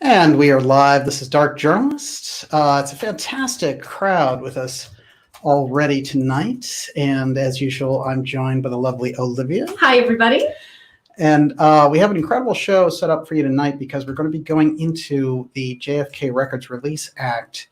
And we are live. This is Dark Journalists. It's a fantastic crowd with us already tonight. And as usual, I'm joined by the lovely Olivia. Hi, everybody. And we have an incredible show set up for you tonight because we're going to be going into the JFK Records Release Act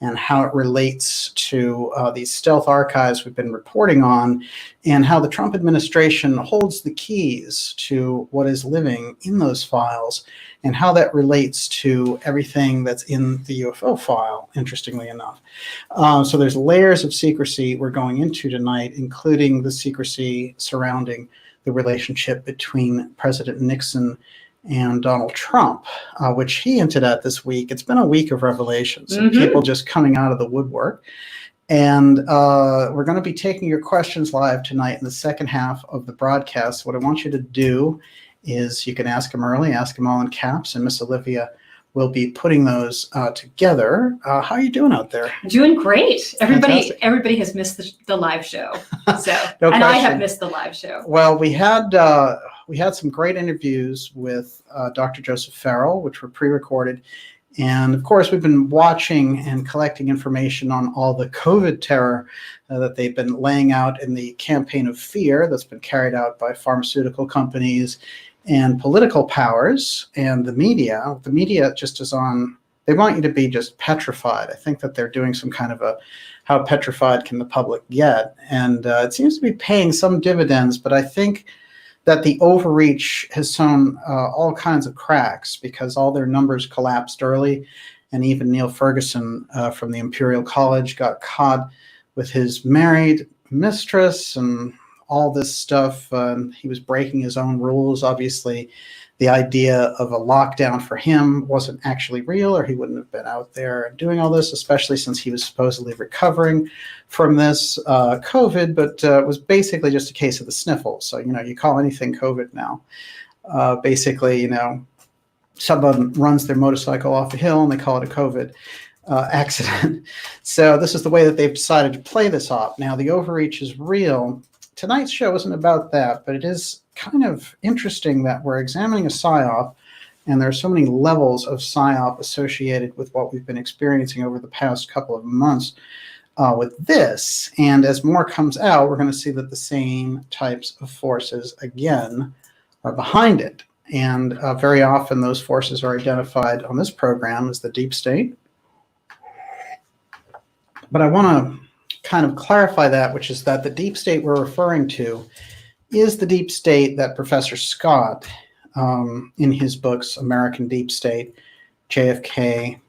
and how it relates to these stealth archives we've been reporting on, and how the Trump administration holds the keys to what is living in those files, and how that relates to everything that's in the UFO file, interestingly enough. So there's layers of secrecy we're going into tonight, including the secrecy surrounding the relationship between President Nixon and Donald Trump, which he hinted at this week. It's been a week of revelations, and people just coming out of the woodwork. And we're going to be taking your questions live tonight in the second half of the broadcast. What I want you to do is you can ask them early, ask them all in caps, and Miss Olivia will be putting those together. How are you doing out there? Doing great. Fantastic. Everybody has missed the live show. So, No and question. I have missed the live show. Well, we had some great interviews with Dr. Joseph Farrell, which were pre-recorded. And of course, we've been watching and collecting information on all the COVID terror that they've been laying out in the campaign of fear that's been carried out by pharmaceutical companies and political powers and the media. The media just is on, they want you to be just petrified. I think that they're doing some kind of a, how petrified can the public get? And it seems to be paying some dividends, but I think that the overreach has sown all kinds of cracks because all their numbers collapsed early. And even Neil Ferguson from the Imperial College got caught with his married mistress and all this stuff. He was breaking his own rules. Obviously, the idea of a lockdown for him wasn't actually real, or he wouldn't have been out there doing all this, especially since he was supposedly recovering from this COVID, but it was basically just a case of the sniffles. So, you call anything COVID now. Basically, someone runs their motorcycle off a hill and they call it a COVID accident. So this is the way that they've decided to play this off. Now, the overreach is real. Tonight's show isn't about that, but it is kind of interesting that we're examining a PSYOP, and there are so many levels of PSYOP associated with what we've been experiencing over the past couple of months with this. And as more comes out, we're going to see that the same types of forces, again, are behind it. And very often those forces are identified on this program as the deep state. But I want to kind of clarify that, which is that the deep state we're referring to is the deep state that Professor Scott, in his books, American Deep State, JFK,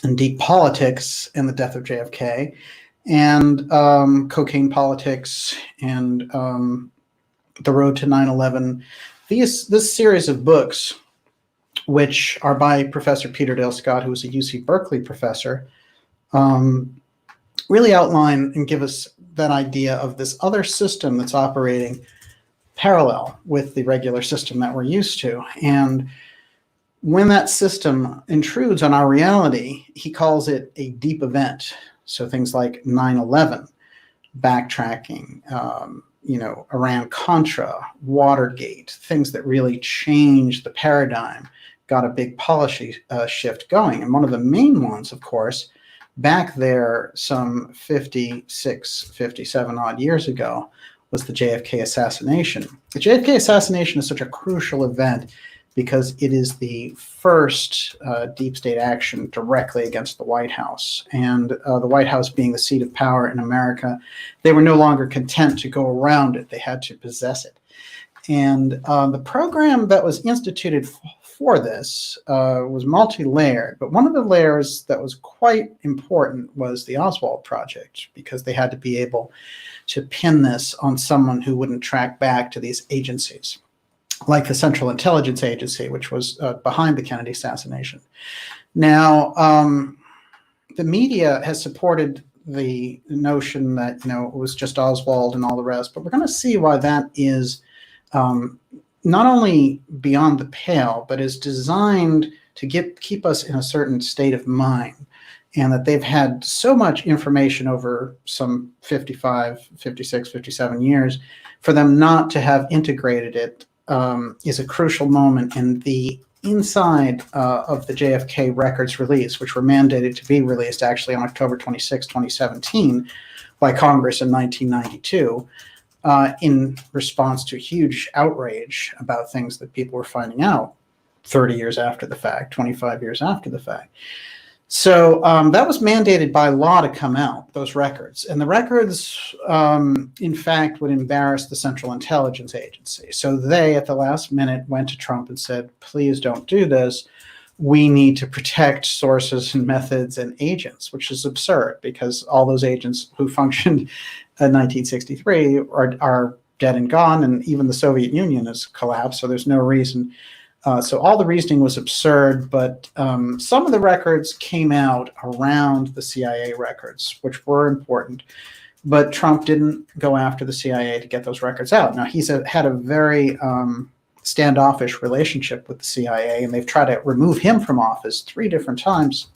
and Deep Politics and the Death of JFK, and Cocaine Politics, and The Road to 9/11, this series of books, which are by Professor Peter Dale Scott, who was a UC Berkeley professor, really outline and give us that idea of this other system that's operating parallel with the regular system that we're used to. And when that system intrudes on our reality, he calls it a deep event. So things like 9/11, backtracking, Iran-Contra, Watergate, things that really changed the paradigm, got a big policy shift going. And one of the main ones, of course, back there some 56, 57 odd years ago, was the JFK assassination. The JFK assassination is such a crucial event because it is the first deep state action directly against the White House. And the White House being the seat of power in America, they were no longer content to go around it. They had to possess it. And the program that was instituted for this was multi-layered, but one of the layers that was quite important was the Oswald project, because they had to be able to pin this on someone who wouldn't track back to these agencies, like the Central Intelligence Agency, which was behind the Kennedy assassination. Now, the media has supported the notion that, it was just Oswald and all the rest, but we're going to see why that is not only beyond the pale, but is designed to keep us in a certain state of mind, and that they've had so much information over some 55, 56, 57 years, for them not to have integrated it is a crucial moment in the inside of the JFK records release, which were mandated to be released actually on October 26, 2017 by Congress in 1992, in response to huge outrage about things that people were finding out 30 years after the fact, 25 years after the fact. So that was mandated by law to come out, those records. And the records, in fact, would embarrass the Central Intelligence Agency. So they, at the last minute, went to Trump and said, please don't do this. We need to protect sources and methods and agents, which is absurd because all those agents who functioned in 1963 are dead and gone, and even the Soviet Union has collapsed, so there's no reason. So all the reasoning was absurd, but some of the records came out around the CIA records, which were important, but Trump didn't go after the CIA to get those records out. Now, he's had a very standoffish relationship with the CIA, and they've tried to remove him from office 3 different times,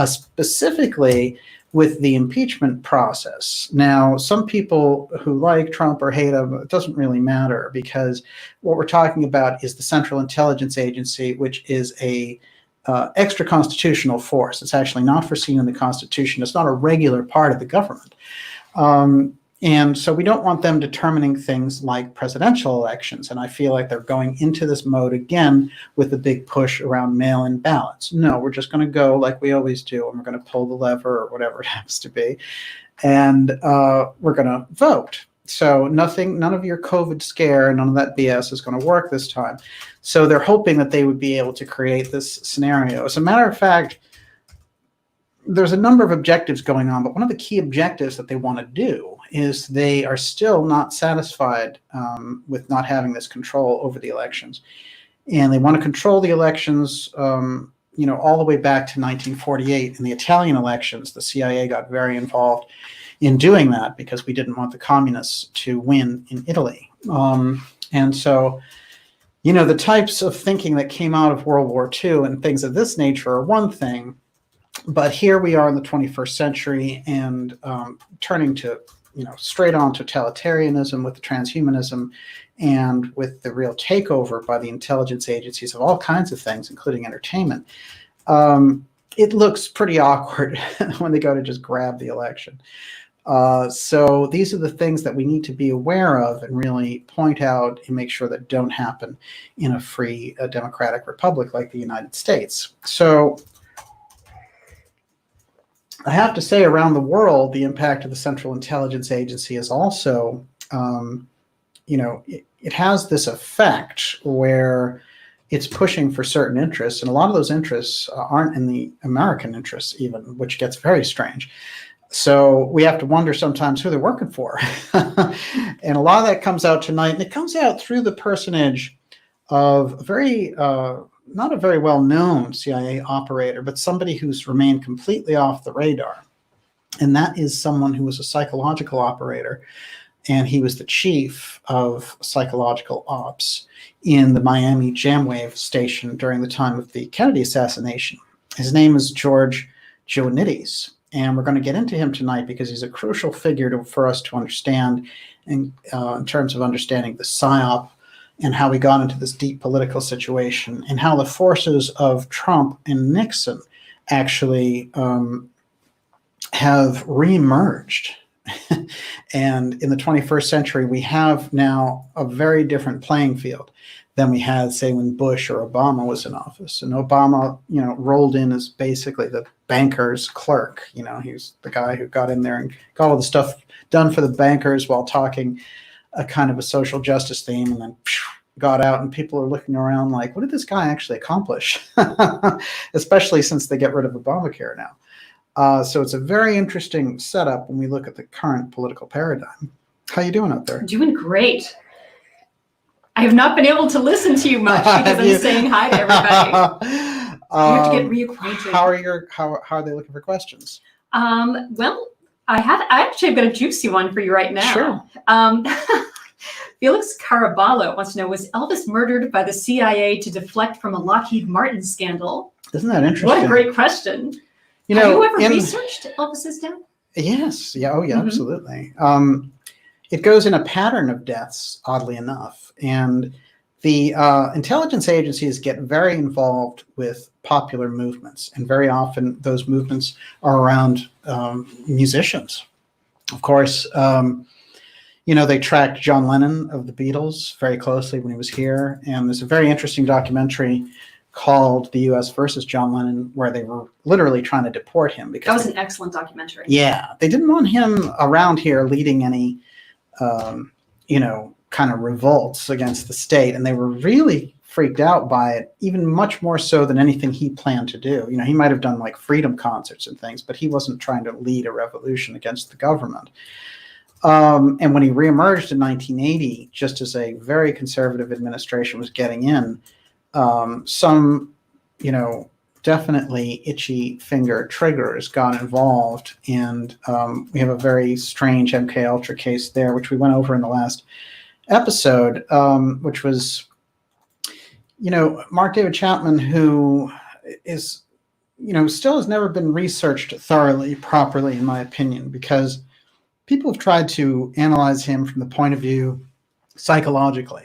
specifically with the impeachment process. Now, some people who like Trump or hate him, it doesn't really matter, because what we're talking about is the Central Intelligence Agency, which is a extra constitutional force. It's actually not foreseen in the Constitution. It's not a regular part of the government. And so we don't want them determining things like presidential elections. And I feel like they're going into this mode again with the big push around mail-in ballots. No, we're just going to go like we always do, and we're going to pull the lever or whatever it happens to be. And we're going to vote. So none of your COVID scare, none of that BS is going to work this time. So they're hoping that they would be able to create this scenario. As a matter of fact, there's a number of objectives going on, but one of the key objectives that they want to do is they are still not satisfied with not having this control over the elections. And they want to control the elections, all the way back to 1948. In the Italian elections, the CIA got very involved in doing that because we didn't want the communists to win in Italy. And so, the types of thinking that came out of World War II and things of this nature are one thing, but here we are in the 21st century and turning to, straight on totalitarianism with the transhumanism and with the real takeover by the intelligence agencies of all kinds of things, including entertainment. It looks pretty awkward when they go to just grab the election. So these are the things that we need to be aware of and really point out and make sure that don't happen in a free democratic republic like the United States. So I have to say, around the world, the impact of the Central Intelligence Agency is also, it has this effect where it's pushing for certain interests, and a lot of those interests aren't in the American interests even, which gets very strange. So we have to wonder sometimes who they're working for. And a lot of that comes out tonight, and it comes out through the personage of not a very well-known CIA operator, but somebody who's remained completely off the radar. And that is someone who was a psychological operator, and he was the chief of psychological ops in the Miami Jamwave station during the time of the Kennedy assassination. His name is George Joannides, and we're going to get into him tonight because he's a crucial figure for us to understand in terms of understanding the PSYOP and how we got into this deep political situation, and how the forces of Trump and Nixon actually have reemerged. And in the 21st century, we have now a very different playing field than we had, say, when Bush or Obama was in office. And Obama, rolled in as basically the banker's clerk. He's the guy who got in there and got all the stuff done for the bankers while talking a kind of a social justice theme, and then got out, and people are looking around like, what did this guy actually accomplish? Especially since they get rid of Obamacare now. So it's a very interesting setup when we look at the current political paradigm. How you doing out there? Doing great. I have not been able to listen to you much because I'm saying hi to everybody. You have to get reacquainted. How are they looking for questions? Well, I actually have got a juicy one for you right now. Sure. Felix Caraballo wants to know, was Elvis murdered by the CIA to deflect from a Lockheed Martin scandal? Isn't that interesting? What a great question. Have you ever researched Elvis's death? Yes. Yeah. Oh, yeah, absolutely. It goes in a pattern of deaths, oddly enough. And the intelligence agencies get very involved with popular movements, and very often those movements are around musicians. Of course, they tracked John Lennon of the Beatles very closely when he was here, and there's a very interesting documentary called "The U.S. versus John Lennon," where they were literally trying to deport him because that was an excellent documentary. Yeah, they didn't want him around here leading any, kind of revolts against the state, and they were really freaked out by it, even much more so than anything he planned to do. He might have done like freedom concerts and things, but he wasn't trying to lead a revolution against the government. And when he reemerged in 1980, just as a very conservative administration was getting in, some, definitely itchy finger triggers got involved, and we have a very strange MK Ultra case there, which we went over in the last episode, which was, Mark David Chapman, who is, still has never been researched thoroughly, properly, in my opinion, because people have tried to analyze him from the point of view psychologically.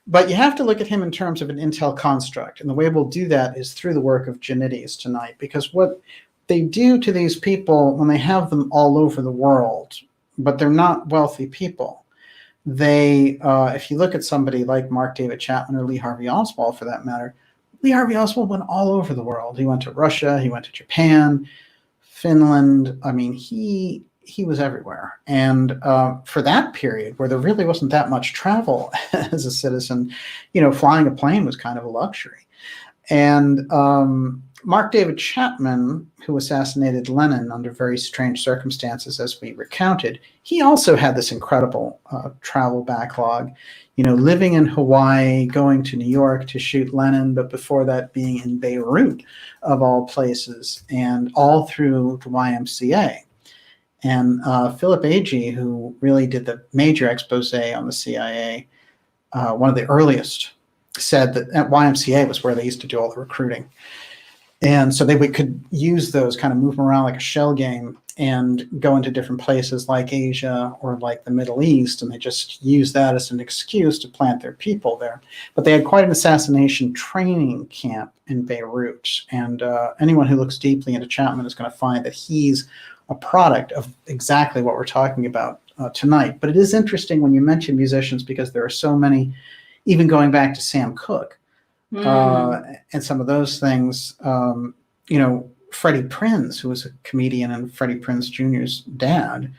But you have to look at him in terms of an intel construct. And the way we'll do that is through the work of Joannides tonight, because what they do to these people when they have them all over the world, but they're not wealthy people, they, if you look at somebody like Mark David Chapman or Lee Harvey Oswald, for that matter, Lee Harvey Oswald went all over the world. He went to Russia, he went to Japan, Finland. I mean, he was everywhere. And for that period where there really wasn't that much travel as a citizen, flying a plane was kind of a luxury. And Mark David Chapman, who assassinated Lenin under very strange circumstances, as we recounted, he also had this incredible travel backlog, living in Hawaii, going to New York to shoot Lenin, but before that being in Beirut, of all places, and all through the YMCA. And Philip Agee, who really did the major expose on the CIA, one of the earliest, said that at YMCA was where they used to do all the recruiting. And so we could use those, kind of move them around like a shell game and go into different places like Asia or like the Middle East, and they just use that as an excuse to plant their people there. But they had quite an assassination training camp in Beirut, and anyone who looks deeply into Chapman is going to find that he's a product of exactly what we're talking about tonight. But it is interesting when you mention musicians, because there are so many, even going back to Sam Cooke, and some of those things, Freddie Prinze, who was a comedian and Freddie Prinze Jr.'s dad,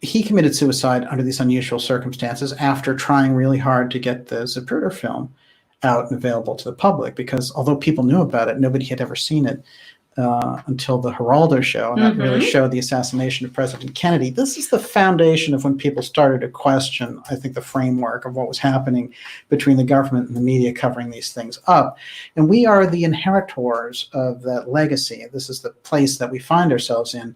he committed suicide under these unusual circumstances after trying really hard to get the Zapruder film out and available to the public, because although people knew about it, nobody had ever seen it until the Geraldo show, and that really showed the assassination of President Kennedy. This is the foundation of when people started to question, I think, the framework of what was happening between the government and the media covering these things up. And we are the inheritors of that legacy. This is the place that we find ourselves in.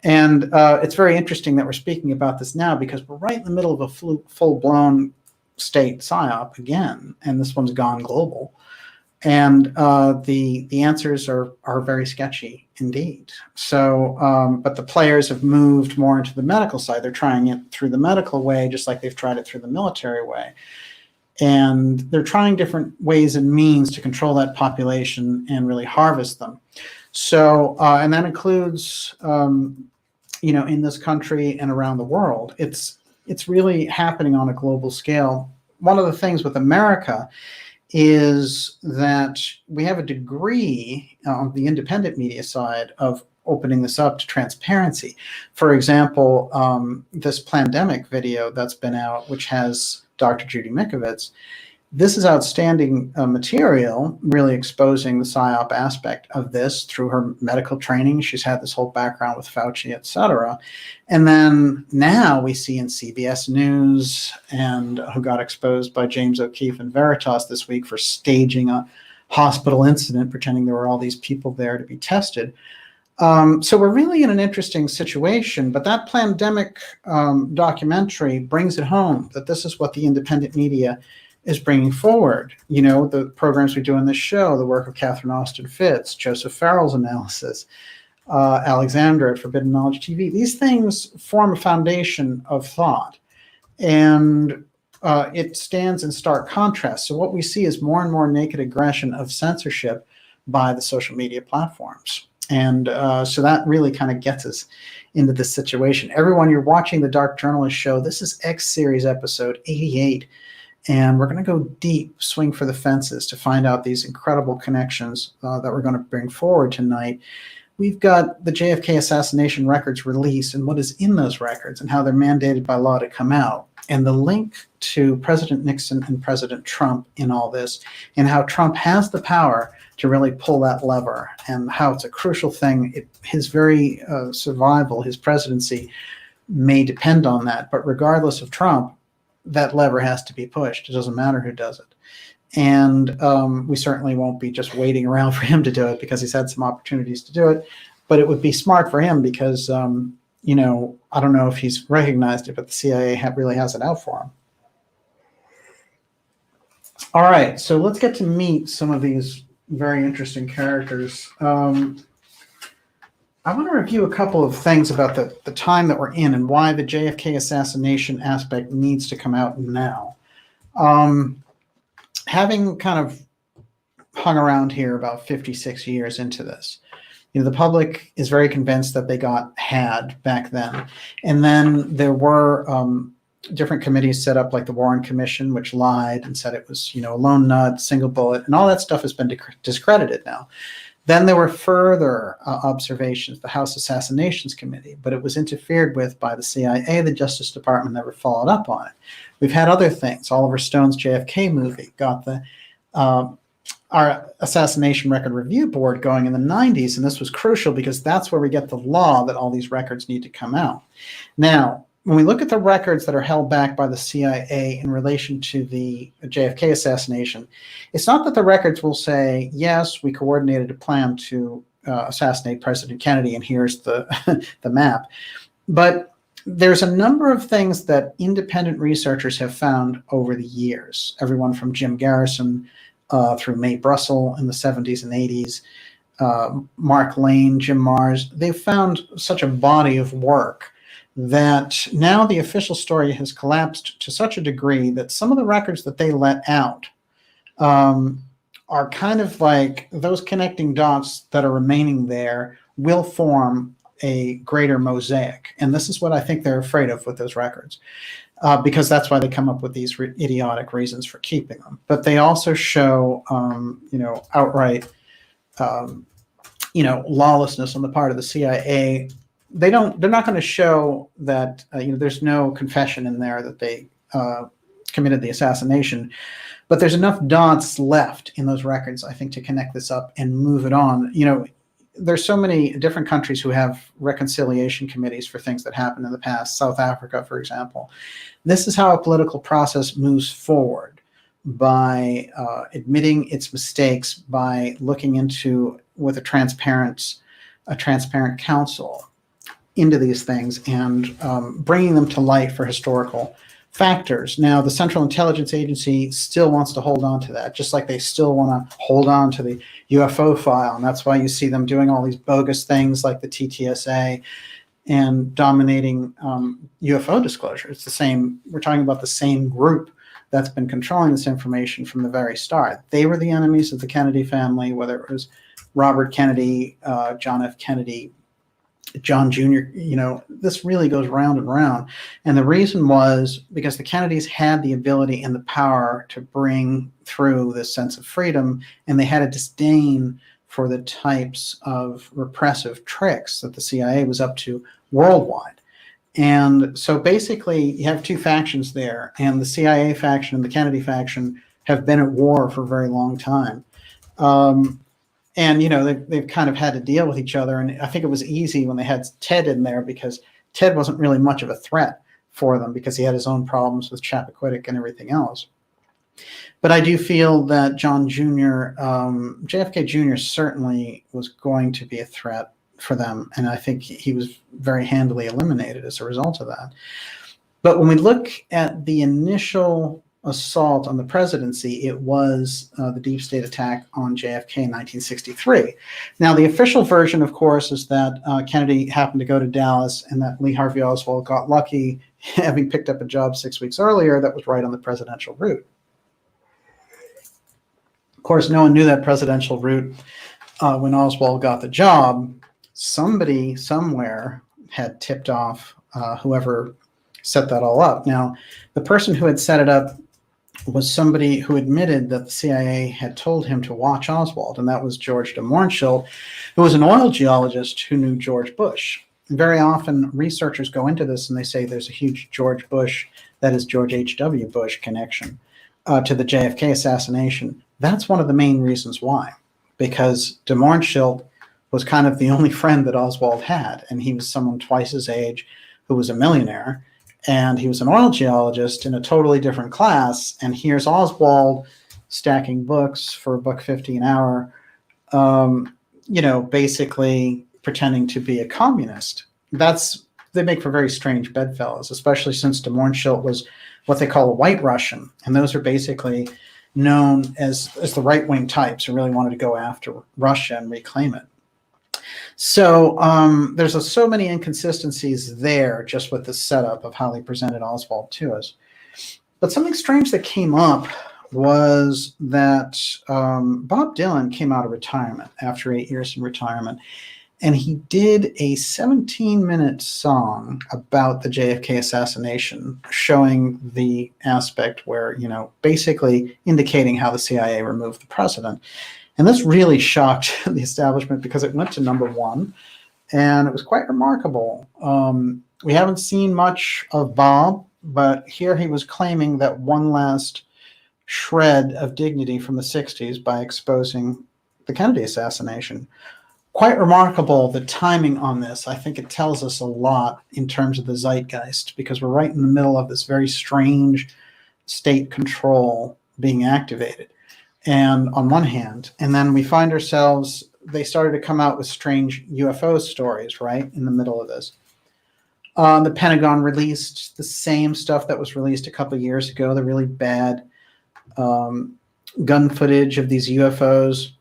And it's very interesting that we're speaking about this now, because we're right in the middle of a full-blown state psyop again, and this one's gone global. And the answers are very sketchy indeed. So, but the players have moved more into the medical side. They're trying it through the medical way, just like they've tried it through the military way. And they're trying different ways and means to control that population and really harvest them. So, and that includes, in this country and around the world. It's really happening on a global scale. One of the things with America is that we have a degree on the independent media side of opening this up to transparency. For example, this Plandemic video that's been out, which has Dr. Judy Mikovits, this is outstanding material, really exposing the PSYOP aspect of this through her medical training. She's had this whole background with Fauci, et cetera. And then now we see in CBS News, and who got exposed by James O'Keefe and Veritas this week for staging a hospital incident, pretending there were all these people there to be tested. So we're really in an interesting situation, but that Plandemic documentary brings it home that this is what the independent media is bringing forward. The programs we do in this show, the work of Catherine Austin Fitz, Joseph Farrell's analysis, Alexandra at Forbidden Knowledge TV. These things form a foundation of thought. And it stands in stark contrast. So what we see is more and more naked aggression of censorship by the social media platforms. And so that really kind of gets us into this situation. Everyone, you're watching the Dark Journalist Show. This is X Series episode 88. And we're going to go deep, swing for the fences to find out these incredible connections that we're going to bring forward tonight. We've got the JFK assassination records released and what is in those records and how they're mandated by law to come out. And the link to President Nixon and President Trump in all this, and how Trump has the power to really pull that lever, and how it's a crucial thing. His very survival, his presidency, may depend on that. But regardless of Trump, that lever has to be pushed. It doesn't matter who does it. And we certainly won't be just waiting around for him to do it, because he's had some opportunities to do it. But it would be smart for him because, you know, I don't know if he's recognized it, but the CIA really has it out for him. All right, so let's get to meet some of these very interesting characters. I want to review a couple of things about the time that we're in and why the JFK assassination aspect needs to come out now. Having kind of hung around here about 56 years into this, you know, the public is very convinced that they got had back then. And then there were different committees set up, like the Warren Commission, which lied and said it was, you know, a lone nut, single bullet, and all that stuff has been discredited now. Then there were further observations, the House Assassinations Committee, but it was interfered with by the CIA. The Justice Department never followed up on it. We've had other things. Oliver Stone's JFK movie got the our Assassination Record Review Board going in the 90s, and this was crucial because that's where we get the law that all these records need to come out. Now, when we look at the records that are held back by the CIA in relation to the JFK assassination, it's not that the records will say, yes, we coordinated a plan to assassinate President Kennedy, and here's the, the map. But there's a number of things that independent researchers have found over the years, everyone from Jim Garrison through Mae Brussel in the 70s and 80s, Mark Lane, Jim Mars. They've found such a body of work that now the official story has collapsed to such a degree that some of the records that they let out are kind of like those connecting dots that are remaining there will form a greater mosaic. And this is what I think they're afraid of with those records, because that's why they come up with these idiotic reasons for keeping them. But they also show, you know, outright, you know, lawlessness on the part of the CIA. They're not going to show that, you know, there's no confession in there that they committed the assassination, but there's enough dots left in those records, I think, to connect this up and move it on. You know, there's so many different countries who have reconciliation committees for things that happened in the past. South Africa, for example. This is how a political process moves forward, by admitting its mistakes, by looking into, with a transparent counsel, into these things and bringing them to light for historical factors. Now, the Central Intelligence Agency still wants to hold on to that, just like they still want to hold on to the UFO file. And that's why you see them doing all these bogus things like the TTSA and dominating UFO disclosure. It's the same, we're talking about the same group that's been controlling this information from the very start. They were the enemies of the Kennedy family, whether it was Robert Kennedy, John F. Kennedy, John Jr., you know, this really goes round and round. And the reason was because the Kennedys had the ability and the power to bring through this sense of freedom, and they had a disdain for the types of repressive tricks that the CIA was up to worldwide. And so basically you have two factions there, and the CIA faction and the Kennedy faction have been at war for a very long time. And, you know, they've kind of had to deal with each other. And I think it was easy when they had Ted in there, because Ted wasn't really much of a threat for them because he had his own problems with Chappaquiddick and everything else. But I do feel that John Jr., JFK Jr. certainly was going to be a threat for them. And I think he was very handily eliminated as a result of that. But when we look at the initial assault on the presidency, it was the deep state attack on JFK in 1963. Now, the official version, of course, is that Kennedy happened to go to Dallas and that Lee Harvey Oswald got lucky having picked up a job 6 weeks earlier that was right on the presidential route. Of course, no one knew that presidential route when Oswald got the job. Somebody somewhere had tipped off whoever set that all up. Now, the person who had set it up was somebody who admitted that the CIA had told him to watch Oswald, and that was George de Mohrenschildt, who was an oil geologist who knew George Bush. And very often, researchers go into this and they say there's a huge George Bush, that is George H.W. Bush connection to the JFK assassination. That's one of the main reasons why, because de Mohrenschildt was kind of the only friend that Oswald had, and he was someone twice his age who was a millionaire, and he was an oil geologist in a totally different class, and here's Oswald stacking books for $1.50 an hour, basically pretending to be a communist. They make for very strange bedfellows, especially since de Mohrenschildt was what they call a white Russian, and those are basically known as the right-wing types who really wanted to go after Russia and reclaim it. So there's so many inconsistencies there just with the setup of how they presented Oswald to us. But something strange that came up was that Bob Dylan came out of retirement after 8 years in retirement, and he did a 17-minute song about the JFK assassination, showing the aspect where, basically indicating how the CIA removed the president. And this really shocked the establishment because it went to #1, and it was quite remarkable. We haven't seen much of Bob, but here he was claiming that one last shred of dignity from the 60s by exposing the Kennedy assassination. Quite remarkable, the timing on this. I think it tells us a lot in terms of the zeitgeist, because we're right in the middle of this very strange state control being activated. And on one hand, and then we find ourselves, they started to come out with strange UFO stories, right, in the middle of this. The Pentagon released the same stuff that was released a couple of years ago, the really bad gun footage of these UFOs.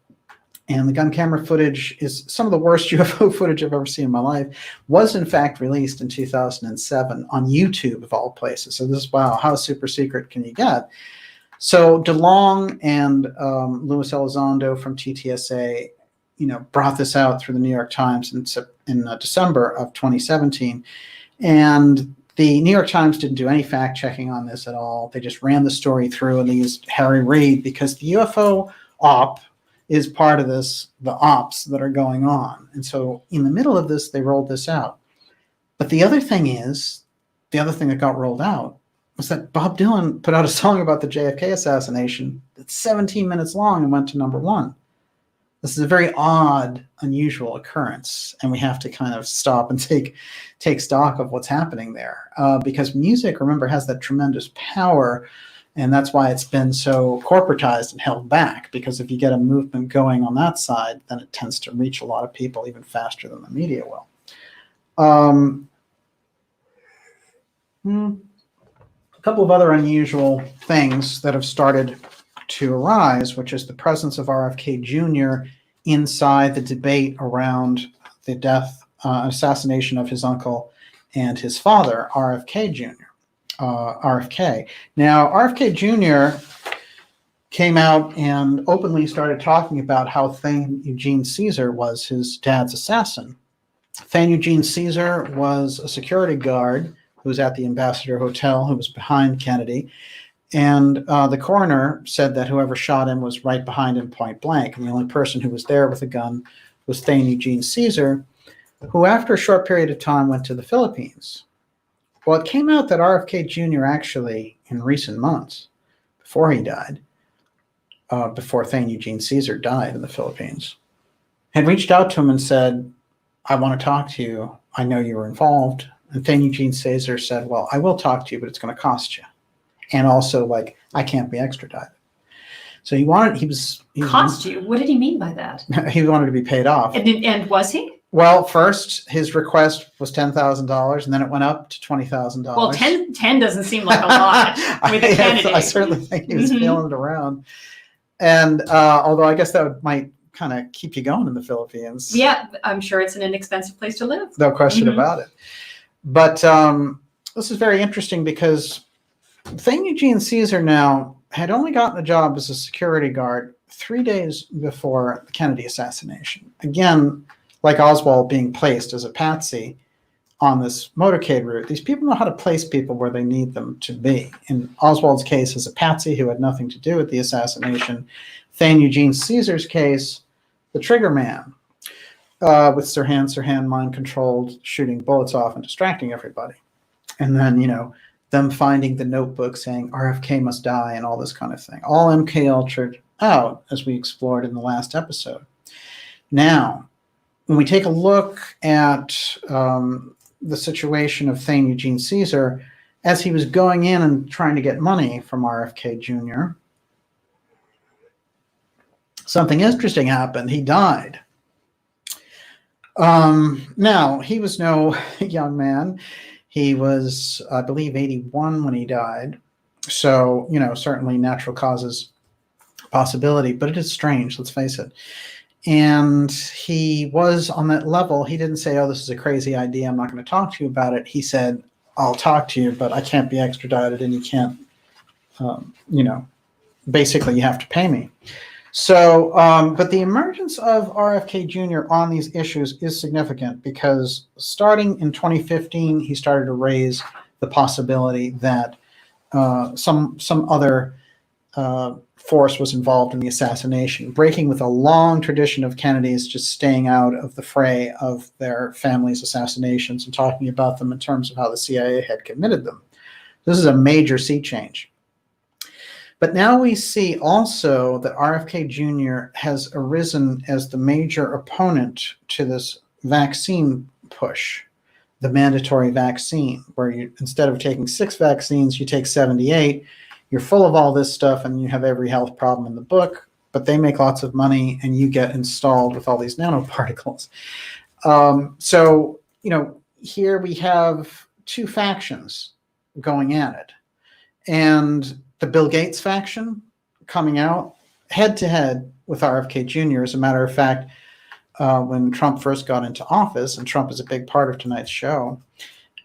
And the gun camera footage is some of the worst UFO footage I've ever seen in my life, was in fact released in 2007 on YouTube of all places. So this is, wow, how super secret can you get? So DeLong and Louis Elizondo from TTSA, brought this out through the New York Times in December of 2017. And the New York Times didn't do any fact checking on this at all. They just ran the story through, and they used Harry Reid because the UFO op is part of this, the ops that are going on. And so in the middle of this, they rolled this out. But the other thing that got rolled out was that Bob Dylan put out a song about the JFK assassination that's 17 minutes long and went to #1. This is a very odd, unusual occurrence, and we have to kind of stop and take stock of what's happening there. Because music, remember, has that tremendous power, and that's why it's been so corporatized and held back, because if you get a movement going on that side, then it tends to reach a lot of people even faster than the media will. A couple of other unusual things that have started to arise, which is the presence of RFK Jr. inside the debate around the assassination of his uncle and his father, RFK Jr. RFK. Now, RFK Jr. came out and openly started talking about how Thane Eugene Caesar was his dad's assassin. Thane Eugene Caesar was a security guard who was at the Ambassador Hotel, who was behind Kennedy. And the coroner said that whoever shot him was right behind him point blank. And the only person who was there with a gun was Thane Eugene Caesar, who after a short period of time went to the Philippines. Well, it came out that RFK Jr. actually, in recent months, before he died, before Thane Eugene Caesar died in the Philippines, had reached out to him and said, I want to talk to you. I know you were involved. And Thane Eugene Caesar said, well, I will talk to you, but it's going to cost you. And also, I can't be extradited. So he was cost you? What did he mean by that? He wanted to be paid off. And was he? Well, first, his request was $10,000, and then it went up to $20,000. Well, 10 doesn't seem like a lot with a candidate. I certainly think he was feeling it around. And although I guess that might kind of keep you going in the Philippines. Yeah, I'm sure it's an inexpensive place to live. No question about it. But this is very interesting because Thane Eugene Caesar now had only gotten a job as a security guard 3 days before the Kennedy assassination. Again, like Oswald being placed as a patsy on this motorcade route, these people know how to place people where they need them to be. In Oswald's case, as a patsy who had nothing to do with the assassination. Thane Eugene Caesar's case, the trigger man, with Sirhan mind-controlled, shooting bullets off and distracting everybody. And then, them finding the notebook saying RFK must die and all this kind of thing. All MK Ultra'd out, as we explored in the last episode. Now, when we take a look at the situation of Thane Eugene Caesar, as he was going in and trying to get money from RFK Jr., something interesting happened. He died. Now, he was no young man. He was, I believe, 81 when he died. So, certainly natural causes possibility, but it is strange, let's face it. And he was on that level. He didn't say, oh, this is a crazy idea, I'm not going to talk to you about it. He said, I'll talk to you, but I can't be extradited and you can't, basically you have to pay me. So, but the emergence of RFK Jr. on these issues is significant because starting in 2015, he started to raise the possibility that some other force was involved in the assassination, breaking with a long tradition of Kennedys just staying out of the fray of their families' assassinations and talking about them in terms of how the CIA had committed them. This is a major sea change. But now we see also that RFK Jr. has arisen as the major opponent to this vaccine push, the mandatory vaccine, where you, instead of taking 6 vaccines, you take 78. You're full of all this stuff and you have every health problem in the book, but they make lots of money and you get installed with all these nanoparticles. So, here we have 2 factions going at it. And the Bill Gates faction coming out head-to-head with RFK Jr. As a matter of fact, when Trump first got into office, and Trump is a big part of tonight's show,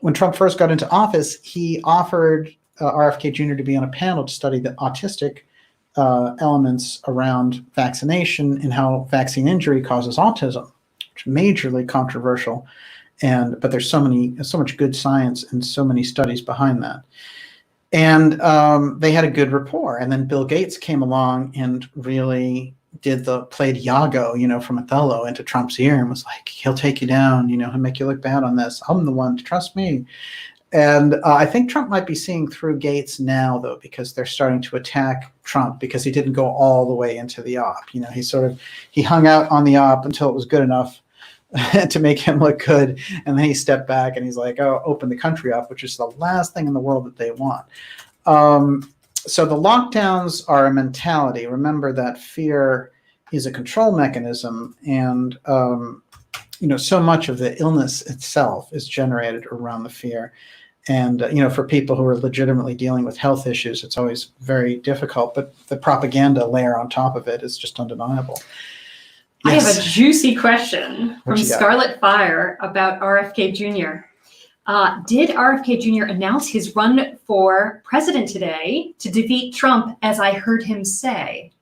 when Trump first got into office, he offered RFK Jr. to be on a panel to study the autistic elements around vaccination and how vaccine injury causes autism, which is majorly controversial. But there's so much good science and so many studies behind that. And they had a good rapport. And then Bill Gates came along and really played Iago, from Othello into Trump's ear and was like, he'll take you down, he'll make you look bad on this. I'm the one, trust me. And I think Trump might be seeing through Gates now, though, because they're starting to attack Trump because he didn't go all the way into the op. He hung out on the op until it was good enough to make him look good. And then he stepped back and he's like, oh, open the country up, which is the last thing in the world that they want. So the lockdowns are a mentality. Remember that fear is a control mechanism. And, so much of the illness itself is generated around the fear. And, for people who are legitimately dealing with health issues, it's always very difficult. But the propaganda layer on top of it is just undeniable. Yes. I have a juicy question from Scarlet Fire about RFK Jr. Did RFK Jr. announce his run for president today to defeat Trump, as I heard him say?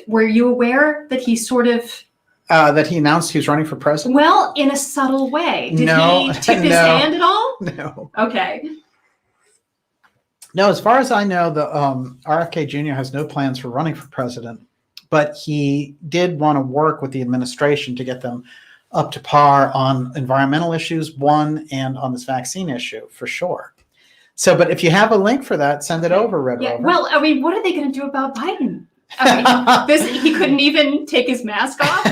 Were you aware that he sort of... that he announced he was running for president? Well, in a subtle way. Did he tip his hand at all? No. Okay. No, as far as I know, the RFK Jr. has no plans for running for president. But he did want to work with the administration to get them up to par on environmental issues, and on this vaccine issue, for sure. So, but if you have a link for that, send it over, Red Rover. Well, what are they going to do about Biden? He couldn't even take his mask off.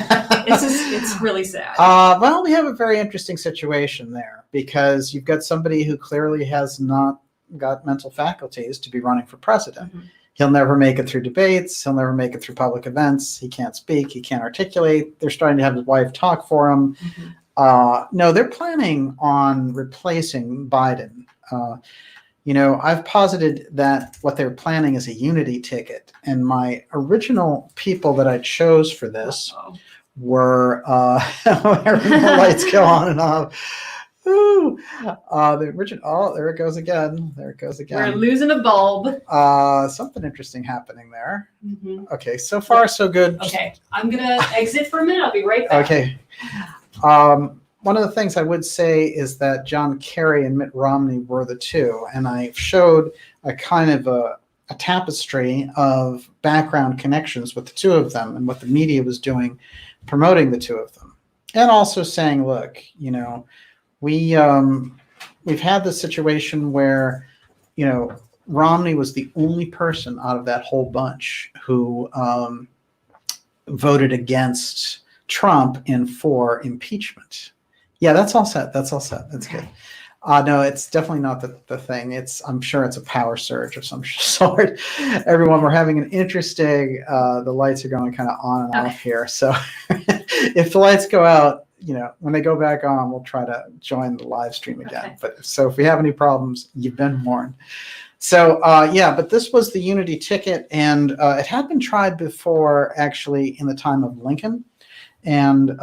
It's really sad. Well, we have a very interesting situation there because you've got somebody who clearly has not got mental faculties to be running for president. Mm-hmm. He'll never make it through debates. He'll never make it through public events. He can't speak. He can't articulate. They're starting to have his wife talk for him. Mm-hmm. No, they're planning on replacing Biden. I've posited that what they're planning is a unity ticket. And my original people that I chose for this were, the lights go on and off. Ooh, the original. Oh, there it goes again. There it goes We're again. losing a bulb. Something interesting happening there. Mm-hmm. Okay, so far so good. Okay, I'm gonna exit for a minute. I'll be right back. Okay. One of the things I would say is that John Kerry and Mitt Romney were the two, and I showed a kind of a tapestry of background connections with the two of them and what the media was doing, promoting the two of them, and also saying, look, you know, we've had this situation where, you know, Romney was the only person out of that whole bunch who voted against Trump for impeachment. Yeah, that's all set. That's all set. That's good. No, it's definitely not the thing. I'm sure it's a power surge of some sort. Everyone, we're having an interesting, the lights are going kind of on and off here. So if the lights go out, you know, when they go back on, we'll try to join the live stream again. Okay. But so if we have any problems, you've been warned. So yeah, but this was the Unity ticket, and it had been tried before, actually, in the time of Lincoln. And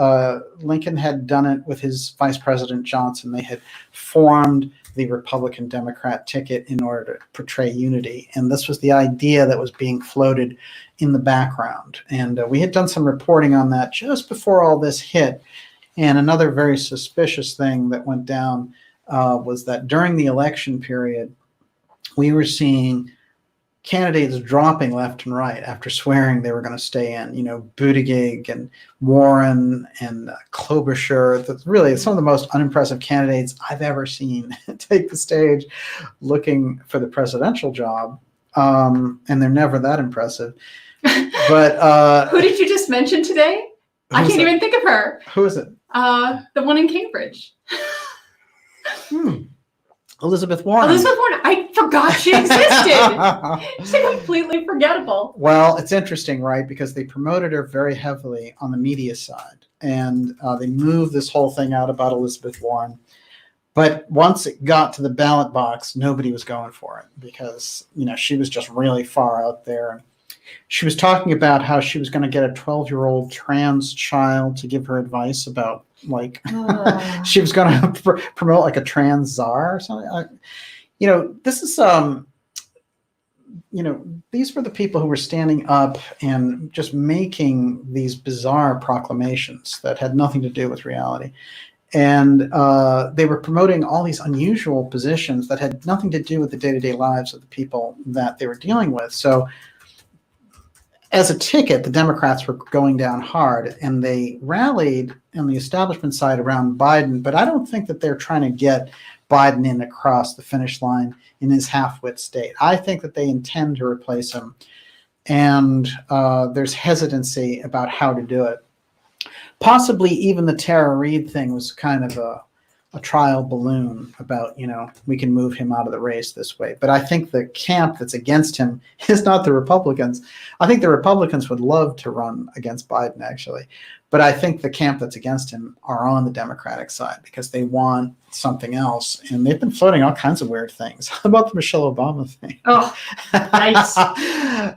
Lincoln had done it with his Vice President Johnson. They had formed the Republican-Democrat ticket in order to portray unity. And this was the idea that was being floated in the background. And we had done some reporting on that just before all this hit. And another very suspicious thing that went down was that during the election period, we were seeing candidates dropping left and right after swearing they were going to stay in. You know, Buttigieg and Warren and Klobuchar. That's really some of the most unimpressive candidates I've ever seen take the stage looking for the presidential job. And they're never that impressive. But who did you just mention today? I can't even think of her. Who is it? The one in Cambridge. Elizabeth Warren. Elizabeth Warren. I forgot she existed. She's completely forgettable. Well, it's interesting, right? Because they promoted her very heavily on the media side. And they moved this whole thing out about Elizabeth Warren. But once it got to the ballot box, nobody was going for it because, you know, she was just really far out there. She was talking about how she was going to get a 12-year-old trans child to give her advice about, like, she was going to promote like a trans czar or something. You know, this is, you know, these were the people who were standing up and just making these bizarre proclamations that had nothing to do with reality. And they were promoting all these unusual positions that had nothing to do with the day-to-day lives of the people that they were dealing with. So as a ticket, the Democrats were going down hard, and they rallied on the establishment side around Biden. But I don't think that they're trying to get Biden in across the finish line in his half-wit state. I think that they intend to replace him, and there's hesitancy about how to do it. Possibly even the Tara Reade thing was kind of a trial balloon about, you know, we can move him out of the race this way. But I think the camp that's against him is not the Republicans. I think the Republicans would love to run against Biden, actually. But I think the camp that's against him are on the Democratic side because they want something else. And they've been floating all kinds of weird things. How about the Michelle Obama thing? Oh, nice.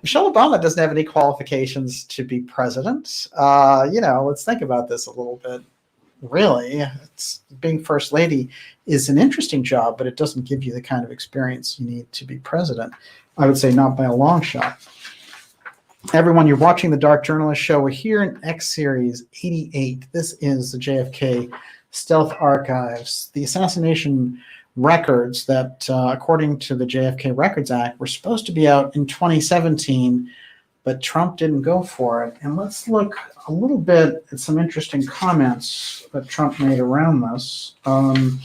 Michelle Obama doesn't have any qualifications to be president. You know, let's think about this a little bit. Really, being first lady is an interesting job, but it doesn't give you the kind of experience you need to be president. I would say not by a long shot. Everyone, you're watching the Dark Journalist Show. We're here in X Series 88. This is the JFK Stealth Archives, the assassination records that, according to the JFK Records Act, were supposed to be out in 2017, but Trump didn't go for it. And let's look a little bit at some interesting comments that Trump made around this to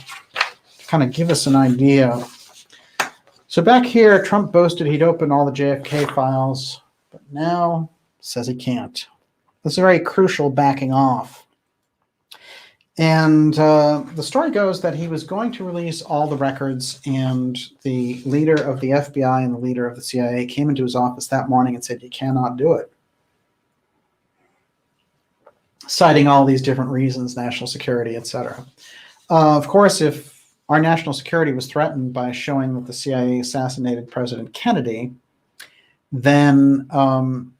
kind of give us an idea. So back here, Trump boasted he'd open all the JFK files, but now says he can't. This is a very crucial backing off. And the story goes that he was going to release all the records, and the leader of the FBI and the leader of the CIA came into his office that morning and said, you cannot do it. Citing all these different reasons, national security, etc. Of course, if our national security was threatened by showing that the CIA assassinated President Kennedy, then,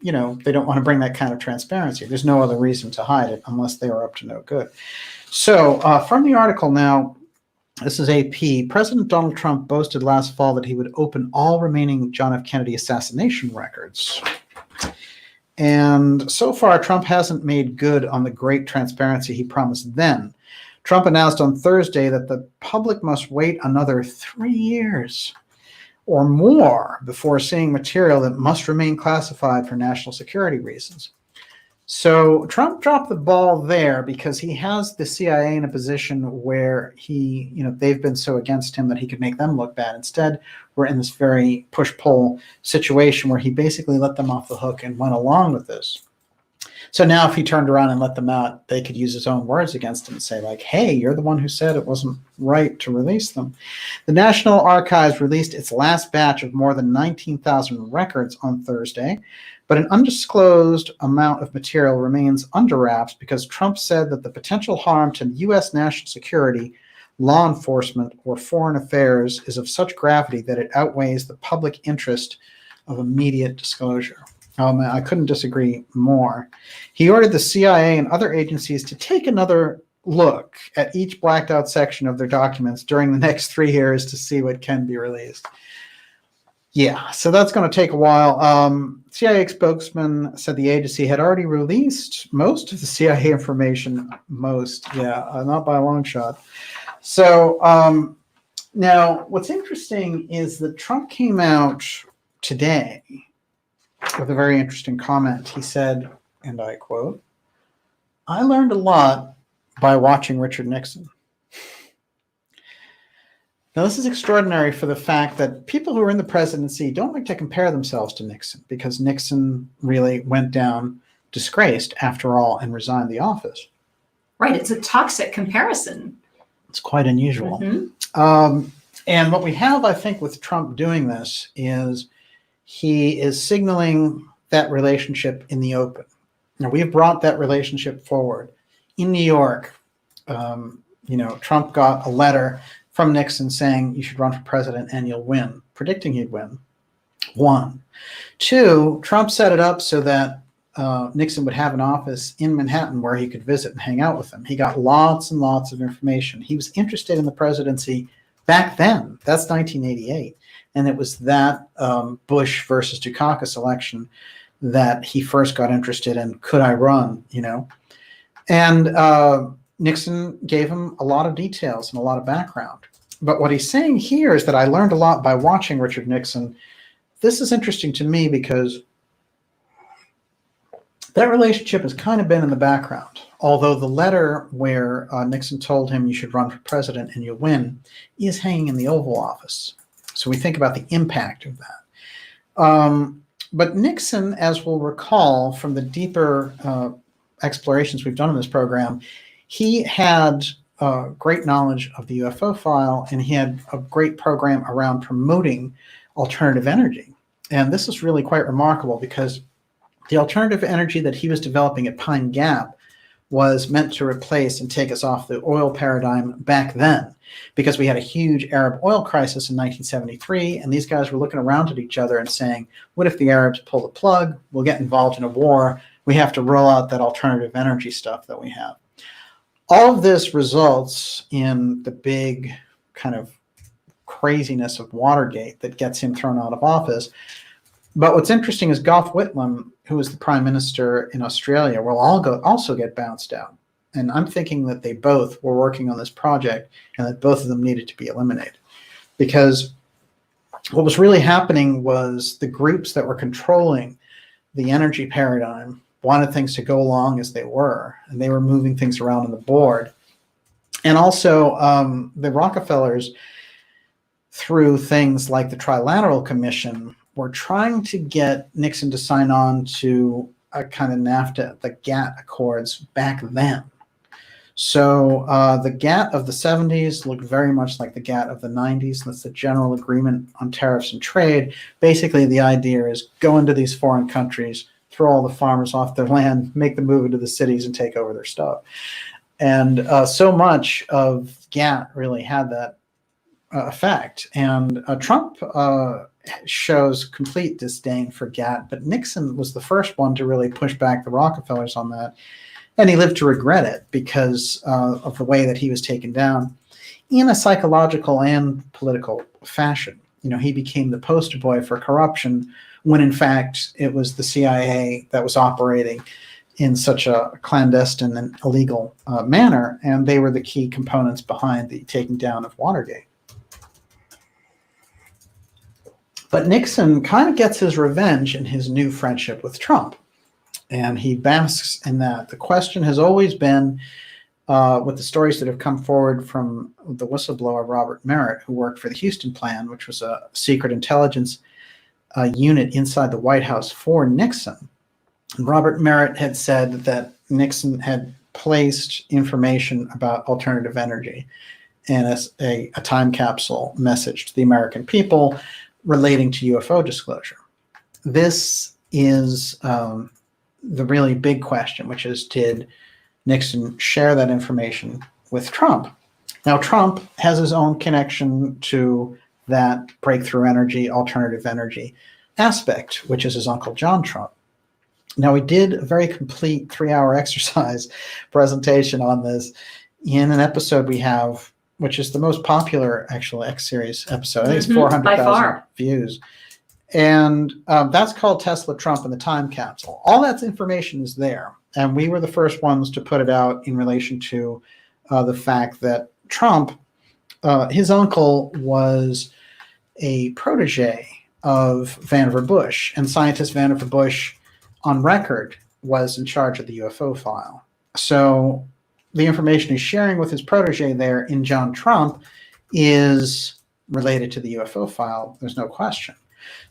you know, they don't want to bring that kind of transparency. There's no other reason to hide it unless they were up to no good. So from the article now, This is AP. President Donald Trump boasted last fall that he would open all remaining John F. Kennedy assassination records. And so far, Trump hasn't made good on the great transparency he promised then. Trump announced on Thursday that the public must wait another 3 years or more before seeing material that must remain classified for national security reasons. So Trump dropped the ball there because he has the CIA in a position where they've been so against him that he could make them look bad. Instead, we're in this very push-pull situation where he basically let them off the hook and went along with this. So now if he turned around and let them out, they could use his own words against him and say, like, hey, you're the one who said it wasn't right to release them. The National Archives released its last batch of more than 19,000 records on Thursday, but an undisclosed amount of material remains under wraps because Trump said that the potential harm to U.S. national security, law enforcement, or foreign affairs is of such gravity that it outweighs the public interest of immediate disclosure. Oh, man, I couldn't disagree more. He ordered the CIA and other agencies to take another look at each blacked out section of their documents during the next 3 years to see what can be released. Yeah, so that's going to take a while. CIA spokesman said the agency had already released most of the CIA information. Not by a long shot. So now what's interesting is that Trump came out today with a very interesting comment. He said, and I quote, "I learned a lot by watching Richard Nixon." Now, this is extraordinary for the fact that people who are in the presidency don't like to compare themselves to Nixon because Nixon really went down disgraced after all and resigned the office. Right. It's a toxic comparison. It's quite unusual. And what we have, I think, with Trump doing this is he is signaling that relationship in the open. Now, we have brought that relationship forward. In New York, Trump got a letter from Nixon saying you should run for president and you'll win, predicting he'd win. 1. 2, Trump set it up so that Nixon would have an office in Manhattan where he could visit and hang out with him. He got lots and lots of information. He was interested in the presidency back then. That's 1988. And it was that Bush versus Dukakis election that he first got interested in. Could I run? And Nixon gave him a lot of details and a lot of background. But what he's saying here is that I learned a lot by watching Richard Nixon. This is interesting to me because that relationship has kind of been in the background. Although the letter where Nixon told him you should run for president and you'll win is hanging in the Oval Office. So we think about the impact of that. But Nixon, as we'll recall from the deeper explorations we've done in this program, he had great knowledge of the UFO file, and he had a great program around promoting alternative energy. And this is really quite remarkable because the alternative energy that he was developing at Pine Gap was meant to replace and take us off the oil paradigm back then, because we had a huge Arab oil crisis in 1973, and these guys were looking around at each other and saying, what if the Arabs pull the plug? We'll get involved in a war. We have to roll out that alternative energy stuff that we have. All of this results in the big kind of craziness of Watergate that gets him thrown out of office. But what's interesting is Gough Whitlam, who was the prime minister in Australia, will also get bounced out. And I'm thinking that they both were working on this project and that both of them needed to be eliminated. Because what was really happening was the groups that were controlling the energy paradigm wanted things to go along as they were, and they were moving things around on the board. And also the Rockefellers, through things like the Trilateral Commission, were trying to get Nixon to sign on to a kind of NAFTA, the GATT Accords back then. So the GATT of the 70s looked very much like the GATT of the 90s. That's the General Agreement on Tariffs and Trade. Basically, the idea is go into these foreign countries, throw all the farmers off their land, make them move into the cities and take over their stuff. And so much of GATT really had that effect. And Trump shows complete disdain for GATT, but Nixon was the first one to really push back the Rockefellers on that. And he lived to regret it because of the way that he was taken down. in a psychological and political fashion. He became the poster boy for corruption when in fact it was the CIA that was operating in such a clandestine and illegal manner, and they were the key components behind the taking down of Watergate. But Nixon kind of gets his revenge in his new friendship with Trump, and he basks in that. The question has always been, with the stories that have come forward from the whistleblower Robert Merritt, who worked for the Houston Plan, which was a secret intelligence unit inside the White House for Nixon. And Robert Merritt had said that Nixon had placed information about alternative energy in a time capsule message to the American people relating to UFO disclosure. This is the really big question, which is, did Nixon share that information with Trump? Now, Trump has his own connection to that breakthrough energy, alternative energy aspect, which is his uncle John Trump. Now, we did a very complete 3-hour exercise presentation on this in an episode we have, which is the most popular, actual X-Series episode. I think it's 400,000 views. And that's called Tesla, Trump, and the Time Capsule. All that information is there. And we were the first ones to put it out in relation to the fact that Trump, his uncle was a protege of Vannevar Bush, and scientist Vannevar Bush, on record, was in charge of the UFO file. So the information he's sharing with his protege there in John Trump is related to the UFO file. There's no question.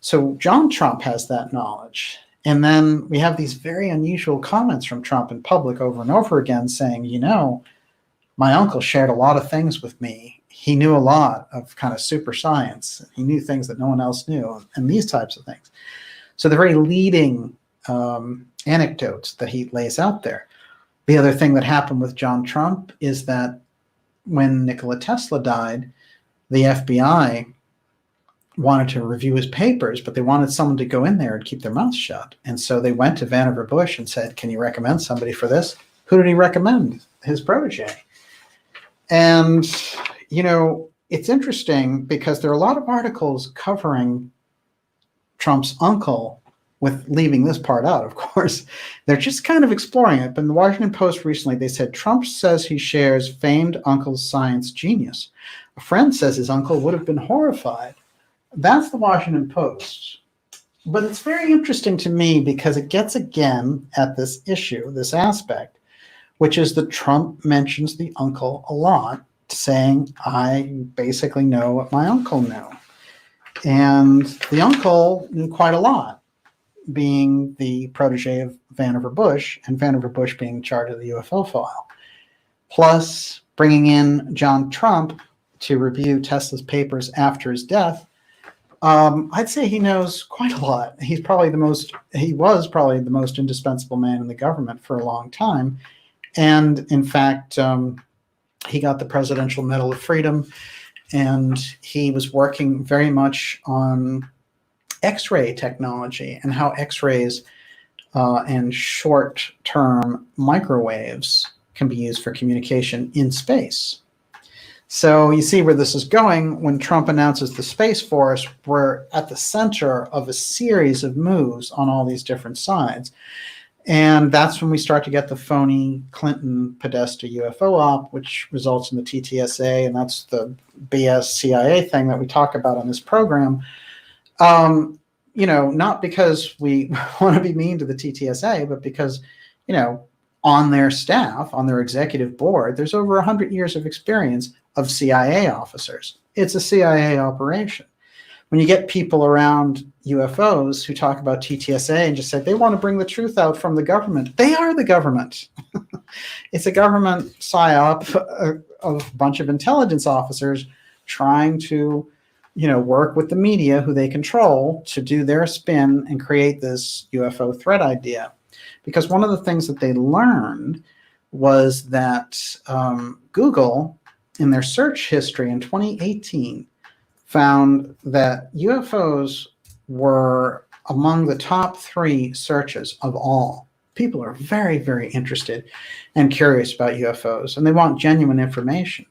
So John Trump has that knowledge. And then we have these very unusual comments from Trump in public over and over again saying, my uncle shared a lot of things with me. He knew a lot of kind of super science. He knew things that no one else knew, and these types of things. So the very leading anecdotes that he lays out there. The other thing that happened with John Trump is that when Nikola Tesla died, the FBI wanted to review his papers, but they wanted someone to go in there and keep their mouths shut. And so they went to Vannevar Bush and said, can you recommend somebody for this? Who did he recommend? His protege. And, it's interesting because there are a lot of articles covering Trump's uncle, with leaving this part out, of course. They're just kind of exploring it. But in the Washington Post recently, they said, Trump says he shares famed uncle's science genius. A friend says his uncle would have been horrified. That's the Washington Post. But it's very interesting to me because it gets again at this issue, this aspect, which is that Trump mentions the uncle a lot, saying, I basically know what my uncle knew. And the uncle knew quite a lot, being the protege of Vannevar Bush, and Vannevar Bush being in charge of the UFO file. Plus, bringing in John Trump to review Tesla's papers after his death, I'd say he knows quite a lot. He was probably the most indispensable man in the government for a long time. And in fact, he got the Presidential Medal of Freedom, and he was working very much on X-ray technology and how X-rays and short-term microwaves can be used for communication in space. So you see where this is going. When Trump announces the Space Force, we're at the center of a series of moves on all these different sides. And that's when we start to get the phony Clinton Podesta UFO op, which results in the TTSA, and that's the BS CIA thing that we talk about on this program. Not because we want to be mean to the TTSA, but because, on their staff, on their executive board, there's over 100 years of experience of CIA officers. It's a CIA operation. When you get people around UFOs who talk about TTSA and just say they want to bring the truth out from the government, they are the government. It's a government psyop of a bunch of intelligence officers trying to, work with the media who they control to do their spin and create this UFO threat idea. Because one of the things that they learned was that Google, in their search history in 2018, found that UFOs were among the top 3 searches of all. People are very, very interested and curious about UFOs, and they want genuine information.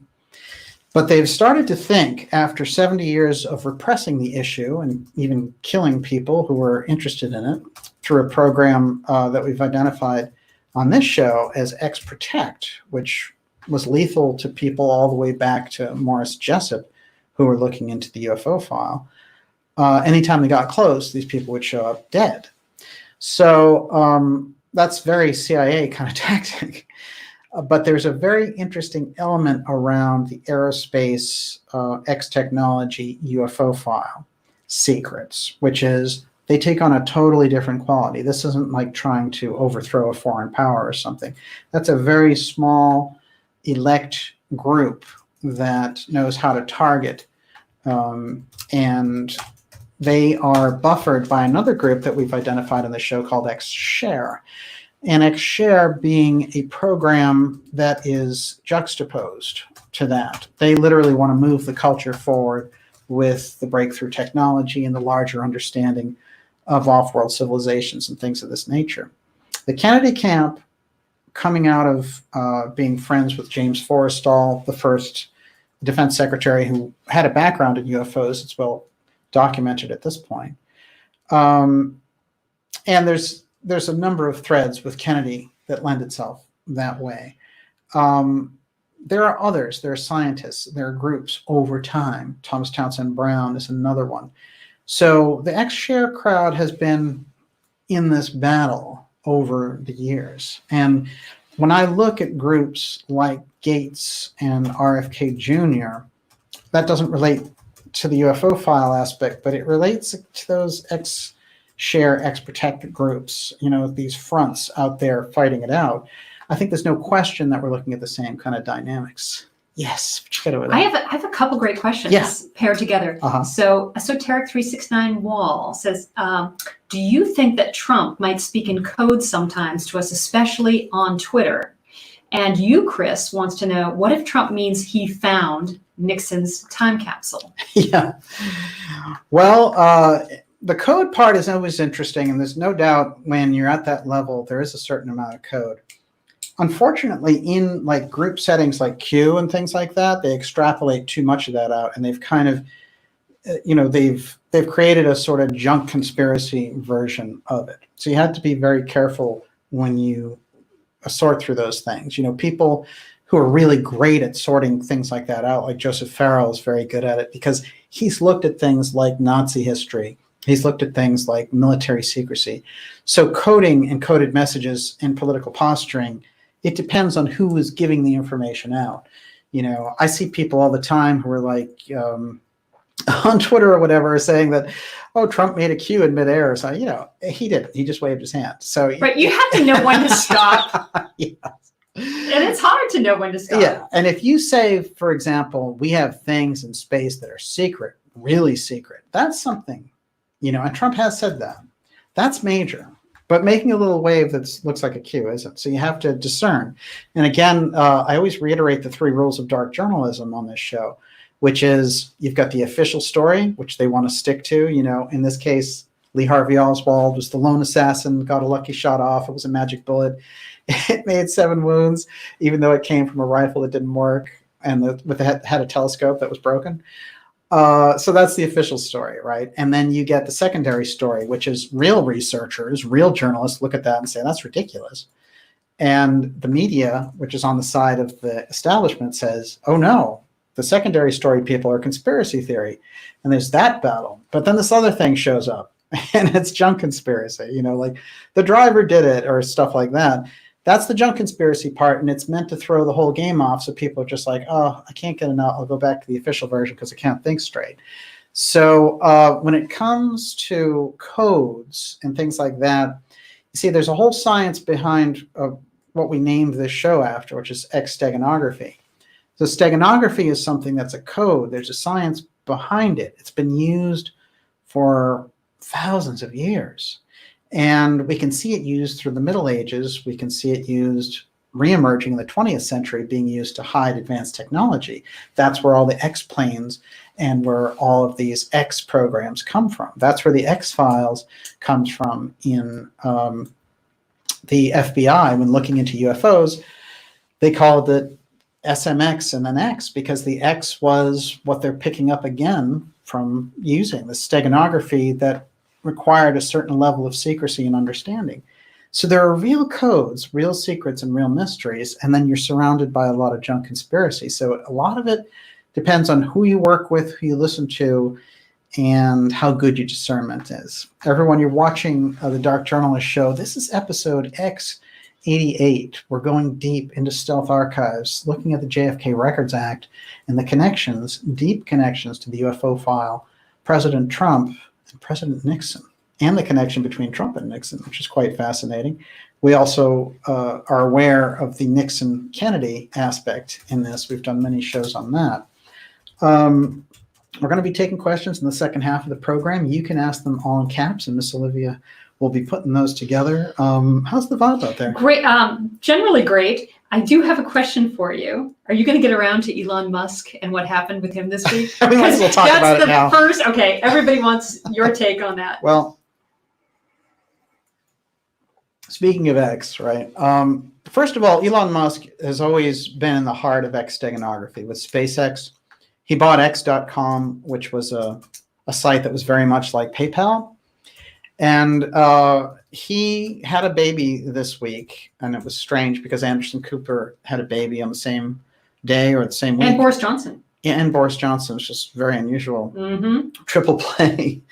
But they've started to think, after 70 years of repressing the issue and even killing people who were interested in it through a program that we've identified on this show as X Protect, which was lethal to people all the way back to Morris Jessup, who were looking into the UFO file. Anytime they got close, these people would show up dead. So that's very CIA kind of tactic. But there's a very interesting element around the aerospace X technology UFO file secrets, which is they take on a totally different quality. This isn't like trying to overthrow a foreign power or something. That's a very small elect group that knows how to target. And they are buffered by another group that we've identified in the show called X-Share. And X-Share being a program that is juxtaposed to that. They literally want to move the culture forward with the breakthrough technology and the larger understanding of off-world civilizations and things of this nature. The Kennedy camp, coming out of being friends with James Forrestal, the first defense secretary who had a background in UFOs, it's well documented at this point. And there's a number of threads with Kennedy that lend itself that way. There are others. There are scientists. There are groups over time. Thomas Townsend Brown is another one. So the X-Share crowd has been in this battle over the years. And when I look at groups like Gates and RFK Jr., that doesn't relate to the UFO file aspect, but it relates to those X-Share, X-Protect groups, you know, these fronts out there fighting it out. I think there's no question that we're looking at the same kind of dynamics. Yes. I have a couple great questions paired together. So Esoteric 369 Wall says, do you think that Trump might speak in code sometimes to us, especially on Twitter? And you, Chris, wants to know, what if Trump means he found Nixon's time capsule? Yeah. Well, the code part is always interesting, and there's no doubt when you're at that level, there is a certain amount of code. Unfortunately, in like group settings like Q and things like that, they extrapolate too much of that out, and they've kind of, you know, they've created a sort of junk conspiracy version of it. So you have to be very careful when you sort through those things. You know, people who are really great at sorting things like that out, like Joseph Farrell is very good at it because he's looked at things like Nazi history. He's looked at things like military secrecy. So coding and coded messages and political posturing, it depends on who is giving the information out. You know, I see people all the time who are like on Twitter or whatever saying that, oh, Trump made a Q in midair. So, you know, he didn't. He just waved his hand. So, but you have to know when to stop. Yeah. And it's hard to know when to stop. Yeah. And if you say, for example, we have things in space that are secret, really secret, that's something, you know, and Trump has said that. That's major. But making a little wave that looks like a Q isn't. So you have to discern. And again, I always reiterate the 3 rules of dark journalism on this show, which is you've got the official story, which they want to stick to. You know, in this case, Lee Harvey Oswald was the lone assassin, got a lucky shot off. It was a magic bullet. It made 7 wounds, even though it came from a rifle that didn't work and had a telescope that was broken. So that's the official story, right? And then you get the secondary story, which is real researchers, real journalists look at that and say, that's ridiculous. And the media, which is on the side of the establishment, says, oh no, the secondary story people are conspiracy theory. And there's that battle. But then this other thing shows up and it's junk conspiracy, you know, like the driver did it or stuff like that. That's the junk conspiracy part, and it's meant to throw the whole game off so people are just like, oh, I can't get enough. I'll go back to the official version because I can't think straight. So when it comes to codes and things like that, you see there's a whole science behind what we named this show after, which is X-steganography. So steganography is something that's a code. There's a science behind it. It's been used for thousands of years. And we can see it used through the Middle Ages. We can see it used reemerging in the 20th century, being used to hide advanced technology. That's where all the X-planes and where all of these X programs come from. That's where the X-Files comes from in the FBI. When looking into UFOs, they called it SMX and then X, because the X was what they're picking up again from using the steganography that required a certain level of secrecy and understanding. So there are real codes, real secrets, and real mysteries, and then you're surrounded by a lot of junk conspiracy. So a lot of it depends on who you work with, who you listen to, and how good your discernment is. Everyone, you're watching the Dark Journalist Show. This is episode X88. We're going deep into stealth archives, looking at the JFK Records Act and the connections, deep connections to the UFO file, President Trump and President Nixon, and the connection between Trump and Nixon, which is quite fascinating. We also are aware of the Nixon-Kennedy aspect in this. We've done many shows on that. We're going to be taking questions in the second half of the program. You can ask them all in caps, and Miss Olivia will be putting those together. How's the vibe out there? Great. Generally great. I do have a question for you. Are you going to get around to Elon Musk and what happened with him this week? We might as well talk about it now. Okay, everybody wants your take on that. Well, speaking of X, right? First of all, Elon Musk has always been in the heart of X steganography with SpaceX. He bought X.com, which was a site that was very much like PayPal. And he had a baby this week, and it was strange because Anderson Cooper had a baby on the same day or the same week. And Boris Johnson. Yeah, and Boris Johnson. It's just very unusual. Mm-hmm. Triple play.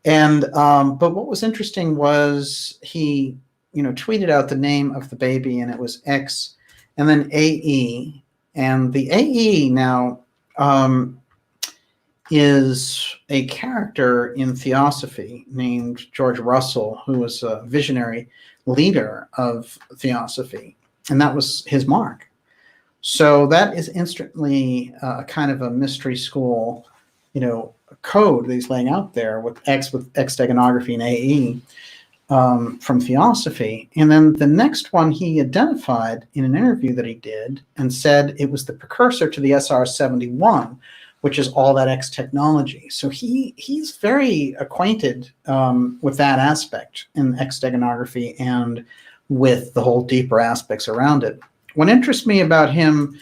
And but what was interesting was he, tweeted out the name of the baby, and it was X, and then AE. And the AE now is a character in Theosophy named George Russell, who was a visionary leader of Theosophy, and that was his mark. So that is instantly kind of a mystery school, code that he's laying out there with X steganography and AE from Theosophy. And then the next one he identified in an interview that he did and said it was the precursor to the SR-71, which is all that X technology. So he's very acquainted with that aspect in X steganography and with the whole deeper aspects around it. What interests me about him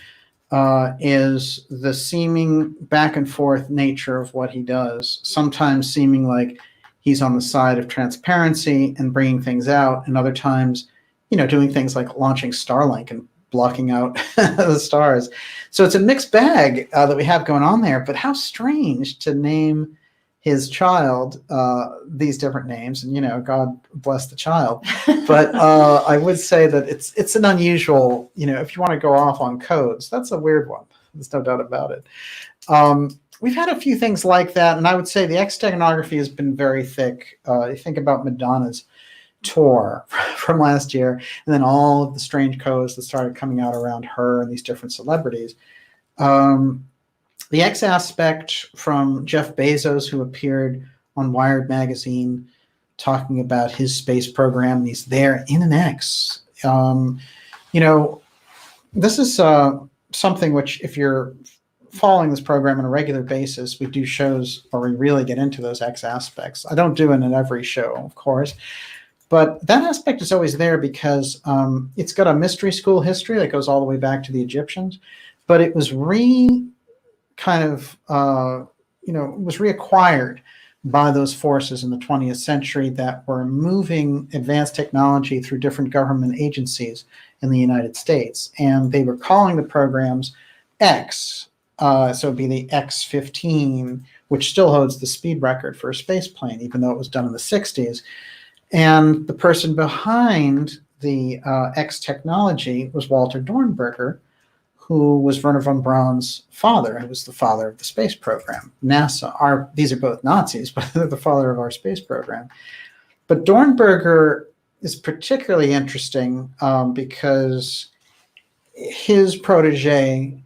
is the seeming back and forth nature of what he does, sometimes seeming like he's on the side of transparency and bringing things out, and other times, doing things like launching Starlink and blocking out the stars. So it's a mixed bag that we have going on there, but how strange to name his child these different names, and God bless the child. But I would say that it's an unusual, if you want to go off on codes, that's a weird one. There's no doubt about it. We've had a few things like that, and I would say the X steganography has been very thick. You think about Madonna's tour from last year, and then all of the strange codes that started coming out around her and these different celebrities. The X aspect from Jeff Bezos, who appeared on Wired magazine talking about his space program, and he's there in an X. This is something which, if you're following this program on a regular basis, we do shows where we really get into those X aspects. I don't do it in every show, of course, but that aspect is always there because it's got a mystery school history that goes all the way back to the Egyptians, but it was reacquired by those forces in the 20th century that were moving advanced technology through different government agencies in the United States. And they were calling the programs X. So it'd be the X-15, which still holds the speed record for a space plane, even though it was done in the 60s. And the person behind the X technology was Walter Dornberger, who was Wernher von Braun's father, who was the father of the space program. NASA, these are both Nazis, but they're the father of our space program. But Dornberger is particularly interesting because his protege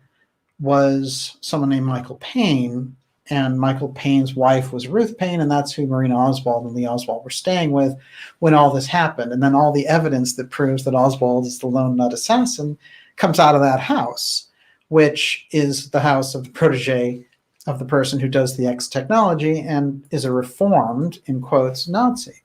was someone named Michael Payne, and Michael Payne's wife was Ruth Payne, and that's who Marina Oswald and Lee Oswald were staying with when all this happened. And then all the evidence that proves that Oswald is the lone nut assassin comes out of that house, which is the house of the protege of the person who does the X technology and is a reformed, in quotes, Nazi.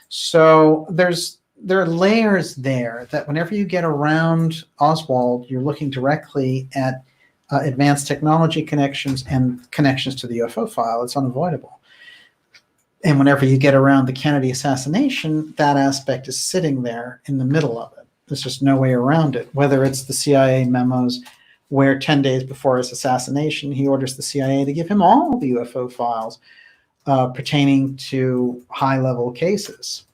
So there's there are layers there that whenever you get around Oswald, you're looking directly at advanced technology connections and connections to the UFO file. It's unavoidable. And whenever you get around the Kennedy assassination, that aspect is sitting there in the middle of it. There's just no way around it, whether it's the CIA memos where 10 days before his assassination, he orders the CIA to give him all the UFO files pertaining to high-level cases.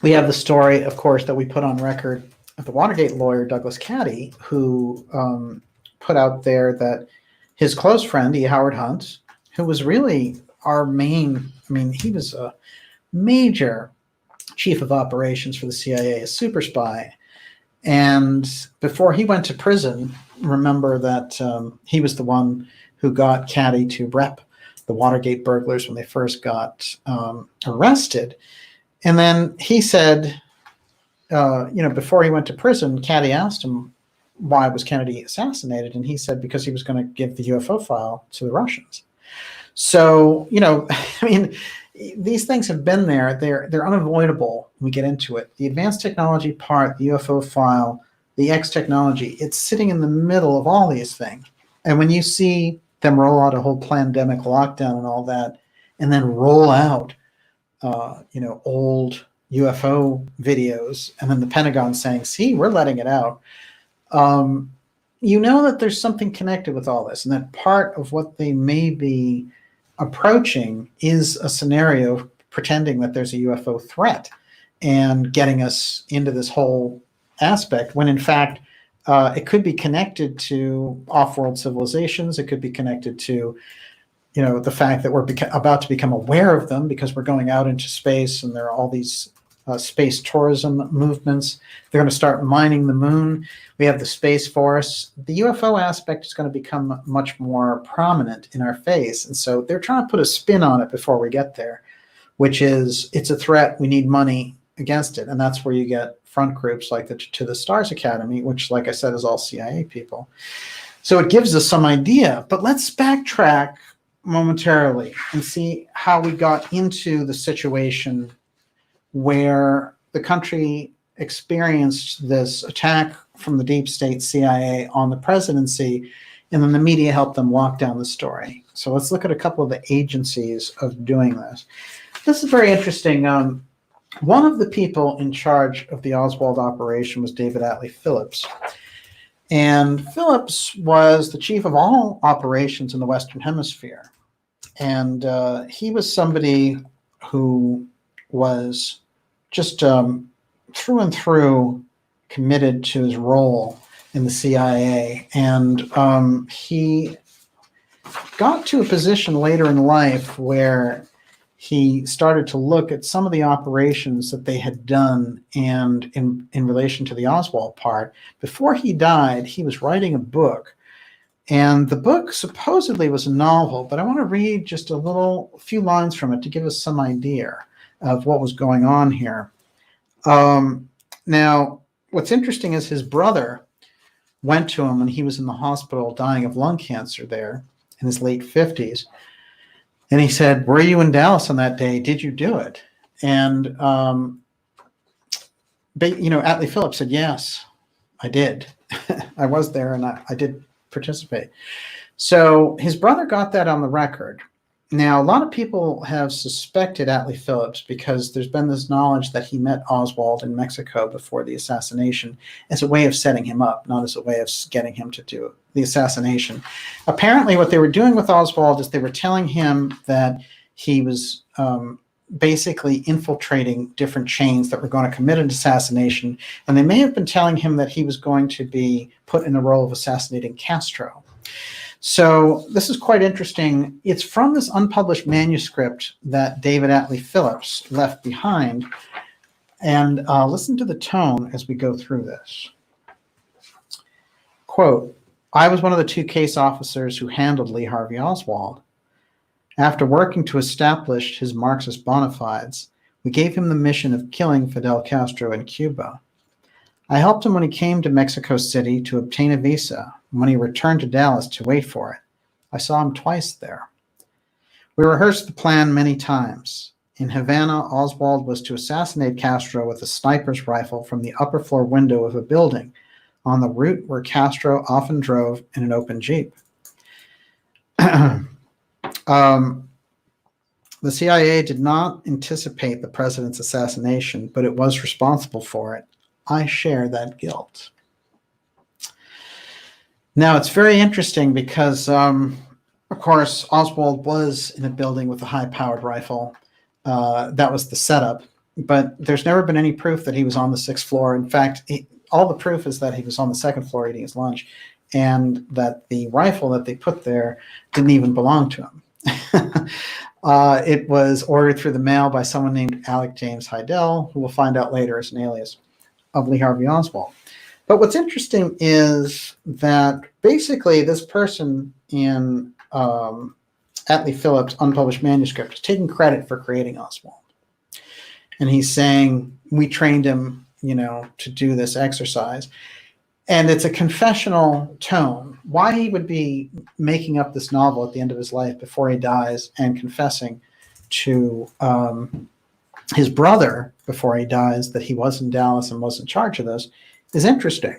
We have the story, of course, that we put on record of the Watergate lawyer, Douglas Caddy, who put out there that his close friend, E. Howard Hunt, who was really our main, he was a major chief of operations for the CIA, a super spy. And before he went to prison, remember that he was the one who got Caddy to rep the Watergate burglars when they first got arrested. And then he said, before he went to prison, Caddy asked him, why was Kennedy assassinated? And he said, because he was going to give the UFO file to the Russians. So, these things have been there. They're unavoidable when we get into it. The advanced technology part, the UFO file, the X technology, it's sitting in the middle of all these things. And when you see them roll out a whole pandemic lockdown and all that, and then roll out, old UFO videos, and then the Pentagon saying, see, we're letting it out. That there's something connected with all this, and that part of what they may be approaching is a scenario pretending that there's a UFO threat and getting us into this whole aspect, when in fact it could be connected to off-world civilizations. It could be connected to the fact that we're about to become aware of them because we're going out into space, and there are all these space tourism movements. They're going to start mining the moon. We have the Space Force. The UFO aspect is going to become much more prominent in our face. And so they're trying to put a spin on it before we get there, which is it's a threat. We need money against it. And that's where you get front groups like the To the Stars Academy, which, like I said, is all CIA people. So it gives us some idea. But let's backtrack momentarily and see how we got into the situation where the country experienced this attack from the deep state CIA on the presidency, and then the media helped them walk down the story. So let's look at a couple of the agencies of doing this. This is very interesting. One of the people in charge of the Oswald operation was David Atlee Phillips. And Phillips was the chief of all operations in the Western Hemisphere. And he was somebody who was just through and through committed to his role in the CIA. And he got to a position later in life where he started to look at some of the operations that they had done, and in relation to the Oswald part. Before he died, he was writing a book. And the book supposedly was a novel, but I want to read just a few lines from it to give us some idea of what was going on here. Now, what's interesting is his brother went to him when he was in the hospital dying of lung cancer there in his late 50s. And he said, were you in Dallas on that day? Did you do it? And, Atlee Phillips said, yes, I did. I was there, and I did participate. So his brother got that on the record. Now, a lot of people have suspected Atlee Phillips because there's been this knowledge that he met Oswald in Mexico before the assassination as a way of setting him up, not as a way of getting him to do the assassination. Apparently, what they were doing with Oswald is they were telling him that he was basically infiltrating different chains that were going to commit an assassination, and they may have been telling him that he was going to be put in the role of assassinating Castro. So this is quite interesting. It's from this unpublished manuscript that David Atlee Phillips left behind. And listen to the tone as we go through this. Quote, I was one of the 2 case officers who handled Lee Harvey Oswald. After working to establish his Marxist bona fides, we gave him the mission of killing Fidel Castro in Cuba. I helped him when he came to Mexico City to obtain a visa, and when he returned to Dallas to wait for it. I saw him twice there. We rehearsed the plan many times. In Havana, Oswald was to assassinate Castro with a sniper's rifle from the upper floor window of a building on the route where Castro often drove in an open Jeep. The CIA did not anticipate the president's assassination, but it was responsible for it. I share that guilt. Now, it's very interesting because, of course, Oswald was in a building with a high-powered rifle. That was the setup. But there's never been any proof that he was on the 6th floor. In fact, all the proof is that he was on the 2nd floor eating his lunch, and that the rifle that they put there didn't even belong to him. It was ordered through the mail by someone named Alec James Heidel, who we'll find out later is an alias of Lee Harvey Oswald. But what's interesting is that basically this person in Atlee Phillips' unpublished manuscript is taking credit for creating Oswald. And he's saying, we trained him, to do this exercise. And it's a confessional tone. Why he would be making up this novel at the end of his life before he dies and confessing to his brother before he dies that he was in Dallas and was in charge of this is interesting.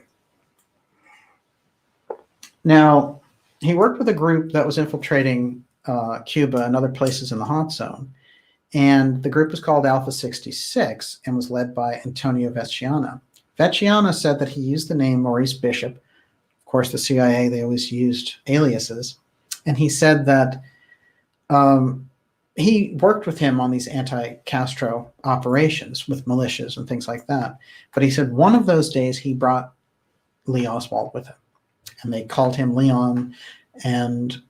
Now, he worked with a group that was infiltrating Cuba and other places in the hot zone. And the group was called Alpha 66 and was led by Antonio Vecchiana. Vecchiana said that he used the name Maurice Bishop. Of course, the CIA, they always used aliases. And he said that he worked with him on these anti-Castro operations with militias and things like that. But he said one of those days he brought Lee Oswald with him. And they called him Leon, and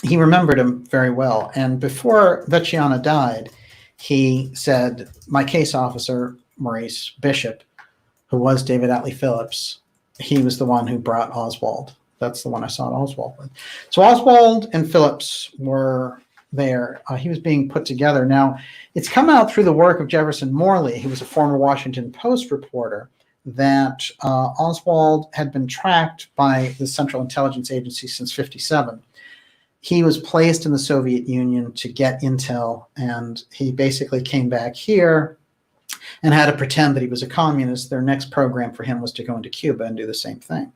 he remembered him very well. And before Vecchiana died, he said, my case officer, Maurice Bishop, who was David Atlee Phillips, he was the one who brought Oswald. That's the one I saw Oswald with. So Oswald and Phillips were there. He was being put together. Now, it's come out through the work of Jefferson Morley, who was a former Washington Post reporter, that Oswald had been tracked by the Central Intelligence Agency since 1957. He was placed in the Soviet Union to get intel, and he basically came back here and had to pretend that he was a communist. Their next program for him was to go into Cuba and do the same thing.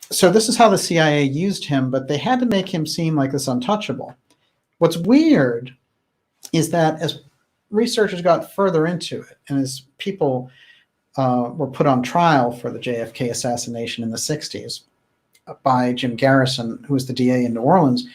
So this is how the CIA used him, but they had to make him seem like this untouchable. What's weird is that as researchers got further into it, and as people were put on trial for the JFK assassination in the 60s, by Jim Garrison, who was the DA in New Orleans,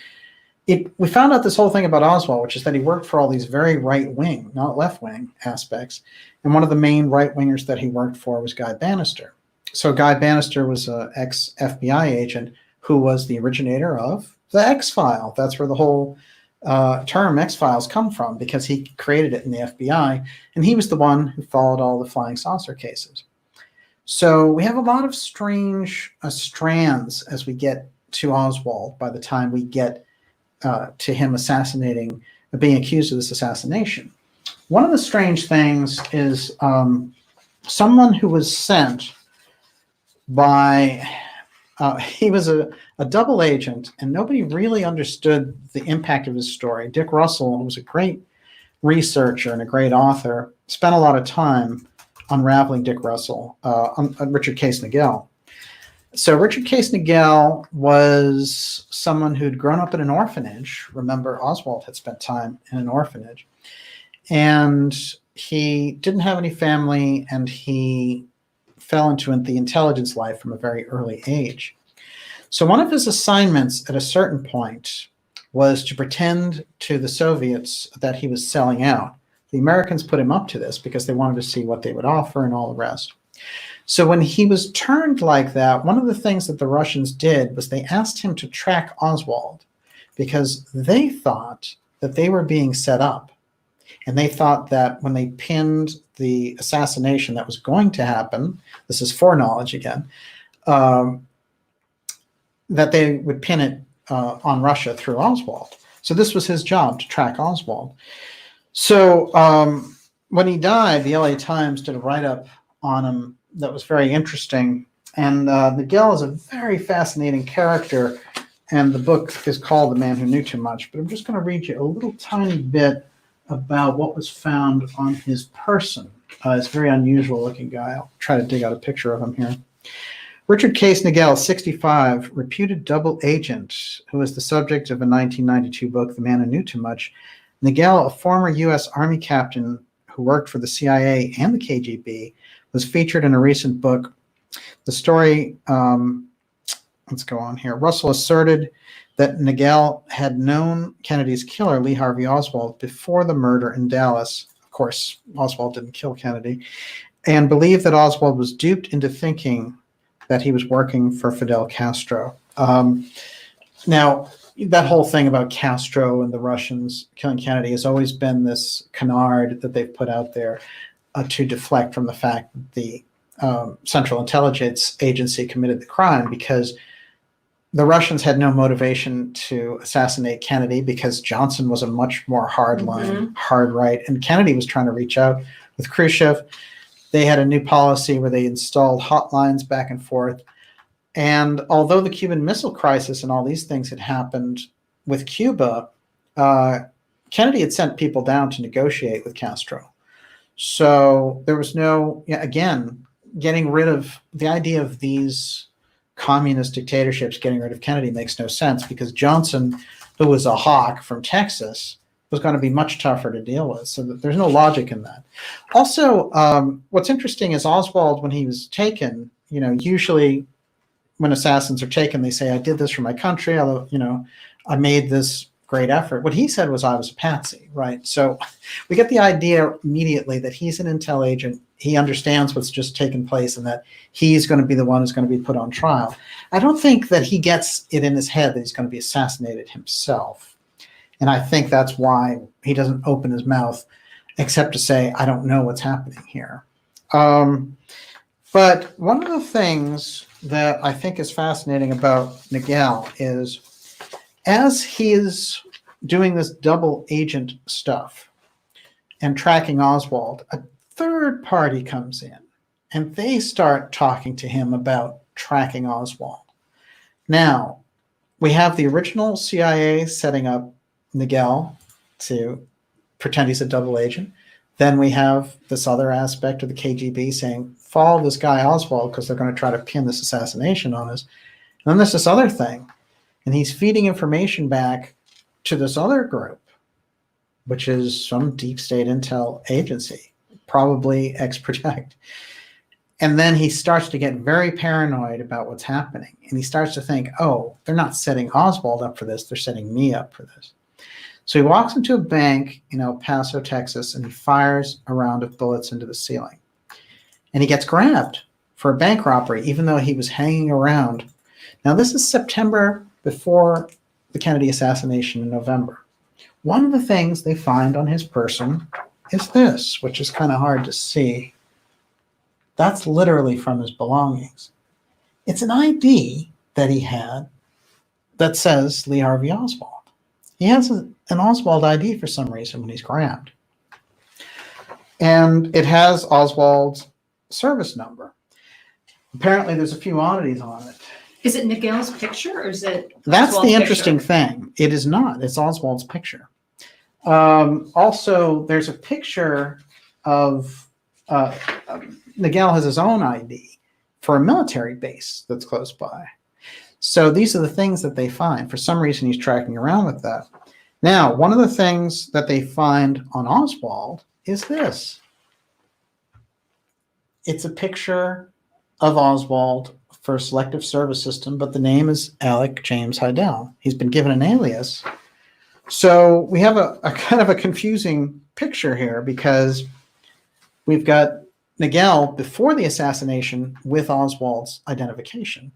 we found out this whole thing about Oswald, which is that he worked for all these very right-wing, not left-wing aspects. And one of the main right-wingers that he worked for was Guy Bannister. So Guy Bannister was an ex-FBI agent who was the originator of the X-File. That's where the whole term X-Files come from, because he created it in the FBI. And he was the one who followed all the flying saucer cases. So we have a lot of strange strands as we get to Oswald by the time we get to him being accused of this assassination. One of the strange things is someone who was sent by, he was a double agent, and nobody really understood the impact of his story. Dick Russell, who was a great researcher and a great author, spent a lot of time unraveling Dick Russell, on Richard Case Nagel. So Richard Case Nagel was someone who'd grown up in an orphanage. Remember, Oswald had spent time in an orphanage. And he didn't have any family, and he fell into the intelligence life from a very early age. So one of his assignments at a certain point was to pretend to the Soviets that he was selling out. The Americans put him up to this because they wanted to see what they would offer and all the rest. So when he was turned like that, one of the things that the Russians did was they asked him to track Oswald, because they thought that they were being set up. And they thought that when they pinned the assassination that was going to happen, this is foreknowledge again, that they would pin it on Russia through Oswald. So this was his job, to track Oswald. So when he died, the LA Times did a write-up on him that was very interesting. And Nagel is a very fascinating character and the book is called The Man Who Knew Too Much, but I'm just going to read you a little tiny bit about what was found on his person. It's a very unusual looking guy. I'll try to dig out a picture of him here. Richard Case Nagel, 65, reputed double agent, who was the subject of a 1992 book, The Man Who Knew Too Much. Nagel, a former U.S. Army captain who worked for the CIA and the KGB, was featured in a recent book. The story, let's go on here. Russell asserted that Nagel had known Kennedy's killer, Lee Harvey Oswald, before the murder in Dallas. Of course, Oswald didn't kill Kennedy, and believed that Oswald was duped into thinking that he was working for Fidel Castro. Now, that whole thing about Castro and the Russians killing Kennedy has always been this canard that they've put out there to deflect from the fact that the Central Intelligence Agency committed the crime, because the Russians had no motivation to assassinate Kennedy because Johnson was a much more hardline, hard right, and Kennedy was trying to reach out with Khrushchev. They had a new policy where they installed hotlines back and forth. And although the Cuban Missile Crisis and all these things had happened with Cuba, Kennedy had sent people down to negotiate with Castro. So there was no, again, getting rid of the idea of these communist dictatorships, getting rid of Kennedy makes no sense, because Johnson, who was a hawk from Texas, was going to be much tougher to deal with. So there's no logic in that. Also, what's interesting is Oswald, when he was taken, usually when assassins are taken, they say, I did this for my country. I made this great effort. What he said was, I was a patsy, right? So we get the idea immediately that he's an intel agent. He understands what's just taken place and that he's going to be the one who's going to be put on trial. I don't think that he gets it in his head that he's going to be assassinated himself. And I think that's why he doesn't open his mouth except to say, I don't know what's happening here. But one of the things that I think is fascinating about Nagel is, as he is doing this double agent stuff and tracking Oswald, a third party comes in and they start talking to him about tracking Oswald. Now, we have the original CIA setting up Nagel to pretend he's a double agent. Then we have this other aspect of the KGB saying, follow this guy Oswald because they're going to try to pin this assassination on us. And then there's this other thing, and he's feeding information back to this other group, which is some deep state intel agency, probably X-Protect. And then he starts to get very paranoid about what's happening. And he starts to think, oh, they're not setting Oswald up for this, they're setting me up for this. So he walks into a bank in El Paso, Texas, and he fires a round of bullets into the ceiling. And he gets grabbed for a bank robbery, even though he was hanging around. Now, this is September before the Kennedy assassination in November. One of the things they find on his person is this, which is kind of hard to see. That's literally from his belongings. It's an ID that he had that says Lee Harvey Oswald. He has an Oswald ID for some reason when he's grabbed. And it has Oswald's service number. Apparently there's a few oddities on it. Is it Nagel's picture or is it That's Oswald's the interesting picture? thing. It is not. It's Oswald's picture. Also, there's a picture of Nagel has his own ID for a military base that's close by. So these are the things that they find. For some reason, he's tracking around with that. Now, one of the things that they find on Oswald is this. It's a picture of Oswald for a selective service system, but the name is Alec James Heidel. He's been given an alias. So we have a kind of a confusing picture here, because we've got Nagel before the assassination with Oswald's identification,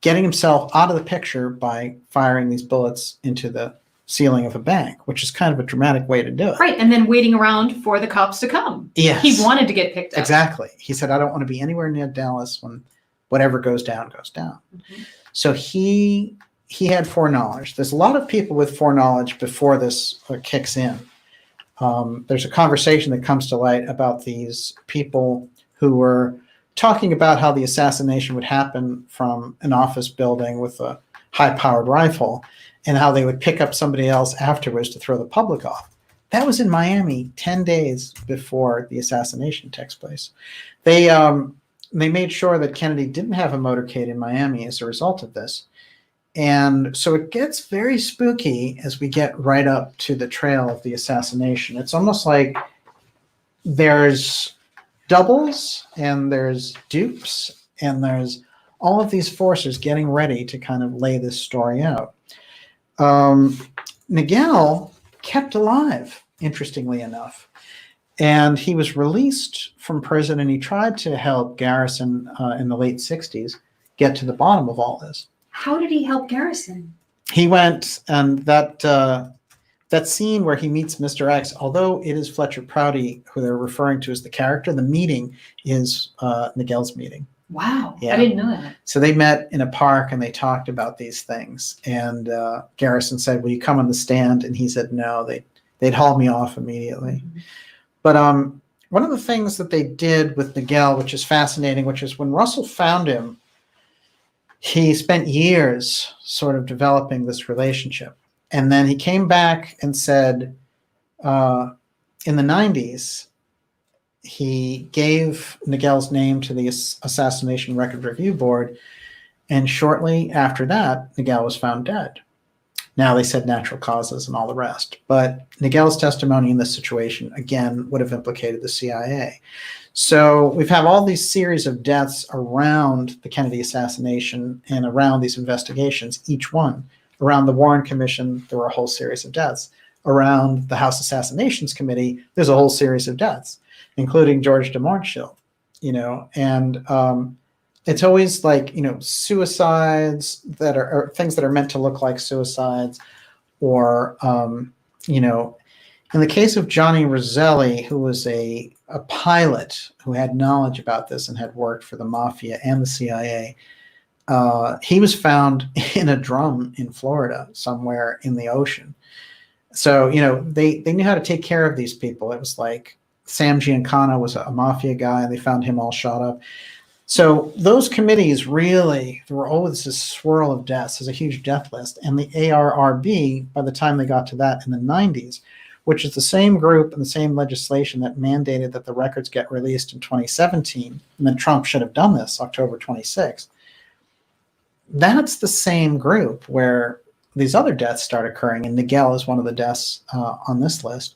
getting himself out of the picture by firing these bullets into the ceiling of a bank, which is kind of a dramatic way to do it. Right, and then waiting around for the cops to come. Yes. He wanted to get picked up. Exactly. He said, I don't want to be anywhere near Dallas when whatever goes down, goes down. Mm-hmm. So he had foreknowledge. There's a lot of people with foreknowledge before this kicks in. There's a conversation that comes to light about these people who were talking about how the assassination would happen from an office building with a high-powered rifle, and how they would pick up somebody else afterwards to throw the public off. That was in Miami 10 days before the assassination takes place. They made sure that Kennedy didn't have a motorcade in Miami as a result of this. And so it gets very spooky as we get right up to the trail of the assassination. It's almost like there's doubles and there's dupes and there's all of these forces getting ready to kind of lay this story out. Nigel kept alive, interestingly enough. And he was released from prison, and he tried to help Garrison in the late 60s get to the bottom of all this. How did he help Garrison? He went, and that scene where he meets Mr. X, although it is Fletcher Prouty who they're referring to as the character, the meeting is Nigel's meeting. Wow, yeah. I didn't know that. So they met in a park and they talked about these things. And Garrison said, "Will you come on the stand?" And he said, "No." They'd haul me off immediately. Mm-hmm. But one of the things that they did with Nigel, which is fascinating, which is when Russell found him, he spent years sort of developing this relationship. And then he came back and said, in the 90s, he gave Nigel's name to the Assassination Record Review Board. And shortly after that, Nigel was found dead. Now, they said natural causes and all the rest. But Nigel's testimony in this situation, again, would have implicated the CIA. So we've had all these series of deaths around the Kennedy assassination and around these investigations, each one. Around the Warren Commission, there were a whole series of deaths. Around the House Assassinations Committee, there's a whole series of deaths, including George de Montschil, and it's always like, suicides that are things that are meant to look like suicides, or, in the case of Johnny Roselli, who was a pilot who had knowledge about this and had worked for the mafia and the CIA, he was found in a drum in Florida, somewhere in the ocean. So, they knew how to take care of these people. It was like Sam Giancana was a mafia guy, and they found him all shot up. So those committees really, there were always this swirl of deaths. There's a huge death list. And the ARRB, by the time they got to that in the 90s, which is the same group and the same legislation that mandated that the records get released in 2017, and then Trump should have done this October 26th, that's the same group where these other deaths start occurring, and Nigel is one of the deaths on this list.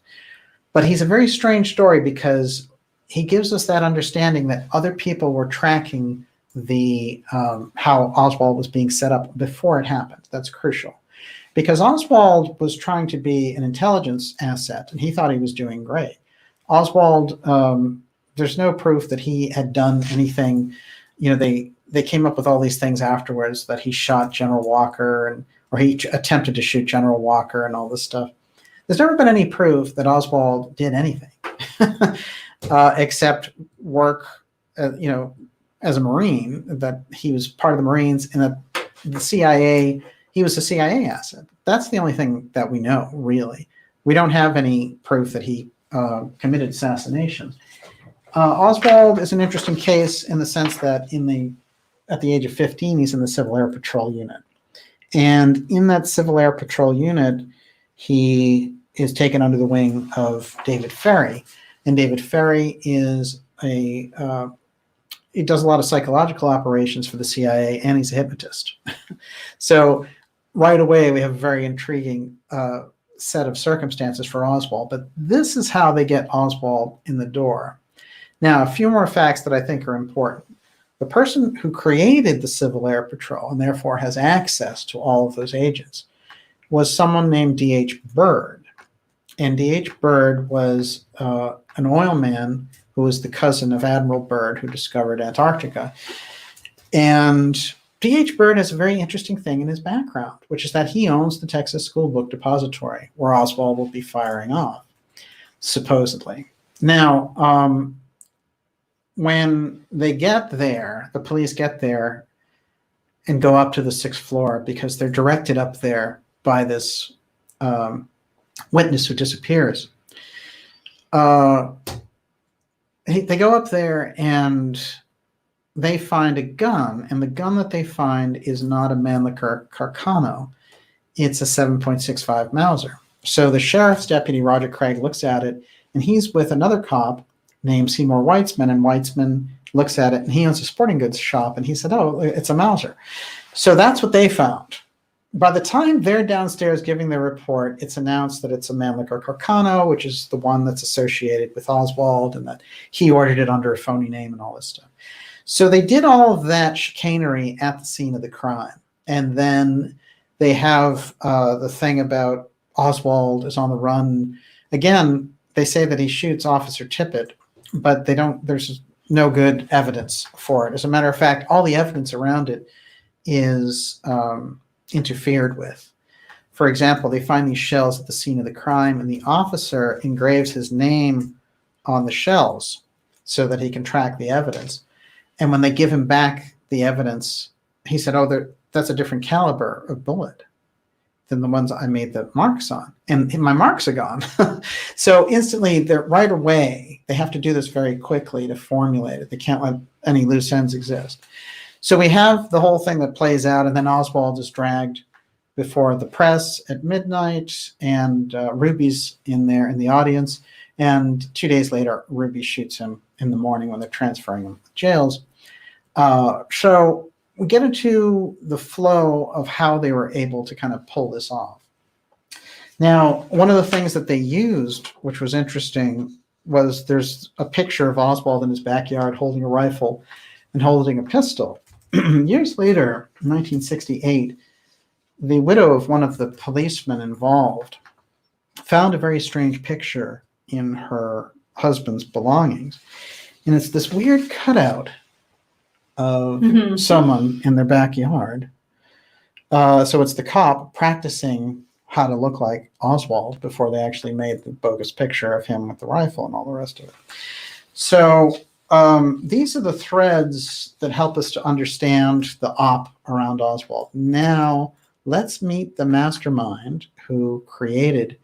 But he's a very strange story because he gives us that understanding that other people were tracking the how Oswald was being set up before it happened. That's crucial. Because Oswald was trying to be an intelligence asset, and he thought he was doing great. Oswald, there's no proof that he had done anything. They came up with all these things afterwards, that he shot General Walker, or he attempted to shoot General Walker and all this stuff. There's never been any proof that Oswald did anything, except work, as a Marine, that he was part of the Marines, and that the CIA, he was a CIA asset. That's the only thing that we know, really. We don't have any proof that he committed assassination. Oswald is an interesting case in the sense that at the age of 15, he's in the Civil Air Patrol unit. And in that Civil Air Patrol unit, he is taken under the wing of David Ferrie. And David Ferrie is he does a lot of psychological operations for the CIA, and he's a hypnotist. So right away, we have a very intriguing set of circumstances for Oswald. But this is how they get Oswald in the door. Now, a few more facts that I think are important. The person who created the Civil Air Patrol, and therefore has access to all of those agents, was someone named D.H. Byrd. And D.H. Byrd was an oil man who was the cousin of Admiral Byrd, who discovered Antarctica. And D.H. Byrd has a very interesting thing in his background, which is that he owns the Texas School Book Depository, where Oswald will be firing off, supposedly. Now, when they get there, the police get there and go up to the 6th floor because they're directed up there by this witness who disappears. They go up there, and they find a gun, and the gun that they find is not a Mannlicher Carcano. It's a 7.65 Mauser. So the sheriff's deputy, Roger Craig, looks at it, and he's with another cop named Seymour Weitzman, and Weitzman looks at it, and he owns a sporting goods shop, and he said, oh, it's a Mauser. So that's what they found. By the time they're downstairs giving their report, it's announced that it's a Mannlicher Carcano, which is the one that's associated with Oswald, and that he ordered it under a phony name and all this stuff. So they did all of that chicanery at the scene of the crime. And then they have the thing about Oswald is on the run. Again, they say that he shoots Officer Tippett, but there's no good evidence for it. As a matter of fact, all the evidence around it is interfered with. For example, they find these shells at the scene of the crime, and the officer engraves his name on the shells so that he can track the evidence. And when they give him back the evidence, he said, oh, that's a different caliber of bullet than the ones I made the marks on. And my marks are gone. So instantly, right away, they have to do this very quickly to formulate it. They can't let any loose ends exist. So we have the whole thing that plays out, and then Oswald is dragged before the press at midnight, and Ruby's in there in the audience. And 2 days later, Ruby shoots him in the morning when they're transferring him to jails. So we get into the flow of how they were able to kind of pull this off. Now, one of the things that they used, which was interesting, was there's a picture of Oswald in his backyard holding a rifle and holding a pistol. Years later, in 1968, the widow of one of the policemen involved found a very strange picture in her husband's belongings. And it's this weird cutout of someone in their backyard. So it's the cop practicing how to look like Oswald before they actually made the bogus picture of him with the rifle and all the rest of it. So these are the threads that help us to understand the op around Oswald. Now, let's meet the mastermind who created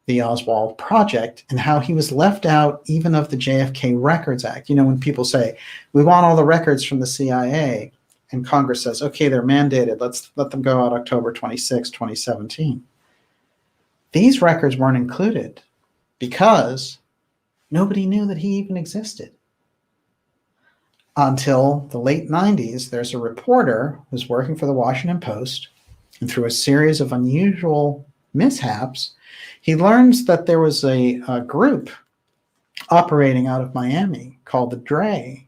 the Oswald project and how he was left out even of the JFK Records Act. You know, when people say, we want all the records from the CIA, and Congress says, okay, they're mandated, let's let them go out October 26, 2017. These records weren't included because nobody knew that he even existed. Until the late 90s, there's a reporter who's working for the Washington Post, and through a series of unusual mishaps, he learns that there was a group operating out of Miami called the DRE,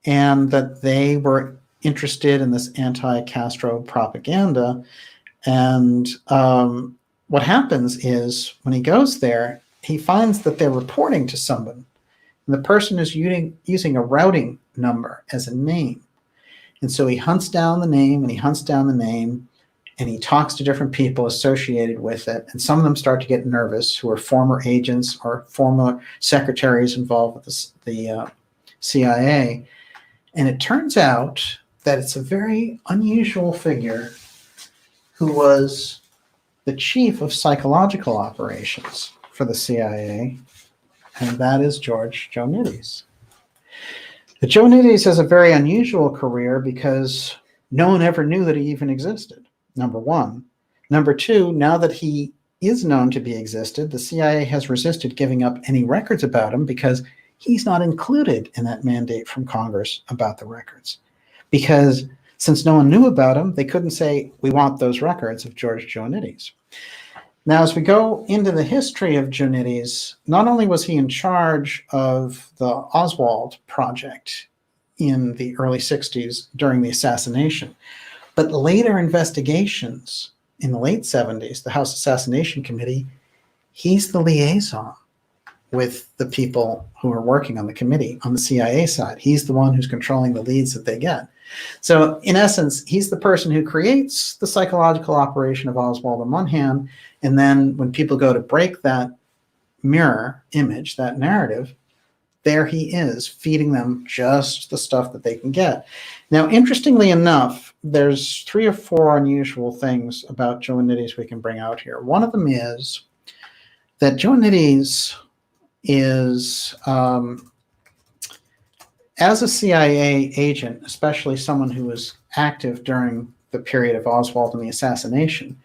and that they were interested in this anti-Castro propaganda. And what happens is when he goes there, he finds that they're reporting to someone. And the person is using a routing number as a name. And so he hunts down the name, and he hunts down the name, and he talks to different people associated with it. And some of them start to get nervous, who are former agents or former secretaries involved with the CIA. And it turns out that it's a very unusual figure who was the chief of psychological operations for the CIA, and that is George Joannides. The Joannides has a very unusual career because no one ever knew that he even existed. Number one. Number two, now that he is known to be existed, the CIA has resisted giving up any records about him because he's not included in that mandate from Congress about the records. Because since no one knew about him, they couldn't say, we want those records of George Joannides. Now, as we go into the history of Joannides, not only was he in charge of the Oswald project in the early 60s during the assassination, but later investigations in the late 70s, the House Assassination Committee, he's the liaison with the people who are working on the committee on the CIA side. He's the one who's controlling the leads that they get. So in essence, he's the person who creates the psychological operation of Oswald on one hand, and then when people go to break that mirror image, that narrative, there he is feeding them just the stuff that they can get. Now, interestingly enough, there's 3 or 4 unusual things about Joannides we can bring out here. One of them is that Joannides is as a CIA agent, especially someone who was active during the period of Oswald and the assassination,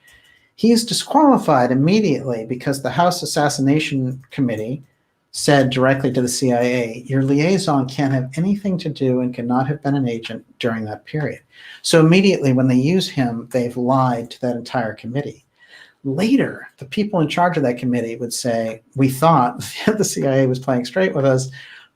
he is disqualified immediately because the House Assassination Committee said directly to the CIA, your liaison can't have anything to do and cannot have been an agent during that period. So immediately when they use him, they've lied to that entire committee. Later, the people in charge of that committee would say, we thought the CIA was playing straight with us,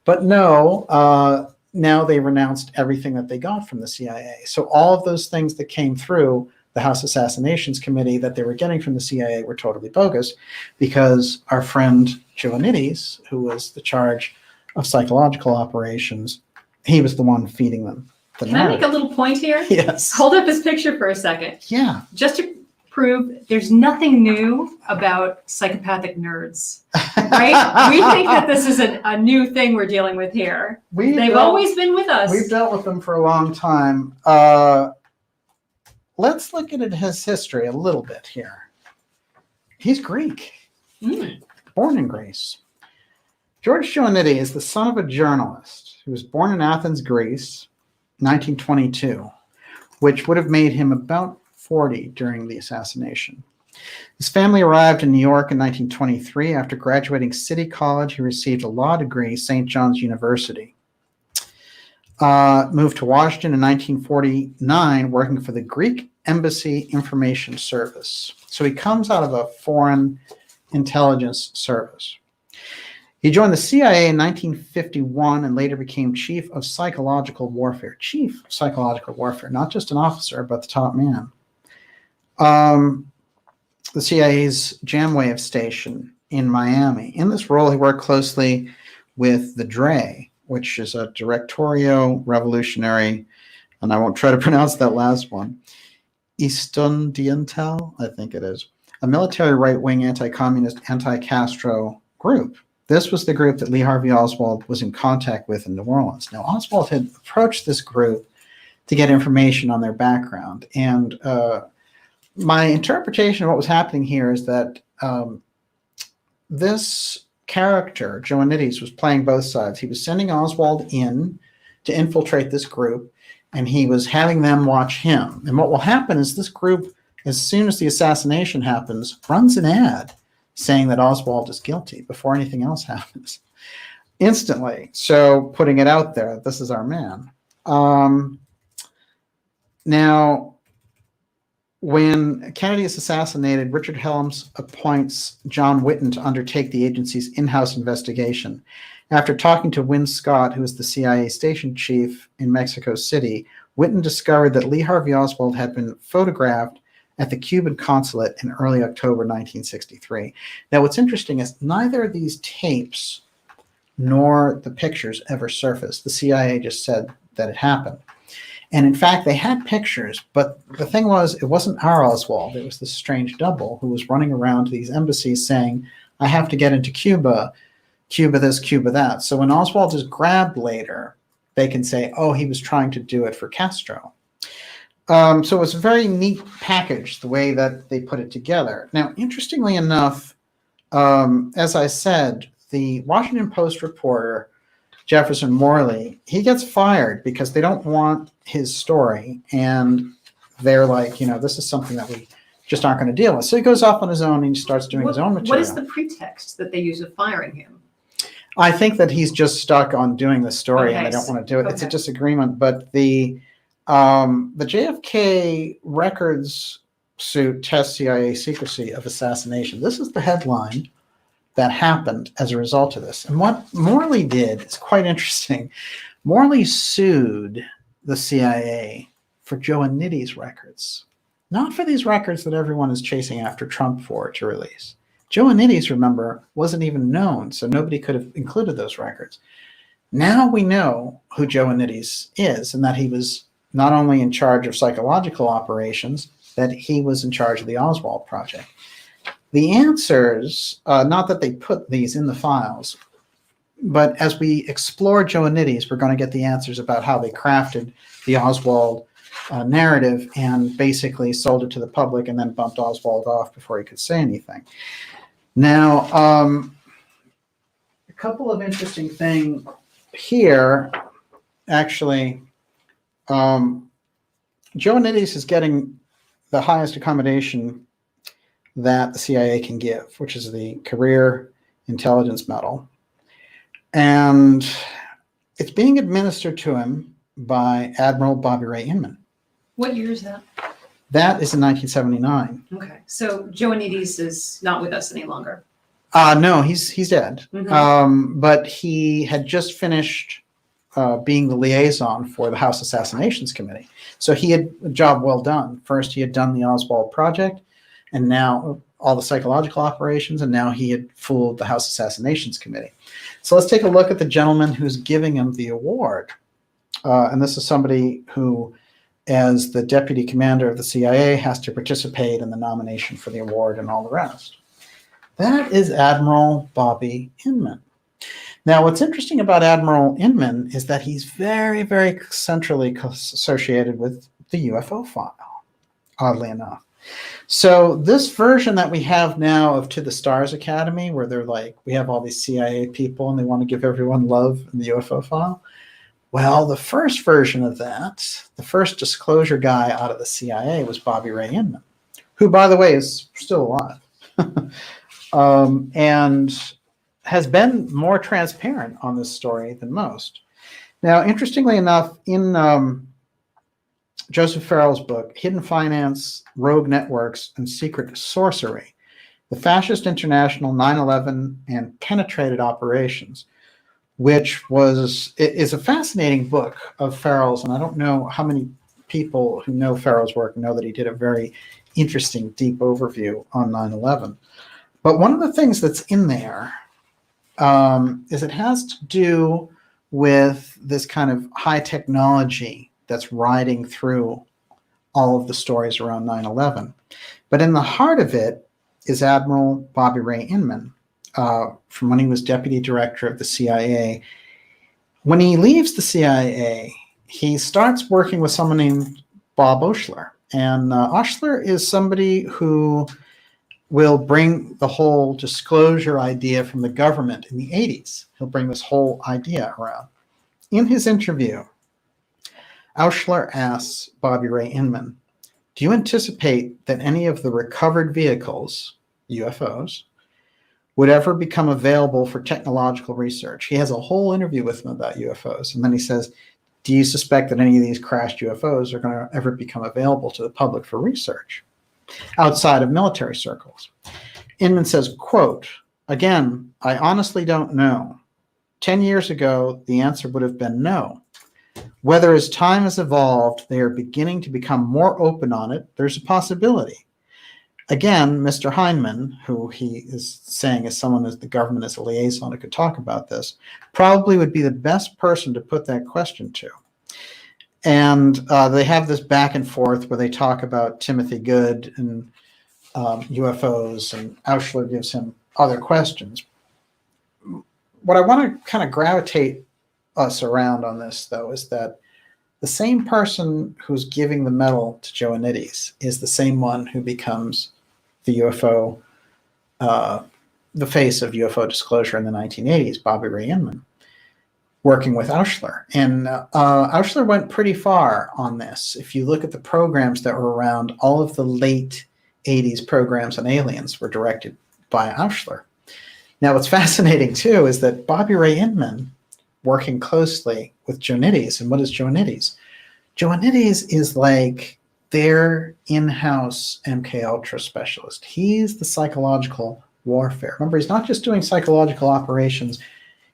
but no, now they renounced everything that they got from the CIA. So all of those things that came through the House Assassinations Committee that they were getting from the CIA were totally bogus, because our friend Joannides, who was the charge of psychological operations, he was the one feeding them. Can I make a little point here? Yes. Hold up this picture for a second. Yeah. Just to prove there's nothing new about psychopathic nerds, right? We think that this is a new thing we're dealing with here. They've always been with us. We've dealt with them for a long time. Let's look at his history a little bit here. He's Greek, born in Greece. George Joannides is the son of a journalist who was born in Athens, Greece, 1922, which would have made him about 40 during the assassination. His family arrived in New York in 1923. After graduating City College, he received a law degree at St. John's University. Moved to Washington in 1949, working for the Greek Embassy Information Service. So he comes out of a foreign intelligence service. He joined the CIA in 1951 and later became Chief of Psychological Warfare. Chief of Psychological Warfare, not just an officer, but the top man. The CIA's Jamwave station in Miami. In this role, he worked closely with the DRE, which is a Directorio Revolutionary, and I won't try to pronounce that last one, Estudiantel, I think it is, a military right-wing anti-communist, anti-Castro group. This was the group that Lee Harvey Oswald was in contact with in New Orleans. Now, Oswald had approached this group to get information on their background, and my interpretation of what was happening here is that this character, Joannides, was playing both sides. He was sending Oswald in to infiltrate this group, and he was having them watch him. And what will happen is this group, as soon as the assassination happens, runs an ad saying that Oswald is guilty before anything else happens. Instantly. So putting it out there, this is our man. Now, when Kennedy is assassinated, Richard Helms appoints John Whitten to undertake the agency's in-house investigation. After talking to Win Scott, who was the CIA station chief in Mexico City, Whitten discovered that Lee Harvey Oswald had been photographed at the Cuban consulate in early October 1963. Now, what's interesting is neither of these tapes nor the pictures ever surfaced. The CIA just said that it happened. And in fact, they had pictures, but the thing was, it wasn't our Oswald. It was this strange double who was running around to these embassies saying, I have to get into Cuba, Cuba this, Cuba that. So when Oswald is grabbed later, they can say, oh, he was trying to do it for Castro. So it was a very neat package, the way that they put it together. Now, interestingly enough, as I said, the Washington Post reporter, Jefferson Morley, he gets fired because they don't want his story. And they're like, this is something that we just aren't going to deal with. So he goes off on his own and he starts doing his own material. What is the pretext that they use of firing him? I think that he's just stuck on doing the story and they don't want to do it. Okay. It's a disagreement. But the JFK records suit tests CIA secrecy of assassination. This is the headline that happened as a result of this. And what Morley did is quite interesting. Morley sued the CIA for Joannides records, not for these records that everyone is chasing after Trump for to release. Joannides, remember, wasn't even known, so nobody could have included those records. Now we know who Joannides is, and that he was not only in charge of psychological operations, that he was in charge of the Oswald project. The answers, not that they put these in the files, but as we explore Joannides, we're going to get the answers about how they crafted the Oswald narrative and basically sold it to the public and then bumped Oswald off before he could say anything. Now, a couple of interesting things here. actually, Joannides is getting the highest accommodation that the CIA can give, which is the Career Intelligence Medal. And it's being administered to him by Admiral Bobby Ray Inman. What year is that? That is in 1979. Okay, so Joannides is not with us any longer. No, he's dead. Mhm. But he had just finished being the liaison for the House Assassinations Committee. So he had a job well done. First, he had done the Oswald project, and now all the psychological operations, and now he had fooled the House Assassinations Committee. So let's take a look at the gentleman who's giving him the award. And this is somebody who, as the deputy commander of the CIA, has to participate in the nomination for the award and all the rest. That is Admiral Bobby Inman. Now, what's interesting about Admiral Inman is that he's very, very centrally associated with the UFO file, oddly enough. So this version that we have now of To the Stars Academy, where they're like, we have all these CIA people and they want to give everyone love in the UFO file. Well, the first version of that, the first disclosure guy out of the CIA was Bobby Ray Inman, who, by the way, is still alive. And has been more transparent on this story than most. Now, interestingly enough, in Joseph Farrell's book, Hidden Finance, Rogue Networks, and Secret Sorcery, the Fascist International 9/11 and Penetrated Operations, which is a fascinating book of Farrell's, and I don't know how many people who know Farrell's work know that he did a very interesting, deep overview on 9/11. But one of the things that's in there is it has to do with this kind of high technology that's riding through all of the stories around 9/11. But in the heart of it is Admiral Bobby Ray Inman, from when he was deputy director of the CIA. When he leaves the CIA, he starts working with someone named Bob Oshler. And Oshler is somebody who will bring the whole disclosure idea from the government in the 80s. He'll bring this whole idea around. In his interview, Oshler asks Bobby Ray Inman, do you anticipate that any of the recovered vehicles, UFOs, would ever become available for technological research? He has a whole interview with him about UFOs. And then he says, do you suspect that any of these crashed UFOs are going to ever become available to the public for research outside of military circles? Inman says, quote, again, I honestly don't know. 10 years ago, the answer would have been no. Whether as time has evolved, they are beginning to become more open on it, there's a possibility. Again, Mr. Heinemann, who he is saying is someone as the government as a liaison who could talk about this, probably would be the best person to put that question to. And they have this back and forth where they talk about Timothy Good and UFOs, and Oshler gives him other questions. What I want to kind of gravitate us around on this, though, is that the same person who's giving the medal to Joannides is the same one who becomes the UFO, the face of UFO disclosure in the 1980s, Bobby Ray Inman, working with Oshler. And Oshler went pretty far on this. If you look at the programs that were around, all of the late 80s programs on aliens were directed by Oshler. Now, what's fascinating, too, is that Bobby Ray Inman, working closely with Joannides, and what is Joannides? Joannides is like their in-house MKUltra specialist. He's the psychological warfare. Remember, he's not just doing psychological operations.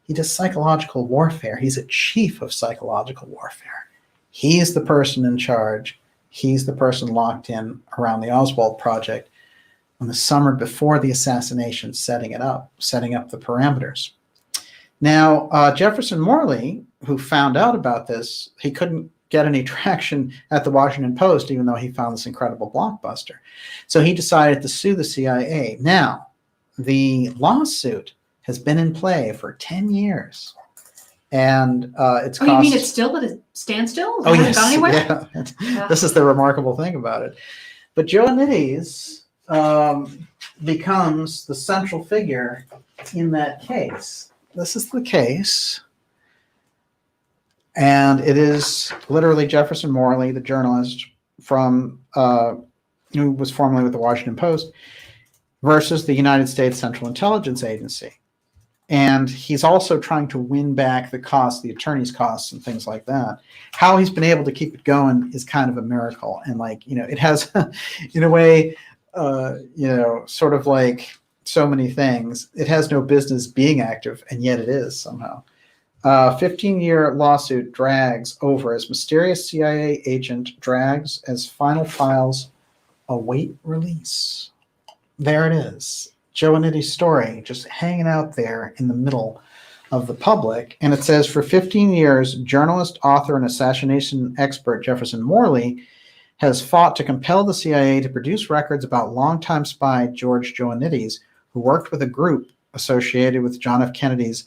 He does psychological warfare. He's a chief of psychological warfare. He's the person in charge. He's the person locked in around the Oswald project in the summer before the assassination, setting up the parameters. Now, Jefferson Morley, who found out about this, he couldn't get any traction at the Washington Post, even though he found this incredible blockbuster. So he decided to sue the CIA. Now, the lawsuit has been in play for 10 years. And it's you mean it's still at a standstill? Oh, yes. Gone anywhere? Yeah. This is the remarkable thing about it. But Joannides becomes the central figure in that case. This is the case. And it is literally Jefferson Morley, the journalist from who was formerly with the Washington Post, versus the United States Central Intelligence Agency. And he's also trying to win back the costs, the attorney's costs and things like that. How he's been able to keep it going is kind of a miracle. And it has, in a way, sort of like so many things, it has no business being active, and yet it is somehow. 15-year lawsuit drags over as mysterious CIA agent drags as final files await release. There it is. Joannides' story just hanging out there in the middle of the public. And it says, for 15 years, journalist, author, and assassination expert Jefferson Morley has fought to compel the CIA to produce records about longtime spy George Joannides, who worked with a group associated with John F. Kennedy's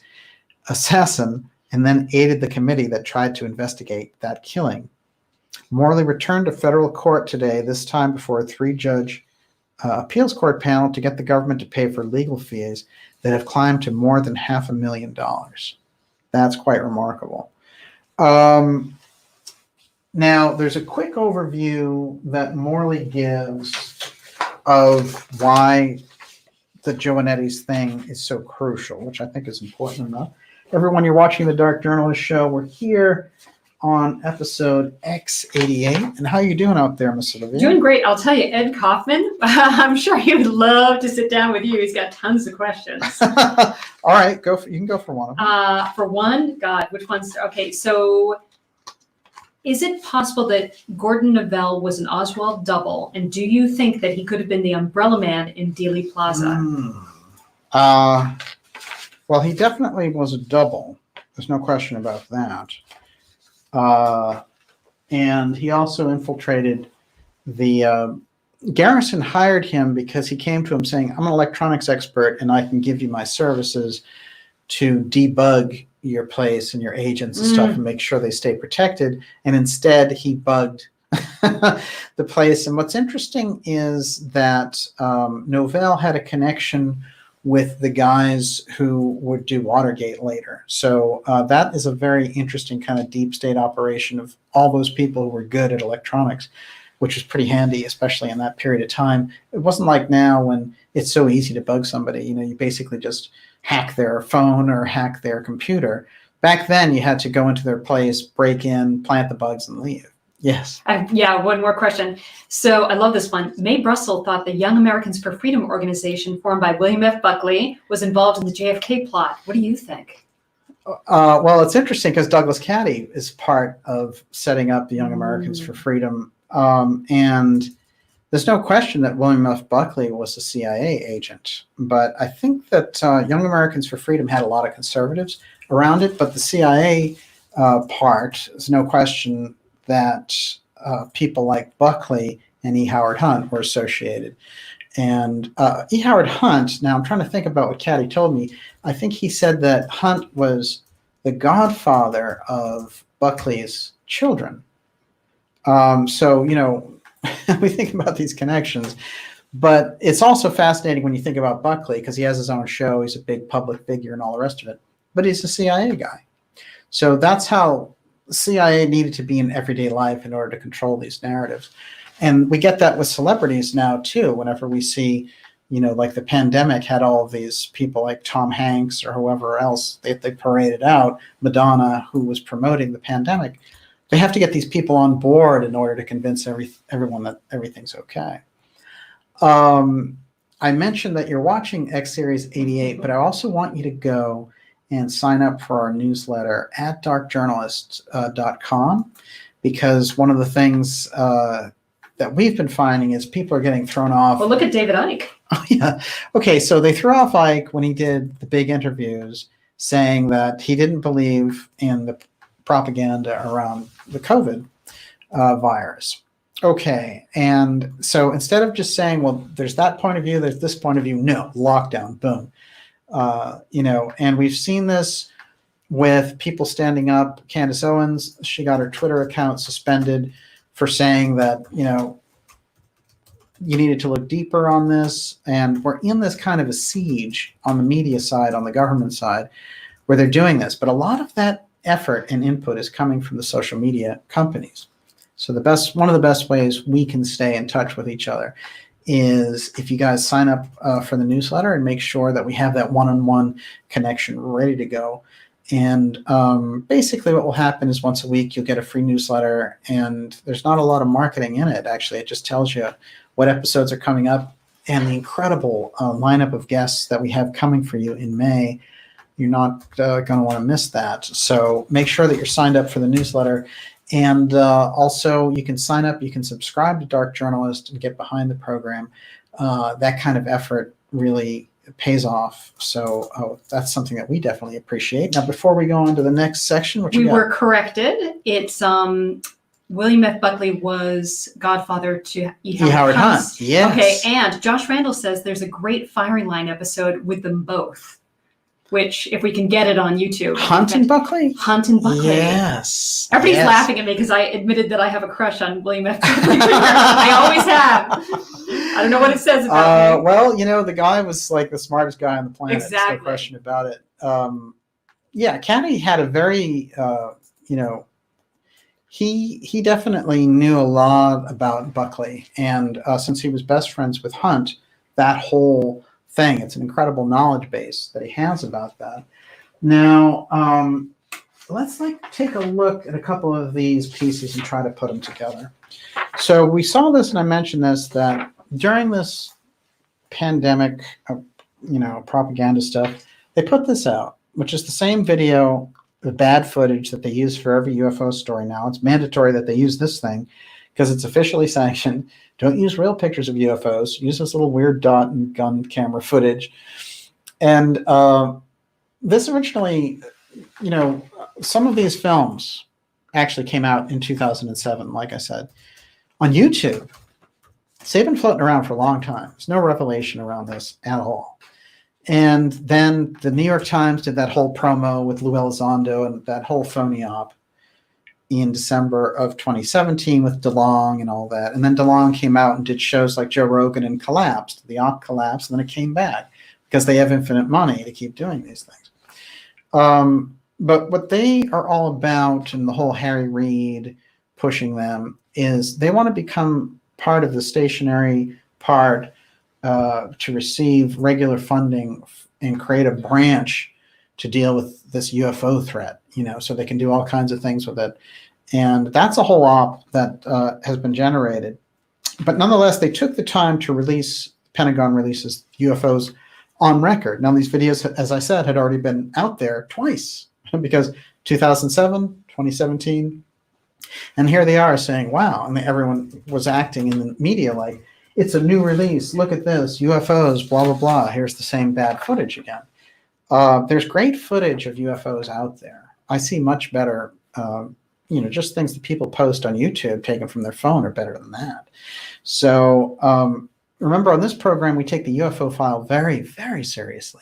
assassin and then aided the committee that tried to investigate that killing. Morley returned to federal court today, this time before a 3-judge appeals court panel to get the government to pay for legal fees that have climbed to more than $500,000. That's quite remarkable. Now, there's a quick overview that Morley gives of why the Joannides thing is so crucial, which I think is important enough. Everyone, you're watching the Dark Journalist Show. We're here on episode X88. And how are you doing out there, Miss Olivia? Doing great. I'll tell you, Ed Kaufman, I'm sure he would love to sit down with you. He's got tons of questions. All right, you can go for one of them. For one, God, which one's okay? So, is it possible that Gordon Neville was an Oswald double, and do you think that he could have been the Umbrella Man in Dealey Plaza? Well, he definitely was a double. There's no question about that. And he also infiltrated the Garrison hired him because he came to him saying, I'm an electronics expert and I can give you my services to debug your place and your agents and stuff and make sure they stay protected. And instead he bugged the place. And what's interesting is that Novell had a connection with the guys who would do Watergate later. So that is a very interesting kind of deep state operation of all those people who were good at electronics, which was pretty handy, especially in that period of time. It wasn't like now when it's so easy to bug somebody. You basically just hack their phone or hack their computer. Back then, you had to go into their place, break in, plant the bugs, and leave. Yes. One more question. So I love this one. Mae Brussell thought the Young Americans for Freedom organization formed by William F. Buckley was involved in the JFK plot. What do you think? Well, it's interesting because Douglas Caddy is part of setting up the Young Americans for Freedom. And there's no question that William F. Buckley was a CIA agent. But I think that Young Americans for Freedom had a lot of conservatives around it. But the CIA part, there's no question that people like Buckley and E. Howard Hunt were associated. And E. Howard Hunt, now I'm trying to think about what Caddy told me. I think he said that Hunt was the godfather of Buckley's children. So, we think about these connections. But it's also fascinating when you think about Buckley because he has his own show. He's a big public figure and all the rest of it. But he's a CIA guy. So that's how CIA needed to be in everyday life in order to control these narratives. And we get that with celebrities now, too, whenever we see, like the pandemic had all of these people like Tom Hanks or whoever else they paraded out, Madonna, who was promoting the pandemic. They have to get these people on board in order to convince everyone that everything's okay. I mentioned that you're watching X Series 88, but I also want you to go and sign up for our newsletter at darkjournalist.com, because one of the things that we've been finding is people are getting thrown off. Well, look at David Icke. Oh, yeah. Okay, so they threw off Icke when he did the big interviews saying that he didn't believe in the propaganda around the COVID virus. Okay, and so instead of just saying, well, there's that point of view, there's this point of view, no, lockdown, boom. And we've seen this with people standing up. Candace Owens, she got her Twitter account suspended for saying that, you needed to look deeper on this. And we're in this kind of a siege on the media side, on the government side, where they're doing this. But a lot of that effort and input is coming from the social media companies. So one of the best ways we can stay in touch with each other is if you guys sign up for the newsletter and make sure that we have that one-on-one connection ready to go. And basically what will happen is once a week you'll get a free newsletter, and there's not a lot of marketing in it. Actually, it just tells you what episodes are coming up and the incredible lineup of guests that we have coming for you in May. You're not going to want to miss that. So make sure that you're signed up for the newsletter. And also you can sign up, you can subscribe to Dark Journalist and get behind the program. That kind of effort really pays off. So that's something that we definitely appreciate. Now, before we go on to the next section, what you got? We were corrected. It's William F. Buckley was godfather to E. Howard Hunt. Yes. Okay, and Josh Randall says there's a great firing line episode with them both, which if we can get it on YouTube. Hunt and Buckley? Hunt and Buckley. Yes. Everybody's laughing at me because I admitted that I have a crush on William F. Buckley Jr. I always have. I don't know what it says about me. Well, the guy was like the smartest guy on the planet. Exactly. No question about it. Kennedy had a very, he definitely knew a lot about Buckley. And since he was best friends with Hunt, that whole thing, it's an incredible knowledge base that he has about that. Now, let's take a look at a couple of these pieces and try to put them together. So we saw this, and I mentioned this, that during this pandemic, propaganda stuff, they put this out, which is the same video, the bad footage that they use for every UFO story now. It's mandatory that they use this thing because it's officially sanctioned. Don't use real pictures of UFOs. Use this little weird dot and gun camera footage. And this originally, some of these films actually came out in 2007, like I said. On YouTube, they've been floating around for a long time. There's no revelation around this at all. And then the New York Times did that whole promo with Lou Elizondo and that whole phony op in December of 2017 with DeLong and all that. And then DeLong came out and did shows like Joe Rogan and collapsed. The op collapsed, and then it came back because they have infinite money to keep doing these things. But what they are all about, and the whole Harry Reid pushing them, is they want to become part of the stationary part to receive regular funding and create a branch to deal with this UFO threat, so they can do all kinds of things with it. And that's a whole op that has been generated. But nonetheless, they took the time to release, Pentagon releases UFOs on record. Now, these videos, as I said, had already been out there twice because 2007, 2017, and here they are saying, wow, and everyone was acting in the media like, it's a new release, look at this, UFOs, blah, blah, blah, here's the same bad footage again. There's great footage of UFOs out there. I see much better, just things that people post on YouTube taken from their phone are better than that. So remember, on this program, we take the UFO file very, very seriously.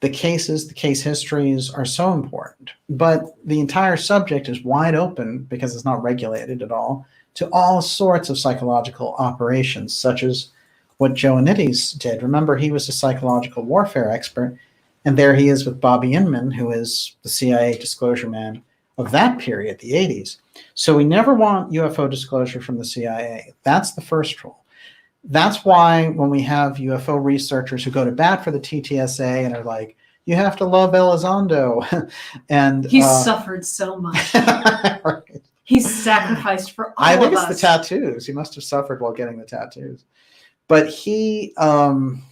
The cases, the case histories are so important, but the entire subject is wide open because it's not regulated at all to all sorts of psychological operations, such as what Joannides did. Remember, he was a psychological warfare expert, and there he is with Bobby Inman, who is the CIA disclosure man of that period, the 80s. So we never want UFO disclosure from the CIA. That's the first rule. That's why when we have UFO researchers who go to bat for the TTSA and are like, you have to love Elizondo. And he suffered so much. Right. He's sacrificed for all of us. I think it's the tattoos. He must have suffered while getting the tattoos. But he, I'm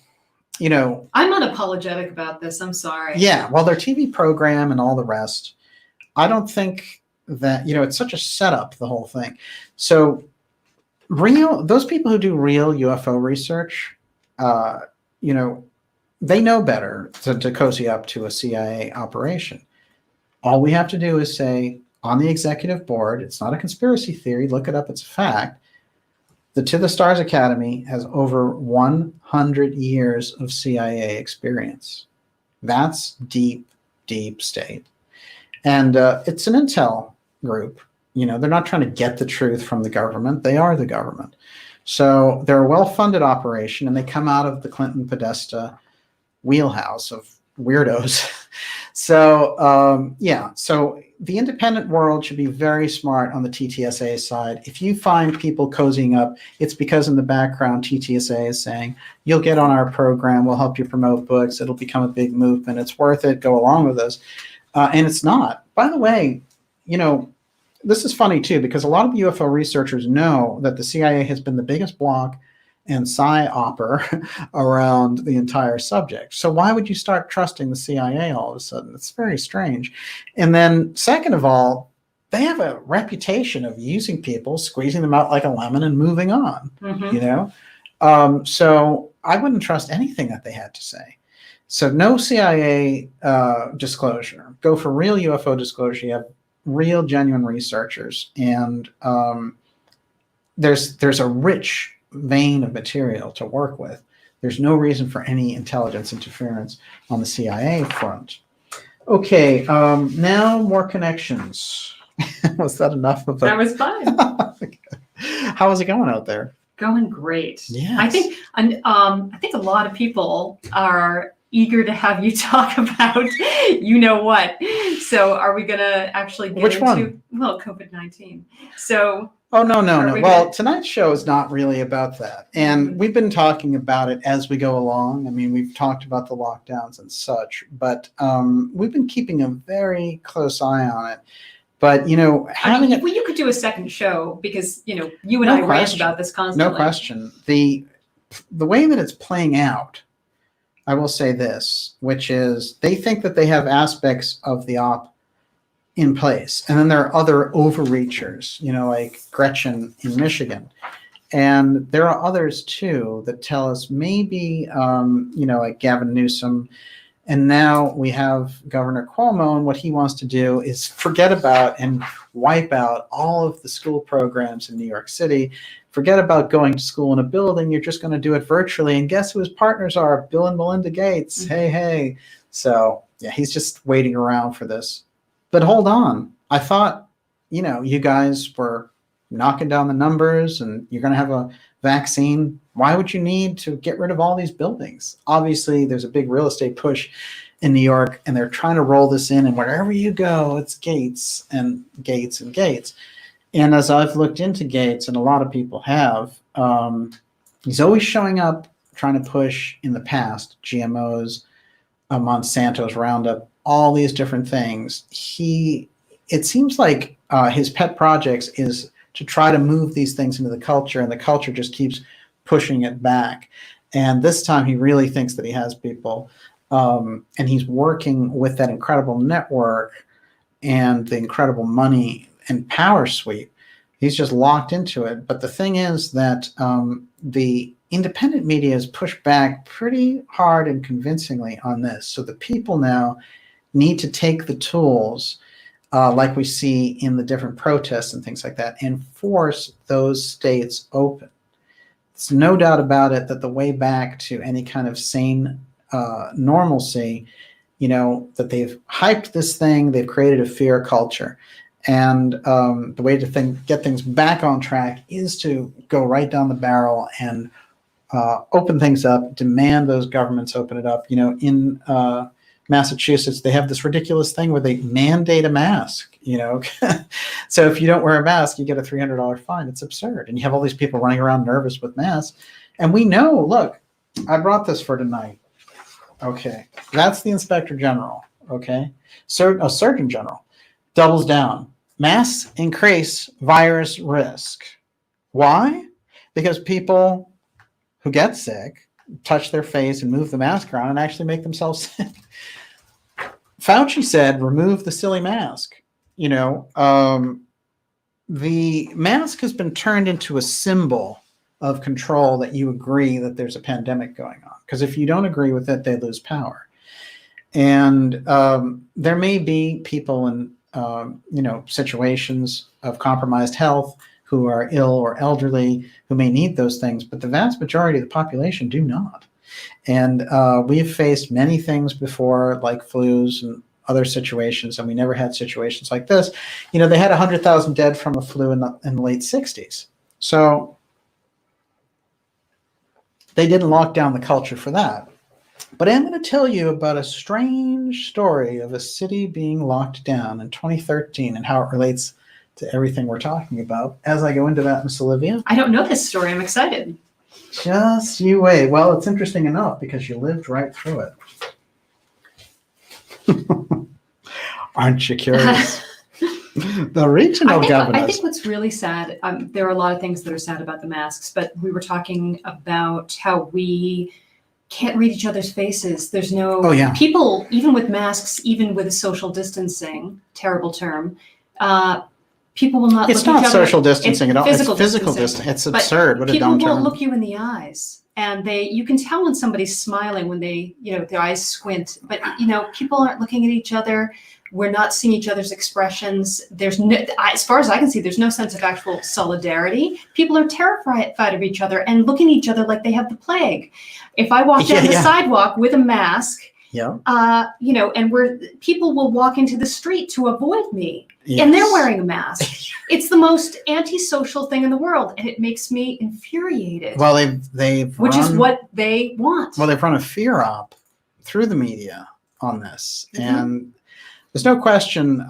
unapologetic about this. I'm sorry. Yeah, well, their TV program and all the rest, I don't think that, it's such a setup, the whole thing. So those people who do real UFO research, they know better to cozy up to a CIA operation. All we have to do is say, on the executive board, it's not a conspiracy theory, look it up, it's a fact, the To the Stars Academy has over 100 years of CIA experience. That's deep, deep state. And it's an intel group. They're not trying to get the truth from the government. They are the government. So they're a well-funded operation, and they come out of the Clinton Podesta wheelhouse of weirdos. So, so the independent world should be very smart on the TTSA side. If you find people cozying up, it's because in the background, TTSA is saying, you'll get on our program, we'll help you promote books, it'll become a big movement, it's worth it, go along with us. And it's not. By the way, you know, this is funny too, because a lot of UFO researchers know that the CIA has been the biggest block and psy-opper around the entire subject. So why would you start trusting the CIA all of a sudden? It's very strange. And then second of all, they have a reputation of using people, squeezing them out like a lemon and moving on, you know? So I wouldn't trust anything that they had to say. So no CIA disclosure. Go for real UFO disclosure. You have real, genuine researchers. And there's a rich vein of material to work with. There's no reason for any intelligence interference on the CIA front. Okay, now more connections. Was that enough of that? That was fun. How is it going out there? Going great. Yes. I think a lot of people are eager to have you talk about you know what. So are we gonna actually get into one? Well, COVID-19. So Oh, no. Well, tonight's show is not really about that. And we've been talking about it as we go along. I mean, we've talked about the lockdowns and such, but we've been keeping a very close eye on it. But, you know, having it... Well, you could do a second show because, you know, you and I rant about this constantly. No question. The way that it's playing out, I will say this, which is they think that they have aspects of the op in place. And then there are other overreachers, you know, like Gretchen in Michigan. And there are others too that tell us maybe, you know, like Gavin Newsom. And now we have Governor Cuomo, and what he wants to do is forget about and wipe out all of the school programs in New York City. Forget about going to school in a building. You're just going to do it virtually. And guess who his partners are? Bill and Melinda Gates. Hey. So yeah, he's just waiting around for this. But hold on. I thought, you know, you guys were knocking down the numbers and you're going to have a vaccine. Why would you need to get rid of all these buildings? Obviously, there's a big real estate push in New York, and they're trying to roll this in. And wherever you go, it's Gates and Gates and Gates. And as I've looked into Gates, and a lot of people have, he's always showing up trying to push in the past GMOs, Monsanto's Roundup, all these different things. It seems like his pet projects is to try to move these things into the culture, and the culture just keeps pushing it back. And this time he really thinks that he has people, and he's working with that incredible network and the incredible money and power sweep. He's just locked into it. But the thing is that the independent media has pushed back pretty hard and convincingly on this. So the people now need to take the tools like we see in the different protests and things like that and force those states open. There's no doubt about it that the way back to any kind of sane normalcy, you know, that they've hyped this thing, they've created a fear culture. And the way to get things back on track is to go right down the barrel and open things up, demand those governments open it up. You know, in Massachusetts, they have this ridiculous thing where they mandate a mask, you know. So if you don't wear a mask, you get a $300 fine. It's absurd. And you have all these people running around nervous with masks. And we know, look, I brought this for tonight. Okay. That's the Inspector General. Okay. Surgeon General doubles down. Masks increase virus risk. Why? Because people who get sick touch their face and move the mask around and actually make themselves sick. Fauci said, remove the silly mask. You know, the mask has been turned into a symbol of control that you agree that there's a pandemic going on. Because if you don't agree with it, they lose power. And there may be people in, you know, situations of compromised health who are ill or elderly who may need those things, but the vast majority of the population do not. And we've faced many things before, like flus and other situations, and we never had situations like this. You know, they had 100,000 dead from a flu in the late 60s. So they didn't lock down the culture for that. But I'm going to tell you about a strange story of a city being locked down in 2013 and how it relates to everything we're talking about. As I go into that, Miss Olivia. I don't know this story. I'm excited. Just you wait. Well, it's interesting enough because you lived right through it. Aren't you curious? The regional governors. I think what's really sad, there are a lot of things that are sad about the masks, but we were talking about how we can't read each other's faces. There's no people, even with masks, even with social distancing, terrible term, people will not It's look not each other. social distancing at all. It's physical distancing. distance. It's absurd. What a dumb term. People won't look you in the eyes. And you can tell when somebody's smiling when their eyes squint, but people aren't looking at each other. We're not seeing each other's expressions. There's no, as far as I can see, there's no sense of actual solidarity. People are terrified of each other and looking at each other like they have the plague. If I walk down the sidewalk with a mask, and people will walk into the street to avoid me, and they're wearing a mask. It's the most antisocial thing in the world, and it makes me infuriated. Well, which is what they want. Well, they've run a fear op through the media on this, and there's no question.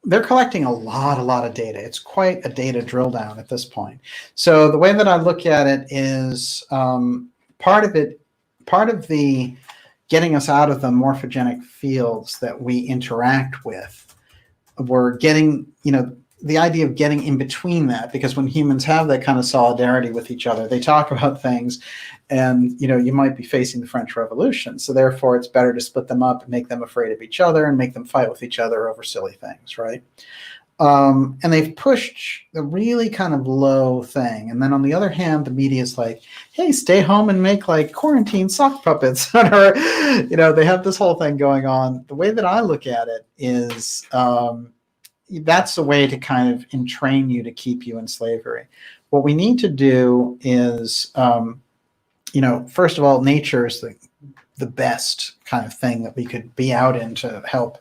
They're collecting a lot of data. It's quite a data drill down at this point. So the way that I look at it is part of the getting us out of the morphogenic fields that we interact with. We're getting, the idea of getting in between that, because when humans have that kind of solidarity with each other, they talk about things and, you might be facing the French Revolution. So therefore it's better to split them up and make them afraid of each other and make them fight with each other over silly things, right? And they've pushed a really kind of low thing. And then on the other hand, the media is like, hey, stay home and make like quarantine sock puppets. Or, they have this whole thing going on. The way that I look at it is that's a way to kind of entrain you to keep you in slavery. What we need to do is, first of all, nature is the best kind of thing that we could be out in to help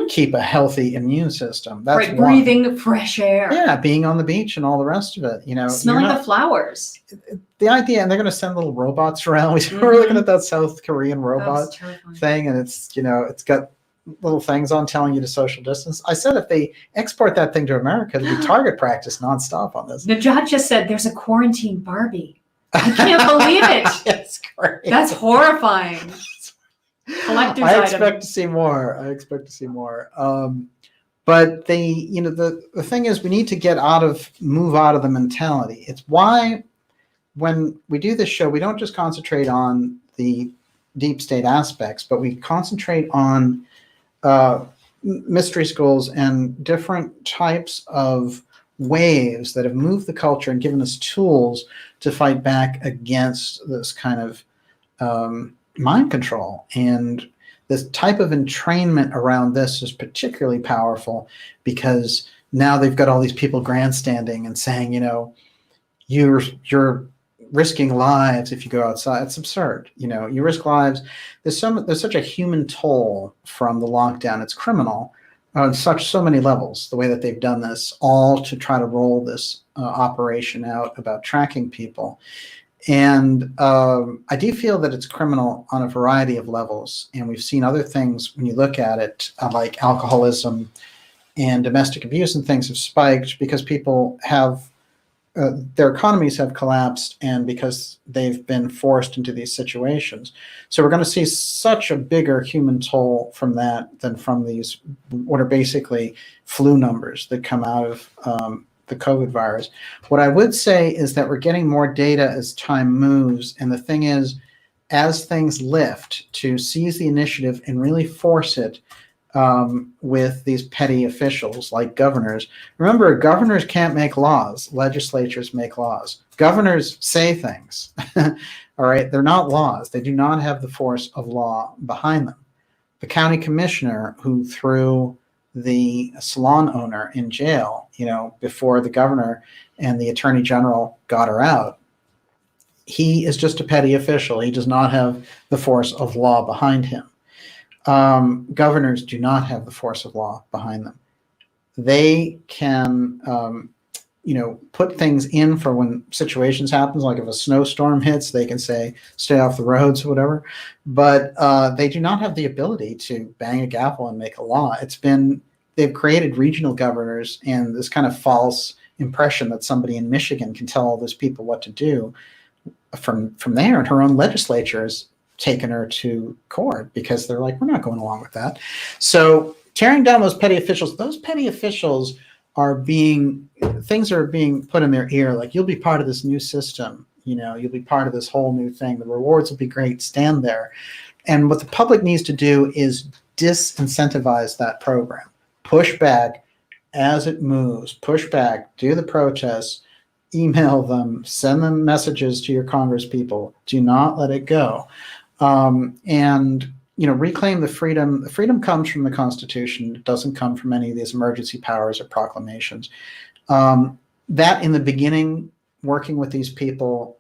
keep a healthy immune system. That's breathing fresh air. Yeah, being on the beach and all the rest of it. Smelling the flowers. The idea, and they're going to send little robots around. We're looking at that South Korean robot thing, and it's it's got little things on telling you to social distance. I said if they export that thing to America, it'd be target practice nonstop on this. Najat just said there's a quarantine Barbie. I can't believe it. That's great. That's horrifying. Collector's I item. expect to see more. But the thing is, we need to move out of the mentality. It's why when we do this show, we don't just concentrate on the deep state aspects, but we concentrate on mystery schools and different types of waves that have moved the culture and given us tools to fight back against this kind of mind control. And this type of entrainment around this is particularly powerful because now they've got all these people grandstanding and saying, you're risking lives if you go outside. It's absurd. You risk lives. There's such a human toll from the lockdown. It's criminal on so many levels, the way that they've done this, all to try to roll this operation out about tracking people. And I do feel that it's criminal on a variety of levels. And we've seen other things when you look at it, like alcoholism and domestic abuse and things have spiked because people have their economies have collapsed and because they've been forced into these situations. So we're going to see such a bigger human toll from that than from these, what are basically flu numbers that come out of the COVID virus. What I would say is that we're getting more data as time moves. And the thing is, as things lift, to seize the initiative and really force it with these petty officials like governors. Remember, governors can't make laws. Legislatures make laws. Governors say things. All right. They're not laws. They do not have the force of law behind them. The county commissioner who threw the salon owner in jail, before the governor and the attorney general got her out, he is just a petty official. He does not have the force of law behind him. Governors do not have the force of law behind them. They can, put things in for when situations happen, like if a snowstorm hits, they can say, stay off the roads or whatever. But they do not have the ability to bang a gavel and make a law. They've created regional governors and this kind of false impression that somebody in Michigan can tell all those people what to do from there. And her own legislature has taken her to court because they're like, we're not going along with that. So tearing down those petty officials things are being put in their ear, like, you'll be part of this new system, you'll be part of this whole new thing. The rewards will be great, stand there. And what the public needs to do is disincentivize that program. Push back as it moves, push back, do the protests, email them, send them messages to your Congress people. Do not let it go. And reclaim the freedom. The freedom comes from the Constitution. It doesn't come from any of these emergency powers or proclamations. That in the beginning, working with these people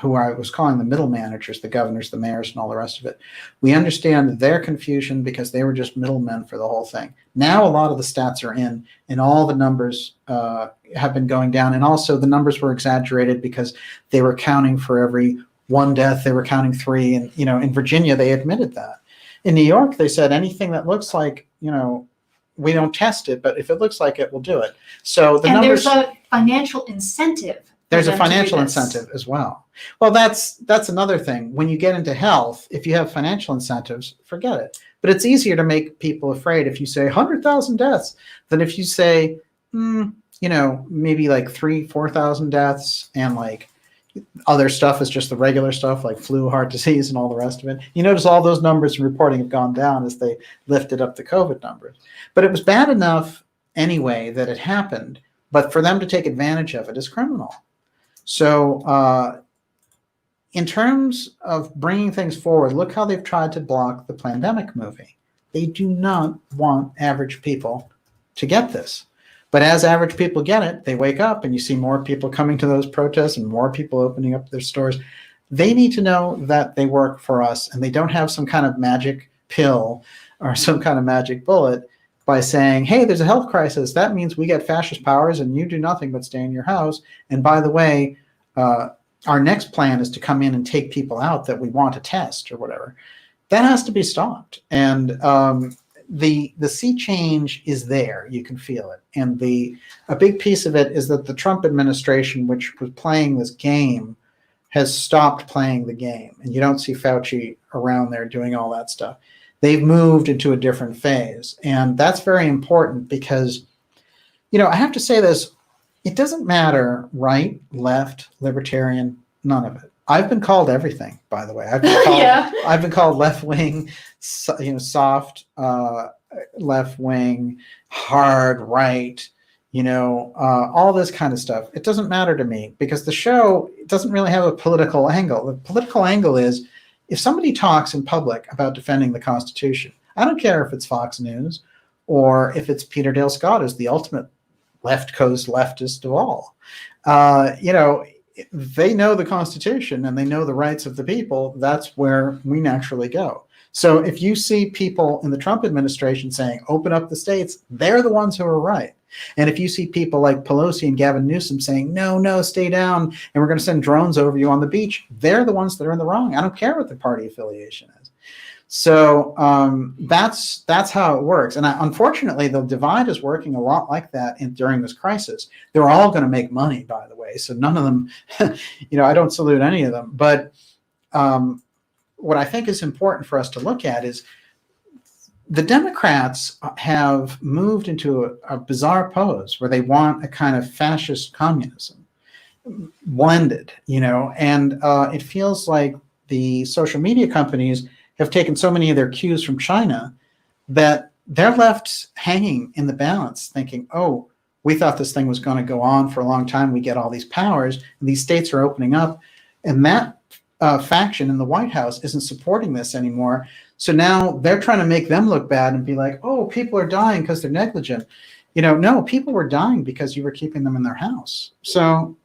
who I was calling the middle managers, the governors, the mayors, and all the rest of it, we understand their confusion because they were just middlemen for the whole thing. Now a lot of the stats are in, and all the numbers have been going down. And also the numbers were exaggerated because they were counting for every one death, they were counting 3. And, in Virginia, they admitted that. In New York, they said anything that looks like, we don't test it, but if it looks like it, we'll do it. So there's a financial incentive. There's a financial incentive as well. Well, that's another thing. When you get into health, if you have financial incentives, forget it. But it's easier to make people afraid if you say 100,000 deaths than if you say, maybe like 3,000-4,000 deaths, and like other stuff is just the regular stuff like flu, heart disease, and all the rest of it. You notice all those numbers and reporting have gone down as they lifted up the COVID numbers. But it was bad enough anyway that it happened, but for them to take advantage of it is criminal. So in terms of bringing things forward, look how they've tried to block the pandemic movie. They do not want average people to get this. But as average people get it, they wake up and you see more people coming to those protests and more people opening up their stores. They need to know that they work for us and they don't have some kind of magic pill or some kind of magic bullet by saying, hey, there's a health crisis. That means we get fascist powers and you do nothing but stay in your house. And by the way, our next plan is to come in and take people out that we want to test or whatever. That has to be stopped. And the sea change is there. You can feel it. And a big piece of it is that the Trump administration, which was playing this game, has stopped playing the game. And you don't see Fauci around there doing all that stuff. They've moved into a different phase. And that's very important because, I have to say this, it doesn't matter right, left, libertarian, none of it. I've been called everything, by the way. I've been called, I've been called left wing, soft left wing, hard right, all this kind of stuff. It doesn't matter to me because the show doesn't really have a political angle. The political angle is if somebody talks in public about defending the Constitution, I don't care if it's Fox News or if it's Peter Dale Scott, who's the ultimate left coast leftist of all. They know the Constitution and they know the rights of the people. That's where we naturally go. So if you see people in the Trump administration saying, open up the states, they're the ones who are right. And if you see people like Pelosi and Gavin Newsom saying, no, stay down, and we're going to send drones over you on the beach, they're the ones that are in the wrong. I don't care what the party affiliation is. So that's how it works. And unfortunately, the divide is working a lot like that during this crisis. They're all going to make money, by the way. So none of them, I don't salute any of them. But what I think is important for us to look at is the Democrats have moved into a bizarre pose where they want a kind of fascist communism blended, and it feels like the social media companies have taken so many of their cues from China that they're left hanging in the balance thinking, oh, we thought this thing was going to go on for a long time. We get all these powers and these states are opening up. And that faction in the White House isn't supporting this anymore. So now they're trying to make them look bad and be like, oh, people are dying because they're negligent. No, people were dying because you were keeping them in their house. So,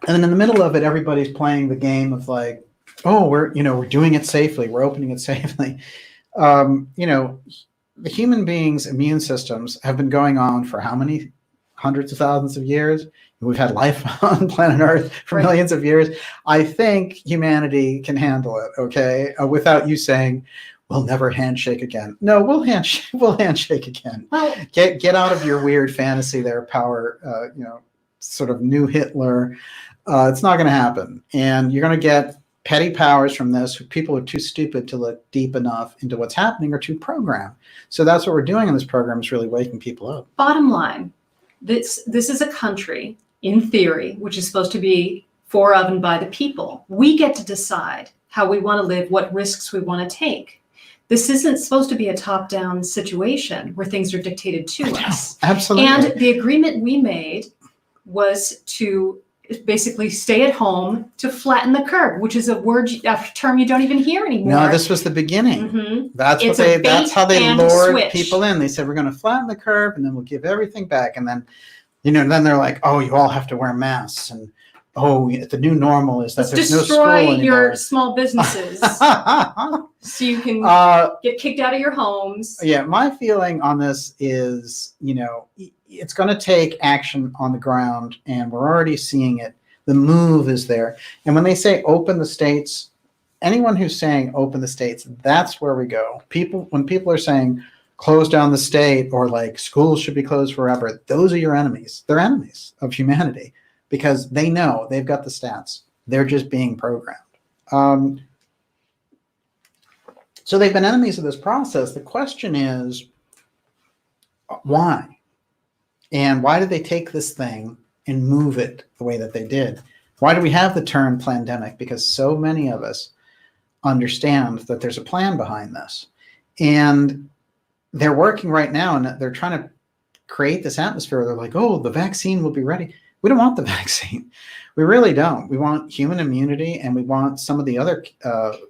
and then in the middle of it, everybody's playing the game of like, oh, we're doing it safely. We're opening it safely. The human beings' immune systems have been going on for how many hundreds of thousands of years. We've had life on planet Earth for Right. millions of years. I think humanity can handle it, okay? Without you saying, we'll never handshake again. No, we'll handshake again. Well, Get out of your weird fantasy there, power, sort of new Hitler. It's not going to happen. And you're going to get petty powers from this. People are too stupid to look deep enough into what's happening or too programmed. So that's what we're doing in this program, is really waking people up. bottom line, this is a country, in theory, which is supposed to be for, of, and by the people. We get to decide how we want to live, what risks we want to take. This isn't supposed to be a top-down situation where things are dictated to us. Absolutely. And the agreement we made was to basically stay at home, to flatten the curve, which is a term you don't even hear anymore. No, this was the beginning. Mhm. That's It's what a that's how they bait and lured switch. people in. They said, we're going to flatten the curve and then we'll give everything back. And then, then they're like, oh, you all have to wear masks. And oh, the new normal is that Let's there's no school destroy anymore. your small businesses so you can get kicked out of your homes. Yeah, my feeling on this is, it's going to take action on the ground, and we're already seeing it. The move is there. And when they say open the states, anyone who's saying open the states, that's where we go. When people are saying close down the state, or like schools should be closed forever, those are your enemies. They're enemies of humanity, because they know, they've got the stats. They're just being programmed. So they've been enemies of this process. The question is, why? And why did they take this thing and move it the way that they did? Why do we have the term pandemic? Because so many of us understand that there's a plan behind this. And they're working right now, and they're trying to create this atmosphere where they're like, oh, the vaccine will be ready. We don't want the vaccine. We really don't. We want human immunity, and we want some of the other,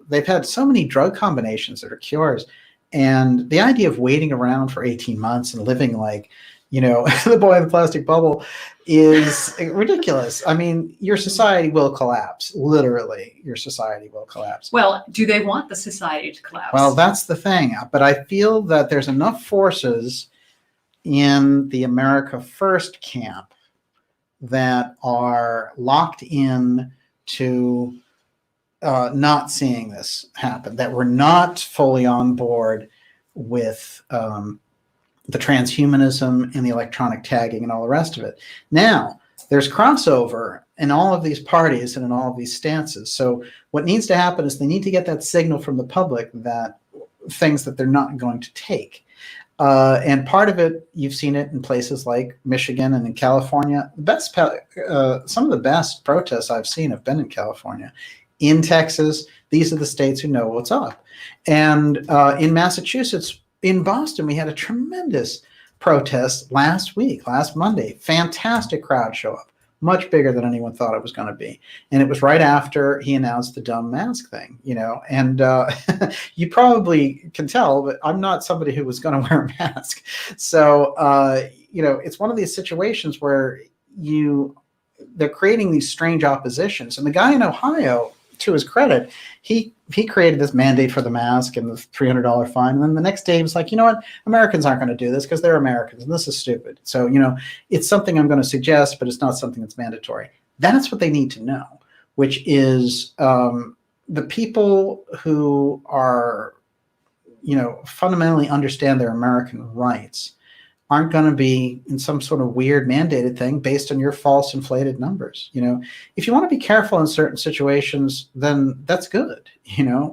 they've had so many drug combinations that are cures. And the idea of waiting around for 18 months and living like, the boy in the plastic bubble is ridiculous. I mean, your society will collapse. Literally, your society will collapse. Well, do they want the society to collapse? Well, that's the thing. But I feel that there's enough forces in the America First camp that are locked in to not seeing this happen, that we're not fully on board with the transhumanism and the electronic tagging and all the rest of it. Now, there's crossover in all of these parties and in all of these stances. So what needs to happen is they need to get that signal from the public that things that they're not going to take. And part of it, you've seen it in places like Michigan and in California. Some of the best protests I've seen have been in California. In Texas, these are the states who know what's up. And in Massachusetts, in Boston, we had a tremendous protest last Monday. Fantastic crowd show up, much bigger than anyone thought it was going to be. And it was right after he announced the dumb mask thing, and you probably can tell, but I'm not somebody who was going to wear a mask. So, it's one of these situations where they're creating these strange oppositions. And the guy in Ohio, to his credit, he created this mandate for the mask and the $300 fine. And then the next day he was like, you know what? Americans aren't going to do this because they're Americans and this is stupid. So, it's something I'm going to suggest, but it's not something that's mandatory. That's what they need to know, which is the people who are, fundamentally understand their American rights aren't going to be in some sort of weird mandated thing based on your false inflated numbers. If you want to be careful in certain situations, then that's good,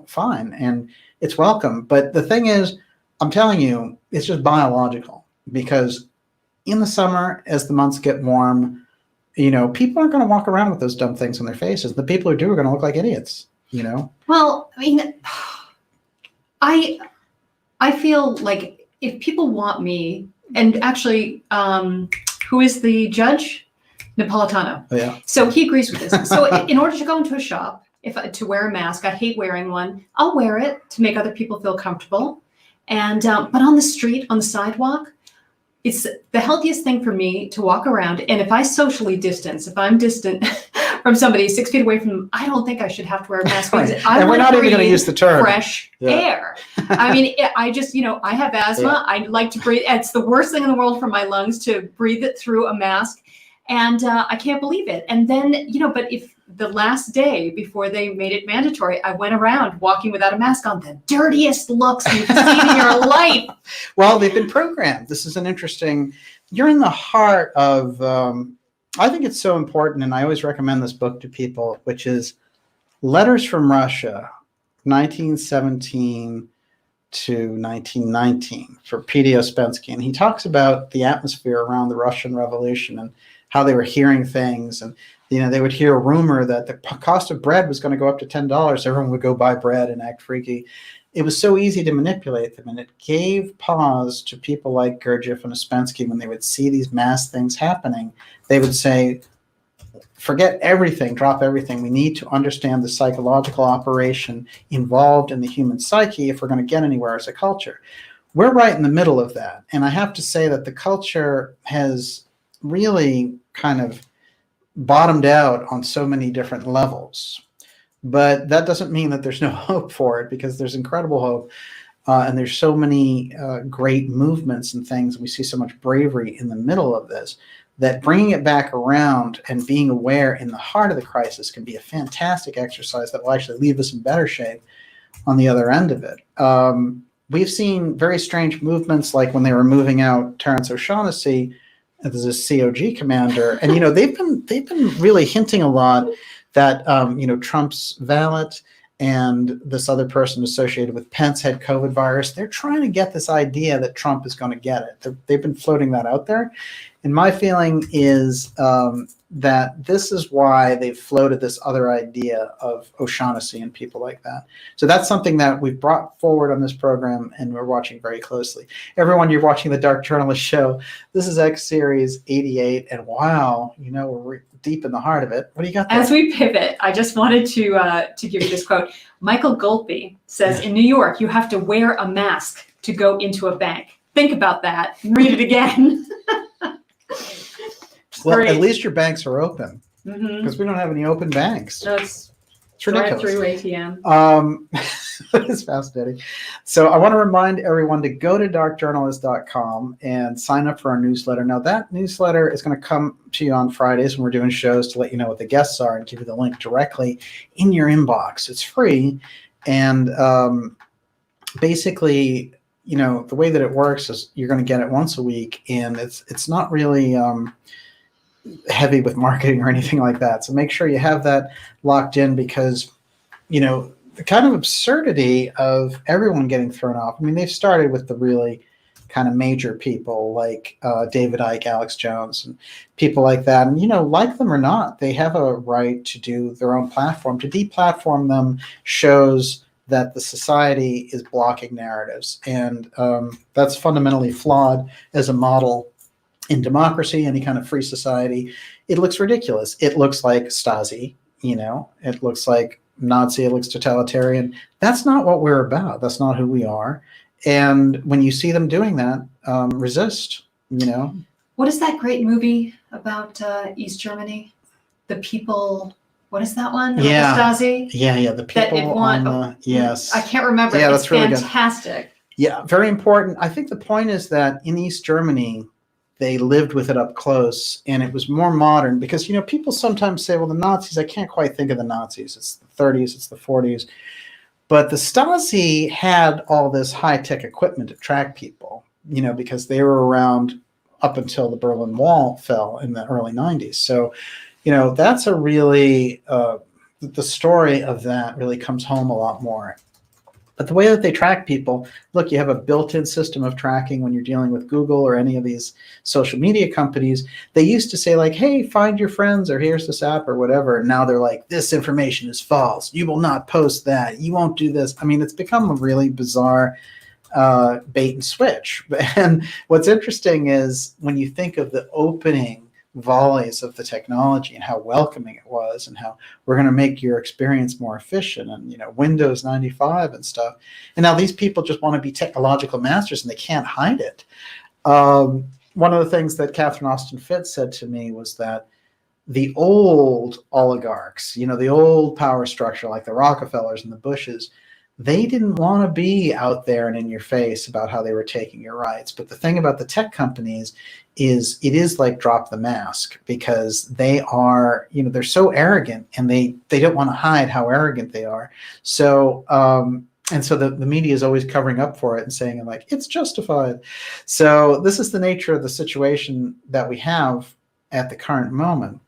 fine. And it's welcome. But the thing is, I'm telling you, it's just biological, because in the summer, as the months get warm, people aren't going to walk around with those dumb things on their faces. The people who do are going to look like idiots, Well, I mean, I feel like if people want me, and actually, who is the judge? Napolitano. Oh, yeah. So he agrees with this. So in order to go into a shop, to wear a mask, I hate wearing one. I'll wear it to make other people feel comfortable. And but on the street, on the sidewalk, it's the healthiest thing for me to walk around. And if I socially distance, if I'm distant from somebody 6 feet away from them, I don't think I should have to wear a mask because I and we're not even going to use the term fresh air. I mean, I just, I have asthma. I like to breathe. It's the worst thing in the world for my lungs to breathe it through a mask. And I can't believe it. And then, but if the last day before they made it mandatory, I went around walking without a mask on, the dirtiest looks you've seen in your life. Well, they've been programmed. This is an interesting, you're in the heart of, I think it's so important, and I always recommend this book to people, which is Letters from Russia, 1917 to 1919, for P.D. Ouspensky. And he talks about the atmosphere around the Russian Revolution and how they were hearing things. And, they would hear a rumor that the cost of bread was going to go up to $10. Everyone would go buy bread and act freaky. It was so easy to manipulate them. And it gave pause to people like Gurdjieff and Ouspensky when they would see these mass things happening. They would say, forget everything, drop everything. We need to understand the psychological operation involved in the human psyche if we're going to get anywhere as a culture. We're right in the middle of that. And I have to say that the culture has really kind of bottomed out on so many different levels. But that doesn't mean that there's no hope for it, because there's incredible hope. And there's so many great movements and things. And we see so much bravery in the middle of this, that bringing it back around and being aware in the heart of the crisis can be a fantastic exercise that will actually leave us in better shape on the other end of it. We've seen very strange movements, like when they were moving out Terence O'Shaughnessy as a COG commander. And, they've been really hinting a lot that, Trump's valet and this other person associated with Pence had COVID virus. They're trying to get this idea that Trump is going to get it. They've been floating that out there. And my feeling is that this is why they've floated this other idea of O'Shaughnessy and people like that. So that's something that we've brought forward on this program, and we're watching very closely. Everyone, you're watching the Dark Journalist Show. This is X Series 88, and wow, we're deep in the heart of it. What do you got there? As we pivot, I just wanted to give you this quote. Michael Goltby says, in New York, you have to wear a mask to go into a bank. Think about that. Read it again. Well, Great. At least your banks are open, because we don't have any open banks. No, it's ridiculous. Drive-through ATM. It's fascinating. So I want to remind everyone to go to darkjournalist.com and sign up for our newsletter. Now, that newsletter is going to come to you on Fridays when we're doing shows to let you know what the guests are and give you the link directly in your inbox. It's free. And basically, the way that it works is you're going to get it once a week, and it's not really heavy with marketing or anything like that. So make sure you have that locked in, because, the kind of absurdity of everyone getting thrown off. I mean, they've started with the really kind of major people like David Icke, Alex Jones, and people like that. And, like them or not, they have a right to do their own platform. To deplatform them shows that the society is blocking narratives. And that's fundamentally flawed as a model in democracy, any kind of free society. It looks ridiculous. It looks like Stasi, it looks like Nazi, it looks totalitarian. That's not what we're about. That's not who we are. And when you see them doing that, resist, What is that great movie about East Germany? The People, what is that one? Yeah. The Stasi? Yeah, the people yes. I can't remember. Yeah, it's that's really fantastic. Good. Yeah, very important. I think the point is that in East Germany, they lived with it up close, and it was more modern, because, people sometimes say, well, the Nazis, I can't quite think of the Nazis. It's the 30s, it's the 40s. But the Stasi had all this high-tech equipment to track people, because they were around up until the Berlin Wall fell in the early 90s. So, that's a really, the story of that really comes home a lot more. But the way that they track people, look, you have a built-in system of tracking when you're dealing with Google or any of these social media companies. They used to say, like, hey, find your friends, or here's this app or whatever. And now they're like, this information is false. You will not post that. You won't do this. I mean, it's become a really bizarre bait and switch. And what's interesting is when you think of the opening volleys of the technology and how welcoming it was, and how we're going to make your experience more efficient, and Windows 95 and stuff. And now these people just want to be technological masters, and they can't hide it. One of the things that Catherine Austin Fitts said to me was that the old oligarchs, the old power structure like the Rockefellers and the Bushes, they didn't want to be out there and in your face about how they were taking your rights. But the thing about the tech companies is it is like drop the mask, because they are, they're so arrogant, and they don't want to hide how arrogant they are. So, and so the media is always covering up for it and saying, like, it's justified. So this is the nature of the situation that we have at the current moment.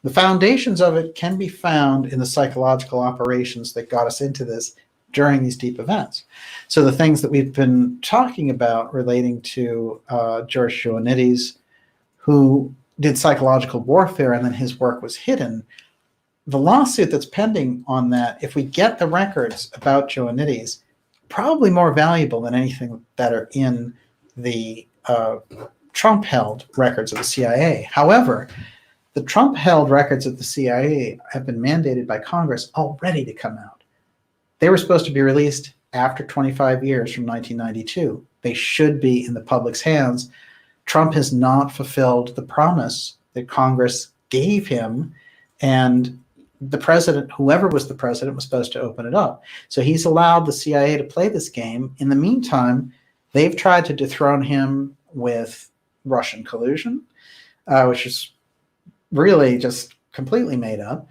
The foundations of it can be found in the psychological operations that got us into this during these deep events. So the things that we've been talking about relating to George Joannides, who did psychological warfare and then his work was hidden, the lawsuit that's pending on that, if we get the records about Joannides, probably more valuable than anything that are in the Trump-held records of the CIA. However, the Trump-held records of the CIA have been mandated by Congress already to come out. They were supposed to be released after 25 years from 1992. They should be in the public's hands. Trump has not fulfilled the promise that Congress gave him, and the president, whoever was the president, was supposed to open it up. So he's allowed the CIA to play this game. In the meantime, they've tried to dethrone him with Russian collusion, which is really just completely made up.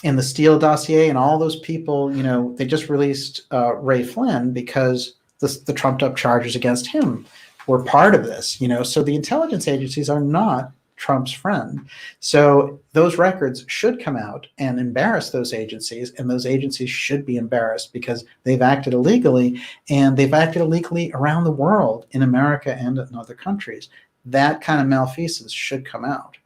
In the Steele dossier and all those people, they just released Ray Flynn because the trumped-up charges against him were part of this. So the intelligence agencies are not Trump's friend. So those records should come out and embarrass those agencies, and those agencies should be embarrassed because they've acted illegally, and they've acted illegally around the world, in America and in other countries. That kind of malfeasance should come out.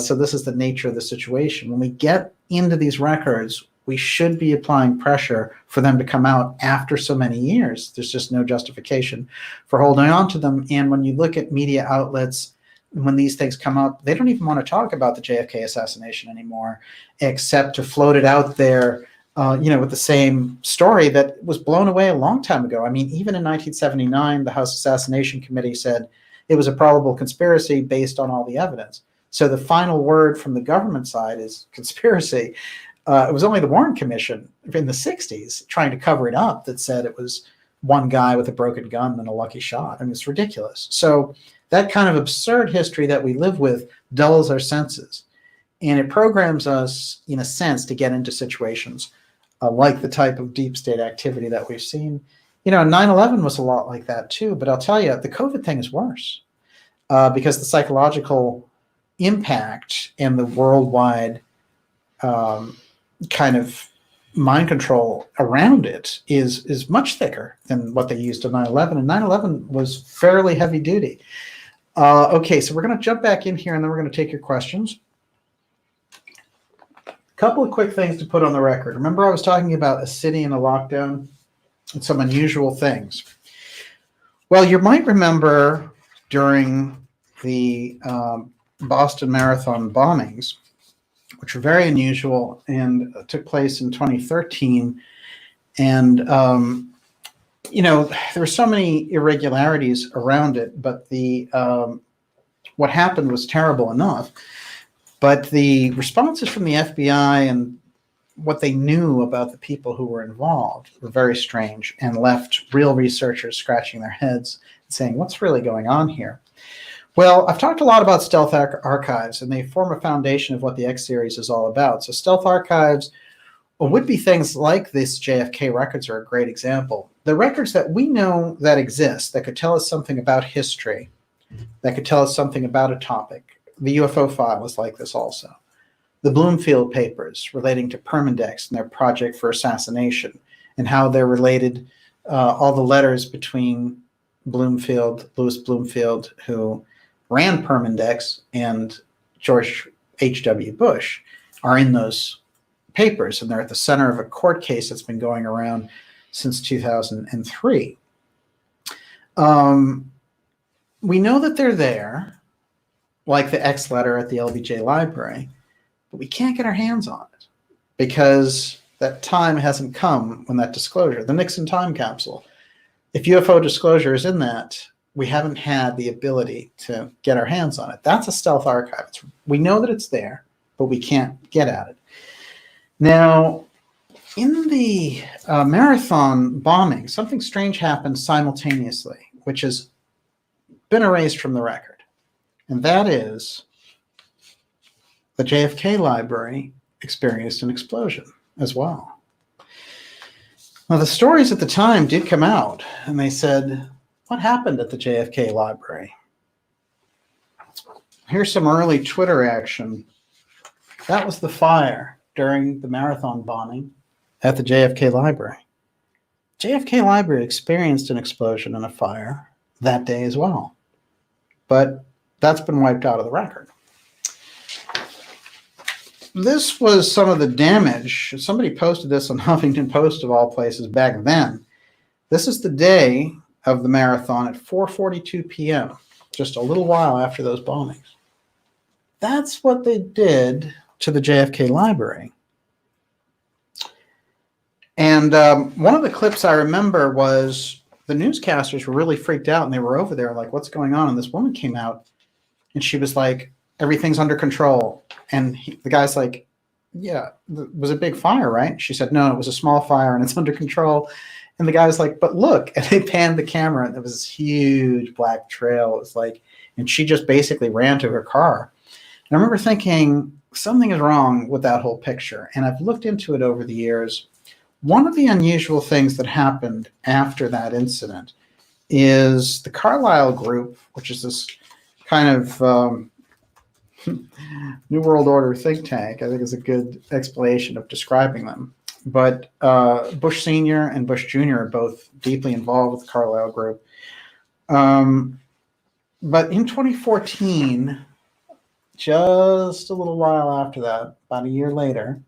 So this is the nature of the situation. When we get into these records, we should be applying pressure for them to come out after so many years. There's just no justification for holding on to them. And when you look at media outlets, when these things come up, they don't even want to talk about the JFK assassination anymore, except to float it out there, with the same story that was blown away a long time ago. I mean, even in 1979, the House Assassination Committee said it was a probable conspiracy based on all the evidence. So the final word from the government side is conspiracy. It was only the Warren Commission in the 60s trying to cover it up that said it was one guy with a broken gun and a lucky shot. I mean, it's ridiculous. So that kind of absurd history that we live with dulls our senses. And it programs us, in a sense, to get into situations like the type of deep state activity that we've seen. 9/11 was a lot like that too. But I'll tell you, the COVID thing is worse because the psychological impact and the worldwide kind of mind control around it is much thicker than what they used in 9/11. And 9/11 was fairly heavy duty. Okay, so we're going to jump back in here, and then we're going to take your questions. A couple of quick things to put on the record. Remember I was talking about a city in a lockdown and some unusual things. Well, you might remember during the Boston Marathon bombings, which were very unusual and took place in 2013. And, there were so many irregularities around it, but what happened was terrible enough. But the responses from the FBI and what they knew about the people who were involved were very strange and left real researchers scratching their heads and saying, what's really going on here? Well, I've talked a lot about stealth archives, and they form a foundation of what the X series is all about. So stealth archives would be things like this JFK records are a great example. The records that we know that exist, that could tell us something about history, that could tell us something about a topic. The UFO file is like this also. The Bloomfield papers relating to Permindex and their project for assassination, and how they're related, all the letters between Louis Bloomfield, who ran Permindex, and George H.W. Bush are in those papers, and they're at the center of a court case that's been going around since 2003. We know that they're there, like the X letter at the LBJ library, but we can't get our hands on it because that time hasn't come when that disclosure, the Nixon time capsule. If UFO disclosure is in that, we haven't had the ability to get our hands on it. That's a stealth archive. We know that it's there, but we can't get at it. Now, in the marathon bombing, something strange happened simultaneously, which has been erased from the record. And that is the JFK library experienced an explosion as well. Now, the stories at the time did come out, and they said, what happened at the JFK library? Here's some early Twitter action. That was the fire during the marathon bombing at the JFK library. JFK library experienced an explosion and a fire that day as well. But that's been wiped out of the record. This was some of the damage. Somebody posted this on Huffington Post of all places back then. This is the day of the marathon at 4:42 p.m., just a little while after those bombings. That's what they did to the JFK library. And one of the clips I remember was the newscasters were really freaked out, and they were over there like, what's going on? And this woman came out, and she was like, everything's under control. And the guy's like, yeah, it was a big fire, right? She said, no, it was a small fire, and it's under control. And the guy was like, but look, and they panned the camera, and there was this huge black trail. It was like, and she just basically ran to her car. And I remember thinking, something is wrong with that whole picture. And I've looked into it over the years. One of the unusual things that happened after that incident is the Carlyle Group, which is this kind of New World Order think tank. I think is a good explanation of describing them. But Bush Sr. and Bush Jr. are both deeply involved with the Carlyle Group. But in 2014, just a little while after that, about a year later,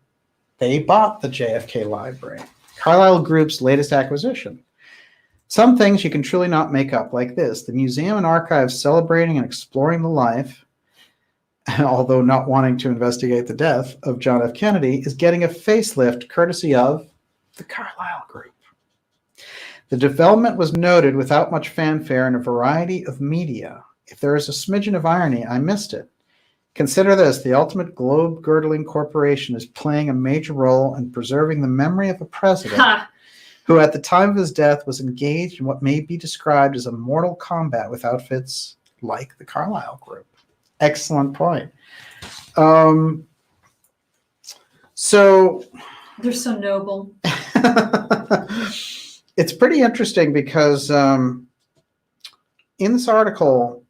they bought the JFK Library, Carlyle Group's latest acquisition. Some things you can truly not make up, like this. The museum and archives celebrating and exploring the life, although not wanting to investigate the death of John F. Kennedy, is getting a facelift courtesy of the Carlyle Group. The development was noted without much fanfare in a variety of media. If there is a smidgen of irony, I missed it. Consider this, the ultimate globe-girdling corporation is playing a major role in preserving the memory of a president who at the time of his death was engaged in what may be described as a mortal combat with outfits like the Carlyle Group. Excellent point. So they're so noble. It's pretty interesting because in this article,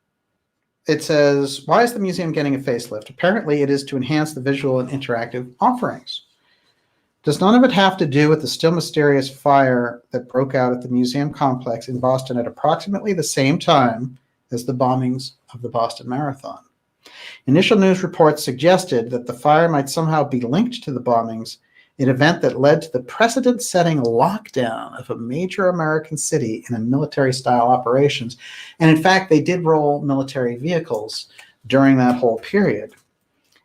it says, why is the museum getting a facelift? Apparently, it is to enhance the visual and interactive offerings. Does none of it have to do with the still mysterious fire that broke out at the museum complex in Boston at approximately the same time as the bombings of the Boston Marathon? Initial news reports suggested that the fire might somehow be linked to the bombings, an event that led to the precedent-setting lockdown of a major American city in a military-style operations. And in fact, they did roll military vehicles during that whole period.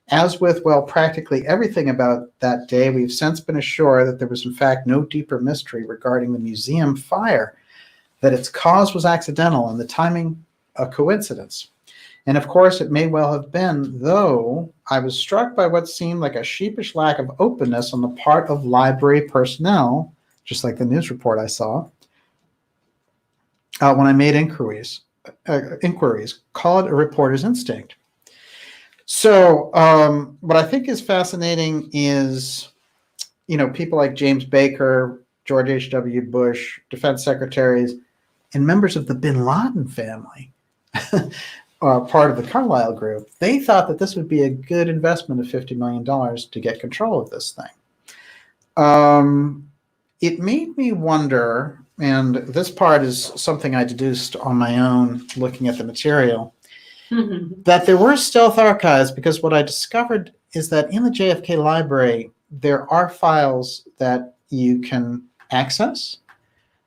As with, well, practically everything about that day, we've since been assured that there was in fact no deeper mystery regarding the museum fire, that its cause was accidental and the timing a coincidence. And of course, it may well have been, though I was struck by what seemed like a sheepish lack of openness on the part of library personnel, just like the news report I saw, when I made inquiries. Call it a reporter's instinct. So what I think is fascinating is, people like James Baker, George H.W. Bush, defense secretaries, and members of the bin Laden family, part of the Carlyle Group, they thought that this would be a good investment of $50 million to get control of this thing. It made me wonder, and this part is something I deduced on my own looking at the material, that there were stealth archives, because what I discovered is that in the JFK library, there are files that you can access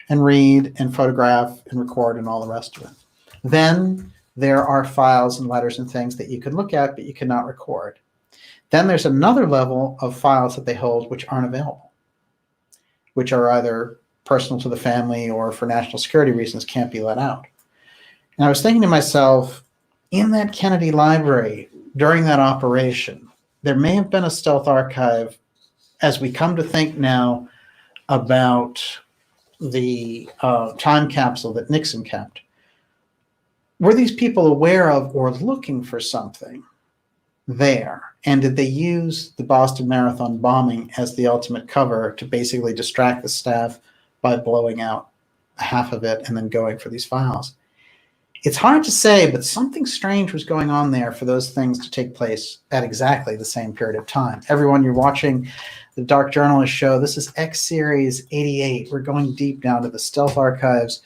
and read and photograph and record and all the rest of it. Then there are files and letters and things that you can look at, but you cannot record. Then there's another level of files that they hold which aren't available, which are either personal to the family or for national security reasons can't be let out. And I was thinking to myself, in that Kennedy library during that operation, there may have been a stealth archive, as we come to think now about the time capsule that Nixon kept. Were these people aware of or looking for something there? And did they use the Boston Marathon bombing as the ultimate cover to basically distract the staff by blowing out half of it and then going for these files? It's hard to say, but something strange was going on there for those things to take place at exactly the same period of time. Everyone, you're watching the Dark Journalist show. This is X Series 88. We're going deep down to the stealth archives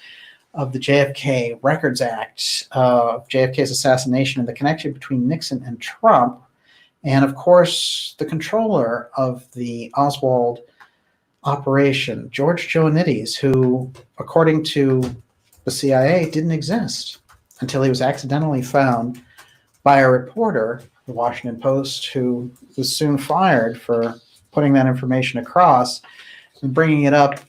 of the JFK Records Act, JFK's assassination, and the connection between Nixon and Trump, and of course, the controller of the Oswald operation, George Joannides, who, according to the CIA, didn't exist until he was accidentally found by a reporter, the Washington Post, who was soon fired for putting that information across and bringing it up,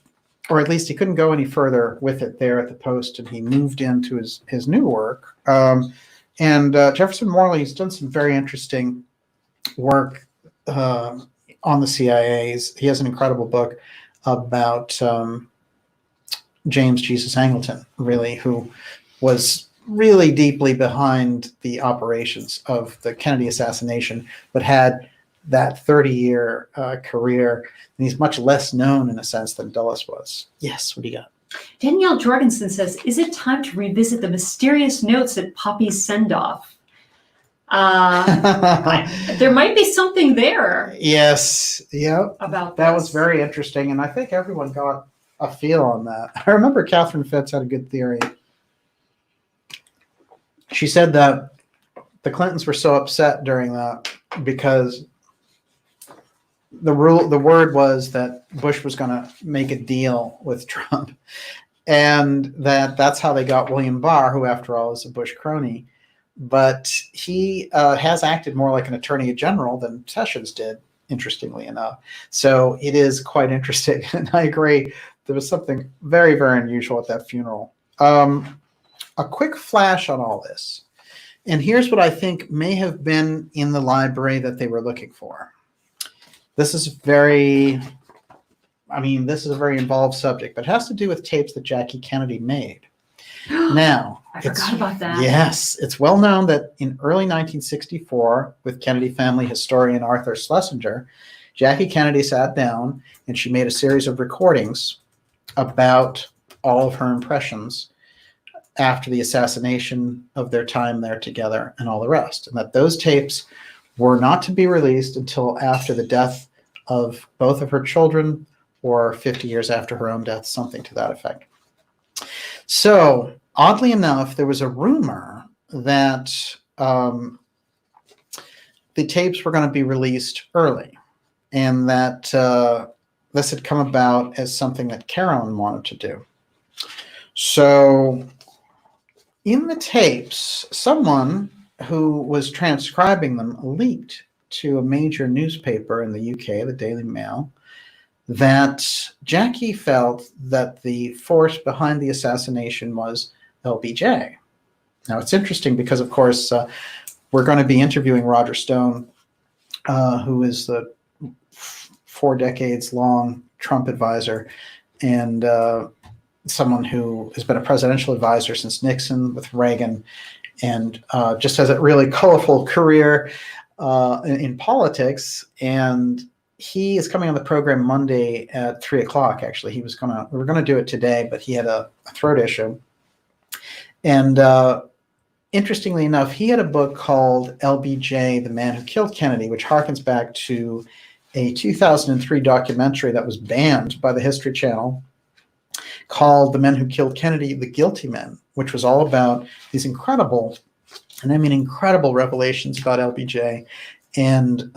or at least he couldn't go any further with it there at the Post, and he moved into his new work. Jefferson Morley's done some very interesting work on the CIA's. He has an incredible book about James Jesus Angleton, really, who was really deeply behind the operations of the Kennedy assassination, but had that 30-year career, and he's much less known in a sense than Dulles was. Yes, what do you got? Danielle Jorgensen says, is it time to revisit the mysterious notes at Poppy's send-off? There might be something there. Yes, yeah. About that was very interesting, and I think everyone got a feel on that. I remember Catherine Fitz had a good theory. She said that the Clintons were so upset during that because the word was that Bush was going to make a deal with Trump, and that's how they got William Barr, who after all is a Bush crony. But he has acted more like an attorney general than Sessions did, interestingly enough. So it is quite interesting. And I agree, there was something very, very unusual at that funeral. A quick flash on all this. And here's what I think may have been in the library that they were looking for. This is a very involved subject, but it has to do with tapes that Jackie Kennedy made. Now, I forgot about that. Yes, it's well known that in early 1964, with Kennedy family historian Arthur Schlesinger, Jackie Kennedy sat down and she made a series of recordings about all of her impressions after the assassination, of their time there together, and all the rest. And that those tapes were not to be released until after the death of both of her children, or 50 years after her own death, something to that effect. So, oddly enough, there was a rumor that the tapes were going to be released early, and that this had come about as something that Carolyn wanted to do. So, in the tapes, someone who was transcribing them leaked to a major newspaper in the UK, the Daily Mail, that Jackie felt that the force behind the assassination was LBJ. Now, it's interesting because, of course, we're going to be interviewing Roger Stone, who is the 4 decades long Trump advisor, and someone who has been a presidential advisor since Nixon with Reagan, and just has a really colorful career in politics. And he is coming on the program Monday at 3:00. Actually, we were going to do it today, but he had a throat issue. And interestingly enough, he had a book called LBJ, The Man Who Killed Kennedy, which harkens back to a 2003 documentary that was banned by the History Channel called The Men Who Killed Kennedy, The Guilty Men, which was all about these incredible, and I mean incredible, revelations about LBJ and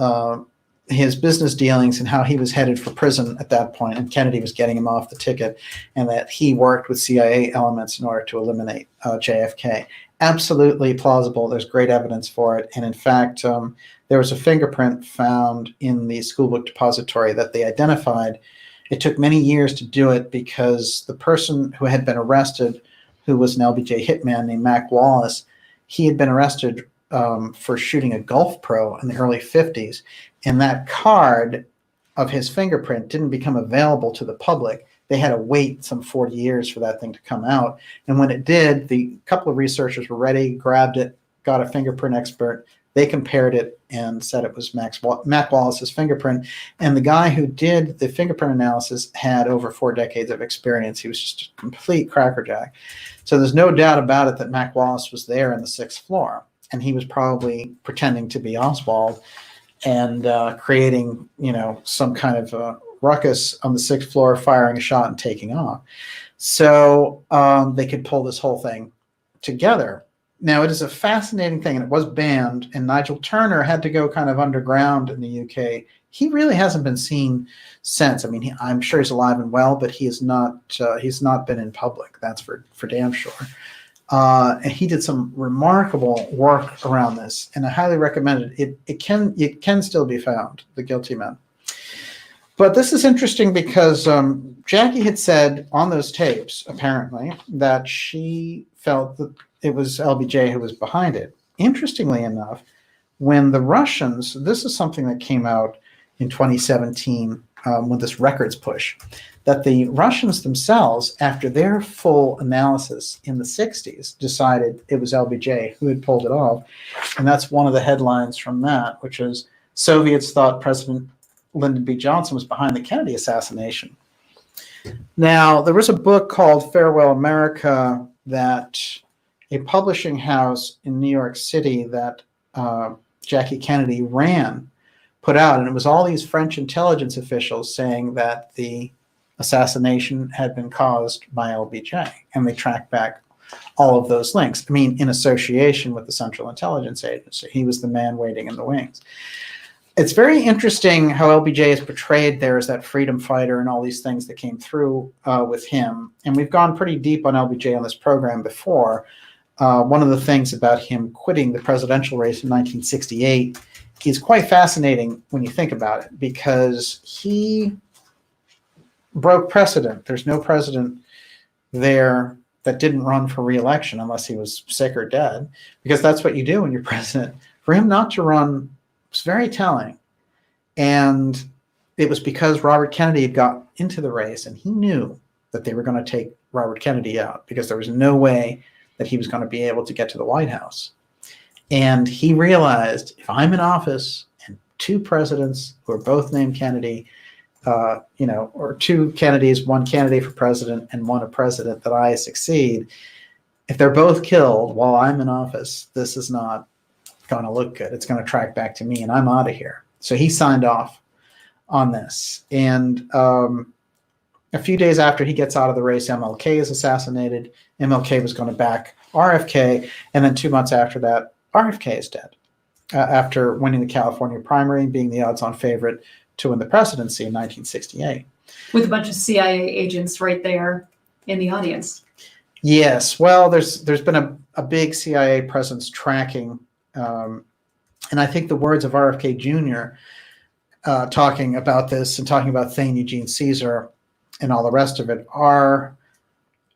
his business dealings and how he was headed for prison at that point, and Kennedy was getting him off the ticket, and that he worked with CIA elements in order to eliminate JFK. Absolutely plausible. There's great evidence for it. And in fact, there was a fingerprint found in the schoolbook depository that they identified. It took many years to do it because the person who had been arrested who was an LBJ hitman named Mac Wallace. He had been arrested for shooting a golf pro in the early 50s, and that card of his fingerprint didn't become available to the public. They had to wait some 40 years for that thing to come out. And when it did, the couple of researchers were ready, grabbed it, got a fingerprint expert. They compared it and said it was Mac Wallace's fingerprint. And the guy who did the fingerprint analysis had over 4 decades of experience. He was just a complete crackerjack. So there's no doubt about it that Mac Wallace was there in the 6th floor. And he was probably pretending to be Oswald and creating, some kind of ruckus on the 6th floor, firing a shot and taking off. So they could pull this whole thing together. Now, it is a fascinating thing, and it was banned, and Nigel Turner had to go kind of underground in the UK. He really hasn't been seen since. I mean, I'm sure he's alive and well, but he's not been in public. That's for damn sure. And he did some remarkable work around this, and I highly recommend it. It can still be found, The Guilty Men. But this is interesting because Jackie had said on those tapes, apparently, that she felt that it was LBJ who was behind it. Interestingly enough, when the Russians, this is something that came out in 2017 with this records push, that the Russians themselves, after their full analysis in the 60s, decided it was LBJ who had pulled it off. And that's one of the headlines from that, which is Soviets thought President Lyndon B. Johnson was behind the Kennedy assassination. Now, there was a book called Farewell America that a publishing house in New York City that Jackie Kennedy ran put out, and it was all these French intelligence officials saying that the assassination had been caused by LBJ, and they tracked back all of those links. I mean, in association with the Central Intelligence Agency. He was the man waiting in the wings. It's very interesting how LBJ is portrayed there as that freedom fighter and all these things that came through with him. And we've gone pretty deep on LBJ on this program before. One of the things about him quitting the presidential race in 1968 is quite fascinating when you think about it, because he broke precedent. There's no president there that didn't run for re-election unless he was sick or dead, because that's what you do when you're president. For him not to run was very telling. And it was because Robert Kennedy had got into the race, and he knew that they were going to take Robert Kennedy out because there was no way that he was going to be able to get to the White House. And he realized, if I'm in office and 2 presidents who are both named Kennedy, or 2 Kennedys, 1 candidate for president and 1 a president, that I succeed, if they're both killed while I'm in office, this is not going to look good. It's going to track back to me, and I'm out of here. So he signed off on this. And a few days after he gets out of the race, MLK is assassinated. MLK was going to back RFK. And then 2 months after that, RFK is dead after winning the California primary and being the odds-on favorite to win the presidency in 1968. With a bunch of CIA agents right there in the audience. Yes. Well, there's been a big CIA presence tracking. And I think the words of RFK Jr. Talking about this and talking about Thane Eugene Caesar and all the rest of it are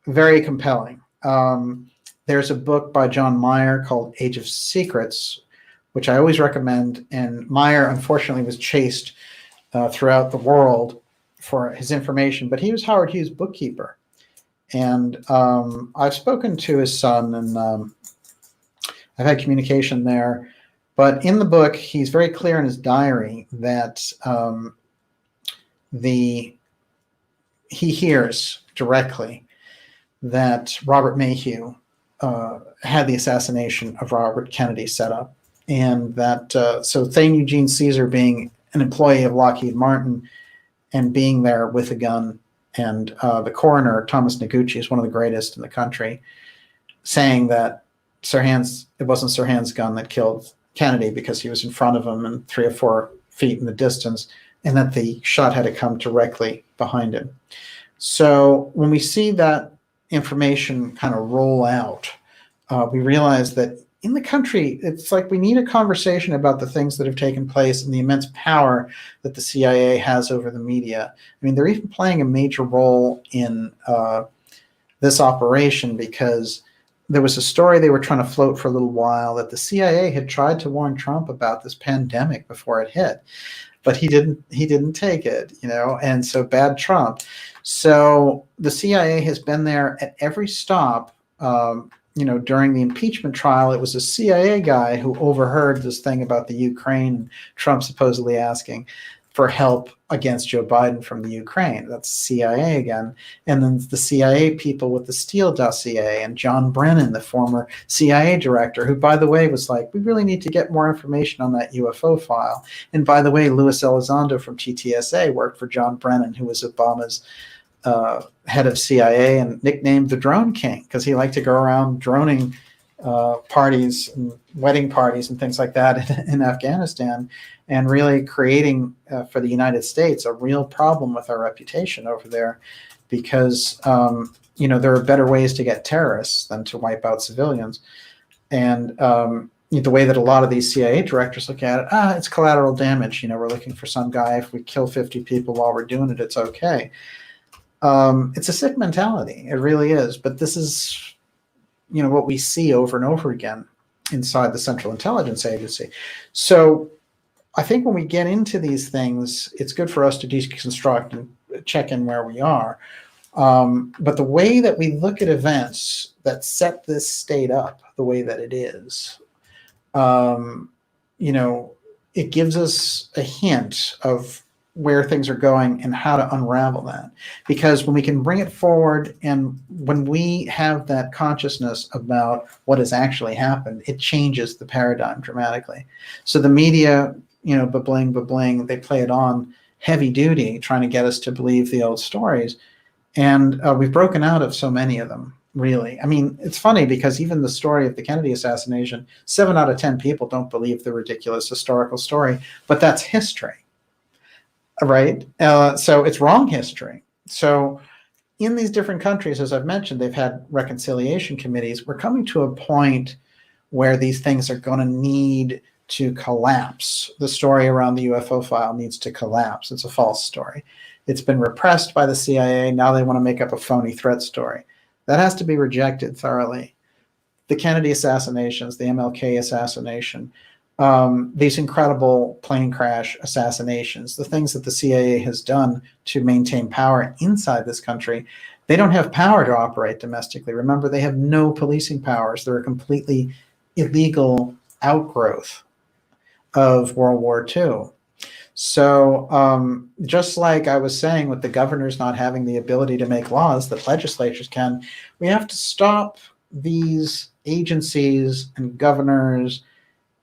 very compelling. There's a book by John Meyer called Age of Secrets, which I always recommend. And Meyer, unfortunately, was chased throughout the world for his information, but he was Howard Hughes' bookkeeper. And I've spoken to his son, and I've had communication there. But in the book, he's very clear in his diary that he hears directly that Robert Mayhew had the assassination of Robert Kennedy set up. And that, so Thane Eugene Caesar being an employee of Lockheed Martin and being there with a gun, and the coroner, Thomas Noguchi, is one of the greatest in the country, saying that it wasn't Sirhan's gun that killed Kennedy because he was in front of him and 3 or 4 feet in the distance, and that the shot had to come directly behind him. So when we see that information kind of roll out, we realize that in the country, it's like we need a conversation about the things that have taken place and the immense power that the CIA has over the media. I mean, they're even playing a major role in this operation because there was a story they were trying to float for a little while that the CIA had tried to warn Trump about this pandemic before it hit, but he didn't take it, and so bad Trump. So the CIA has been there at every stop. During the impeachment trial, it was a CIA guy who overheard this thing about the Ukraine, Trump supposedly asking for help against Joe Biden from the Ukraine. That's CIA again. And then the CIA people with the Steele dossier, and John Brennan, the former CIA director, who, by the way, was like, we really need to get more information on that UFO file. And by the way, Luis Elizondo from TTSA worked for John Brennan, who was Obama's head of CIA and nicknamed the Drone King because he liked to go around droning parties and wedding parties and things like that in Afghanistan, and really creating for the United States a real problem with our reputation over there, because there are better ways to get terrorists than to wipe out civilians. And the way that a lot of these CIA directors look at it, it's collateral damage. We're looking for some guy. If we kill 50 people while we're doing it, it's okay. It's a sick mentality. It really is. But this is, what we see over and over again inside the Central Intelligence Agency. So I think when we get into these things, it's good for us to deconstruct and check in where we are. But the way that we look at events that set this state up the way that it is, it gives us a hint of where things are going and how to unravel that. Because when we can bring it forward and when we have that consciousness about what has actually happened, it changes the paradigm dramatically. So the media, ba-bling, they play it on heavy duty, trying to get us to believe the old stories. And we've broken out of so many of them, really. I mean, it's funny because even the story of the Kennedy assassination, 7 out of 10 people don't believe the ridiculous historical story, but that's history. Right? So it's wrong history. So in these different countries, as I've mentioned, they've had reconciliation committees. We're coming to a point where these things are going to need to collapse. The story around the UFO file needs to collapse. It's a false story. It's been repressed by the CIA. Now they want to make up a phony threat story. That has to be rejected thoroughly. The Kennedy assassinations, the MLK assassination, these incredible plane crash assassinations, the things that the CIA has done to maintain power inside this country, they don't have power to operate domestically. Remember, they have no policing powers. They're a completely illegal outgrowth of World War II. So just like I was saying with the governors not having the ability to make laws that legislatures can, we have to stop these agencies and governors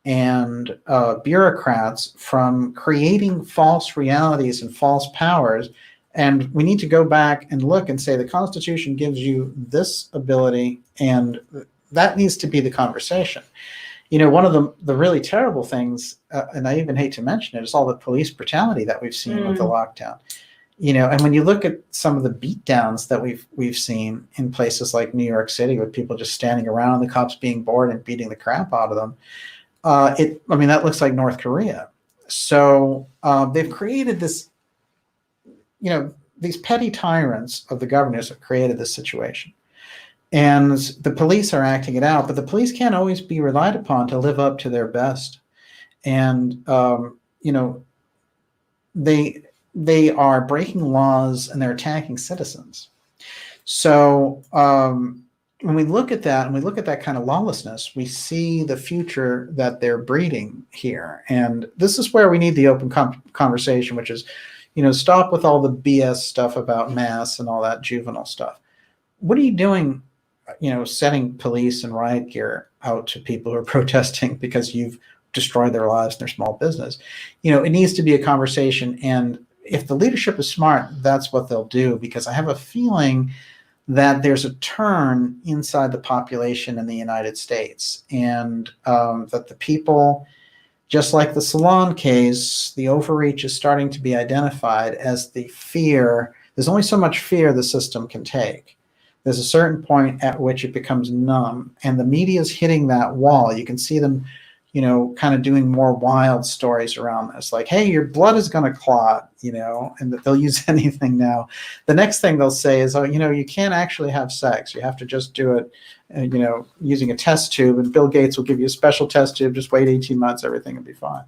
and bureaucrats from creating false realities and false powers. And we need to go back and look and say the Constitution gives you this ability, and that needs to be the conversation. One of the really terrible things, and I even hate to mention it, is all the police brutality that we've seen with the lockdown. And when you look at some of the beatdowns that we've seen in places like New York City, with people just standing around, the cops being bored and beating the crap out of them, that looks like North Korea. So they've created this, these petty tyrants of the governors have created this situation. And the police are acting it out, but the police can't always be relied upon to live up to their best. And, they are breaking laws and they're attacking citizens. So when we look at that and we look at that kind of lawlessness, we see the future that they're breeding here. And this is where we need the open conversation, which is, stop with all the BS stuff about masks and all that juvenile stuff. What are you doing, setting police and riot gear out to people who are protesting because you've destroyed their lives and their small business? It needs to be a conversation. And if the leadership is smart, that's what they'll do, because I have a feeling that there's a turn inside the population in the United States, and that the people, just like the Salon case, the overreach is starting to be identified as the fear. There's only so much fear the system can take. There's a certain point at which it becomes numb, and the media is hitting that wall. You can see them, kind of doing more wild stories around this, like, hey, your blood is going to clot, and that they'll use anything now. The next thing they'll say is, oh, you can't actually have sex. You have to just do it, using a test tube, and Bill Gates will give you a special test tube. Just wait 18 months, everything will be fine.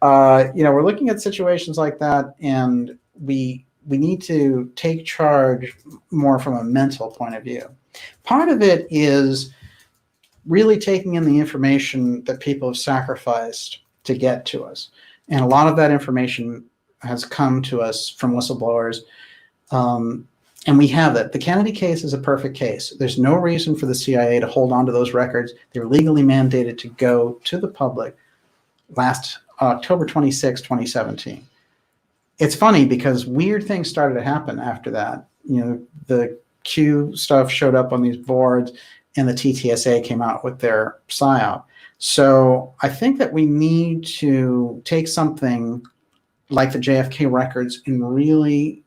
We're looking at situations like that, and we need to take charge more from a mental point of view. Part of it is really taking in the information that people have sacrificed to get to us. And a lot of that information has come to us from whistleblowers. And we have it. The Kennedy case is a perfect case. There's no reason for the CIA to hold on to those records. They were legally mandated to go to the public last October 26, 2017. It's funny because weird things started to happen after that. The Q stuff showed up on these boards, and the TTSA came out with their PSYOP. So I think that we need to take something like the JFK records and really,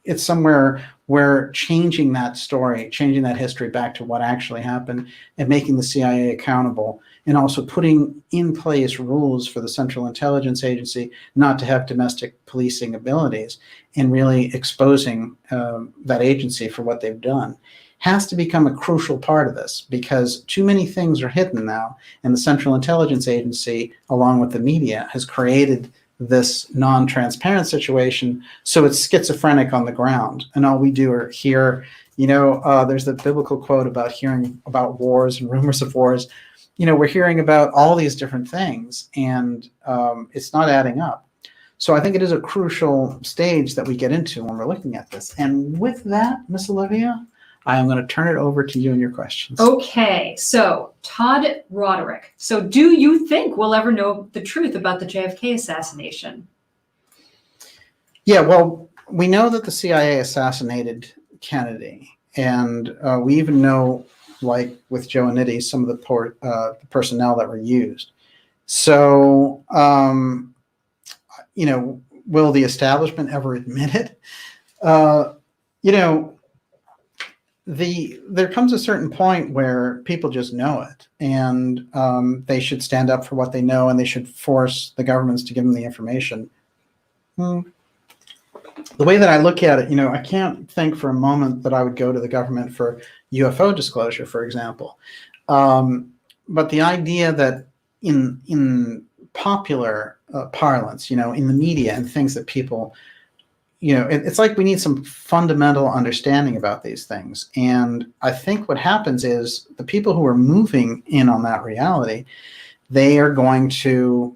it's somewhere where changing that story, changing that history back to what actually happened, and making the CIA accountable, and also putting in place rules for the Central Intelligence Agency not to have domestic policing abilities, and really exposing that agency for what they've done, has to become a crucial part of this, because too many things are hidden now, and the Central Intelligence Agency, along with the media, has created this non-transparent situation, so it's schizophrenic on the ground, and all we do are hear, there's the biblical quote about hearing about wars and rumors of wars. We're hearing about all these different things, and it's not adding up. So I think it is a crucial stage that we get into when we're looking at this. And with that, Miss Olivia, I am going to turn it over to you and your questions. Okay, so Todd Roderick. So do you think we'll ever know the truth about the JFK assassination? Yeah, well, we know that the CIA assassinated Kennedy, and we even know, like with Joannides, some of the personnel that were used. So, will the establishment ever admit it? There comes a certain point where people just know it, and they should stand up for what they know, and they should force the governments to give them the information. The way that I look at it, I can't think for a moment that I would go to the government for UFO disclosure, for example. But the idea that in popular parlance, in the media and things that people, it's like we need some fundamental understanding about these things. And I think what happens is the people who are moving in on that reality, they are going to,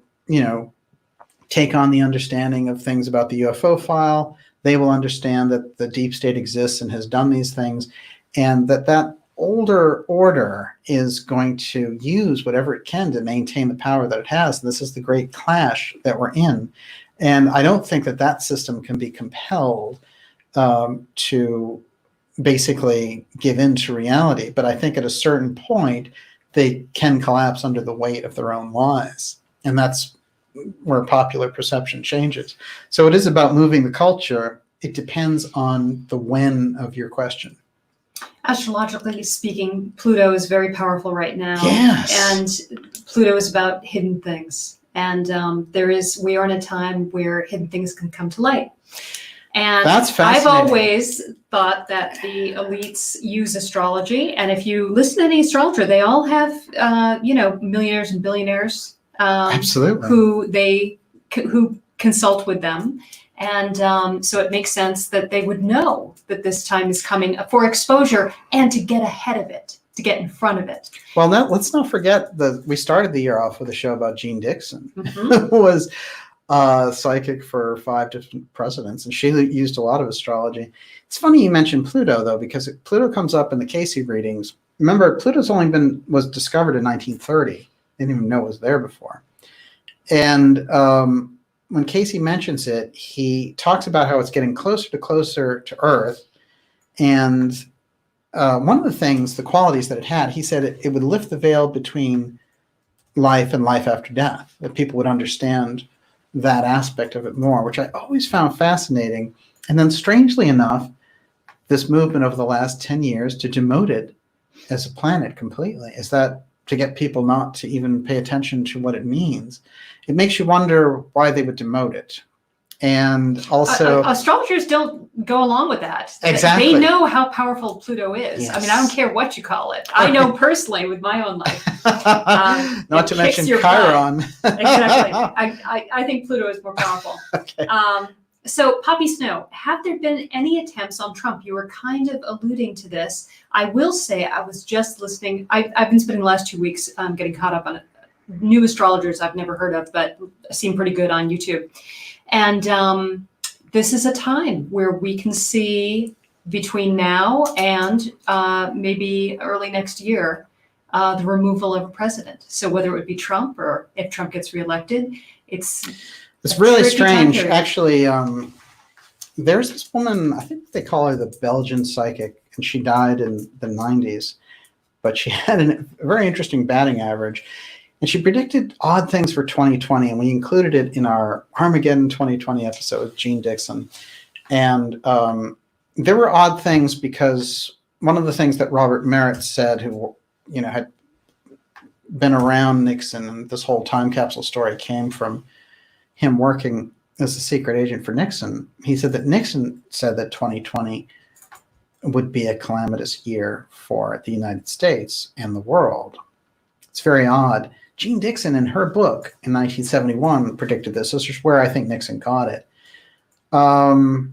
take on the understanding of things about the UFO file. They will understand that the deep state exists and has done these things, and that older order is going to use whatever it can to maintain the power that it has. This is the great clash that we're in. And I don't think that system can be compelled to basically give in to reality. But I think at a certain point, they can collapse under the weight of their own lies. And that's where popular perception changes. So it is about moving the culture. It depends on the when of your question. Astrologically speaking, Pluto is very powerful right now. Yes. And Pluto is about hidden things. And we are in a time where hidden things can come to light. And that's fascinating. I've always thought that the elites use astrology. And if you listen to any astrologer, they all have, millionaires and billionaires. Absolutely. Who consult with them. And so it makes sense that they would know that this time is coming for exposure and to get ahead of it, to get in front of it. Well, now let's not forget that we started the year off with a show about Jean Dixon, Mm-hmm. who was psychic for 5 different presidents, and she used a lot of astrology. It's funny you mentioned Pluto, though, because Pluto comes up in the Casey readings. Remember, Pluto's was discovered in 1930. They didn't even know it was there before. And when Casey mentions it, he talks about how it's getting closer to Earth. And one of the things, the qualities that it had, he said it would lift the veil between life and life after death, that people would understand that aspect of it more, which I always found fascinating. And then strangely enough, this movement over the last 10 years to demote it as a planet completely. Is that to get people not to even pay attention to what it means, it makes you wonder why they would demote it. And also, astrologers don't go along with that. Exactly. They know how powerful Pluto is. Yes. I mean, I don't care what you call it. I know personally with my own life. Not to mention Chiron. Exactly. I think Pluto is more powerful. Okay. So, Poppy Snow, have there been any attempts on Trump? You were kind of alluding to this. I will say I was just listening. I've been spending the last 2 weeks getting caught up on new astrologers I've never heard of, but seem pretty good on YouTube. And this is a time where we can see between now and maybe early next year, the removal of a president. So whether it would be Trump or if Trump gets reelected, it's really strange. Actually, there's this woman, I think they call her the Belgian psychic, and she died in the 90s, but she had a very interesting batting average. And she predicted odd things for 2020, and we included it in our Armageddon 2020 episode with Gene Dixon. And there were odd things because one of the things that Robert Merritt said, who had been around Nixon, and this whole time capsule story came from him working as a secret agent for Nixon. He said that Nixon said that 2020 would be a calamitous year for the United States and the world. It's very odd. Gene Dixon, in her book in 1971, predicted this. This is where I think Nixon got it. So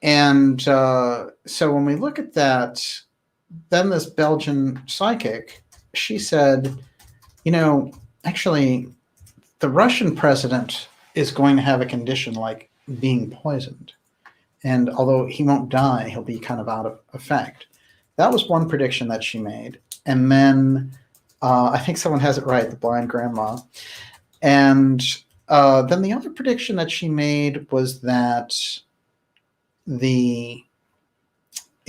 when we look at that, then this Belgian psychic, she said, actually, the Russian president is going to have a condition like being poisoned. And although he won't die, he'll be kind of out of effect. That was one prediction that she made. And then I think someone has it right, the blind grandma. And then the other prediction that she made was that it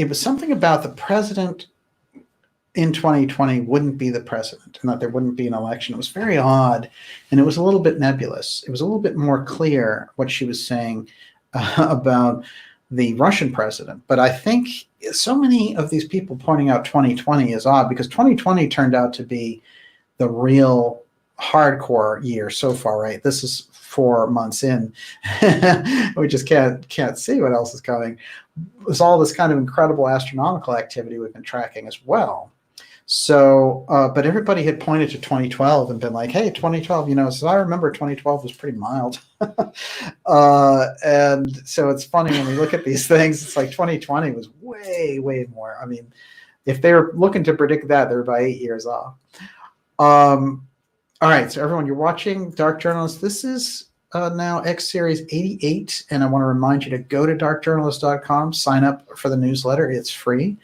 was something about the president in 2020 wouldn't be the president and that there wouldn't be an election. It was very odd, and it was a little bit nebulous. It was a little bit more clear what she was saying about the Russian president. But I think so many of these people pointing out 2020 is odd because 2020 turned out to be the real hardcore year so far, right? This is 4 months in. We just can't see what else is coming. There's all this kind of incredible astronomical activity we've been tracking as well. So, but everybody had pointed to 2012 and been like, hey, 2012, so I remember 2012 was pretty mild. And so it's funny when we look at these things, it's like 2020 was way, way more. I mean, if they were looking to predict that, they're about 8 years off. All right, so everyone, you're watching Dark Journalist. This is now X Series 88, and I want to remind you to go to darkjournalist.com, sign up for the newsletter. It's free,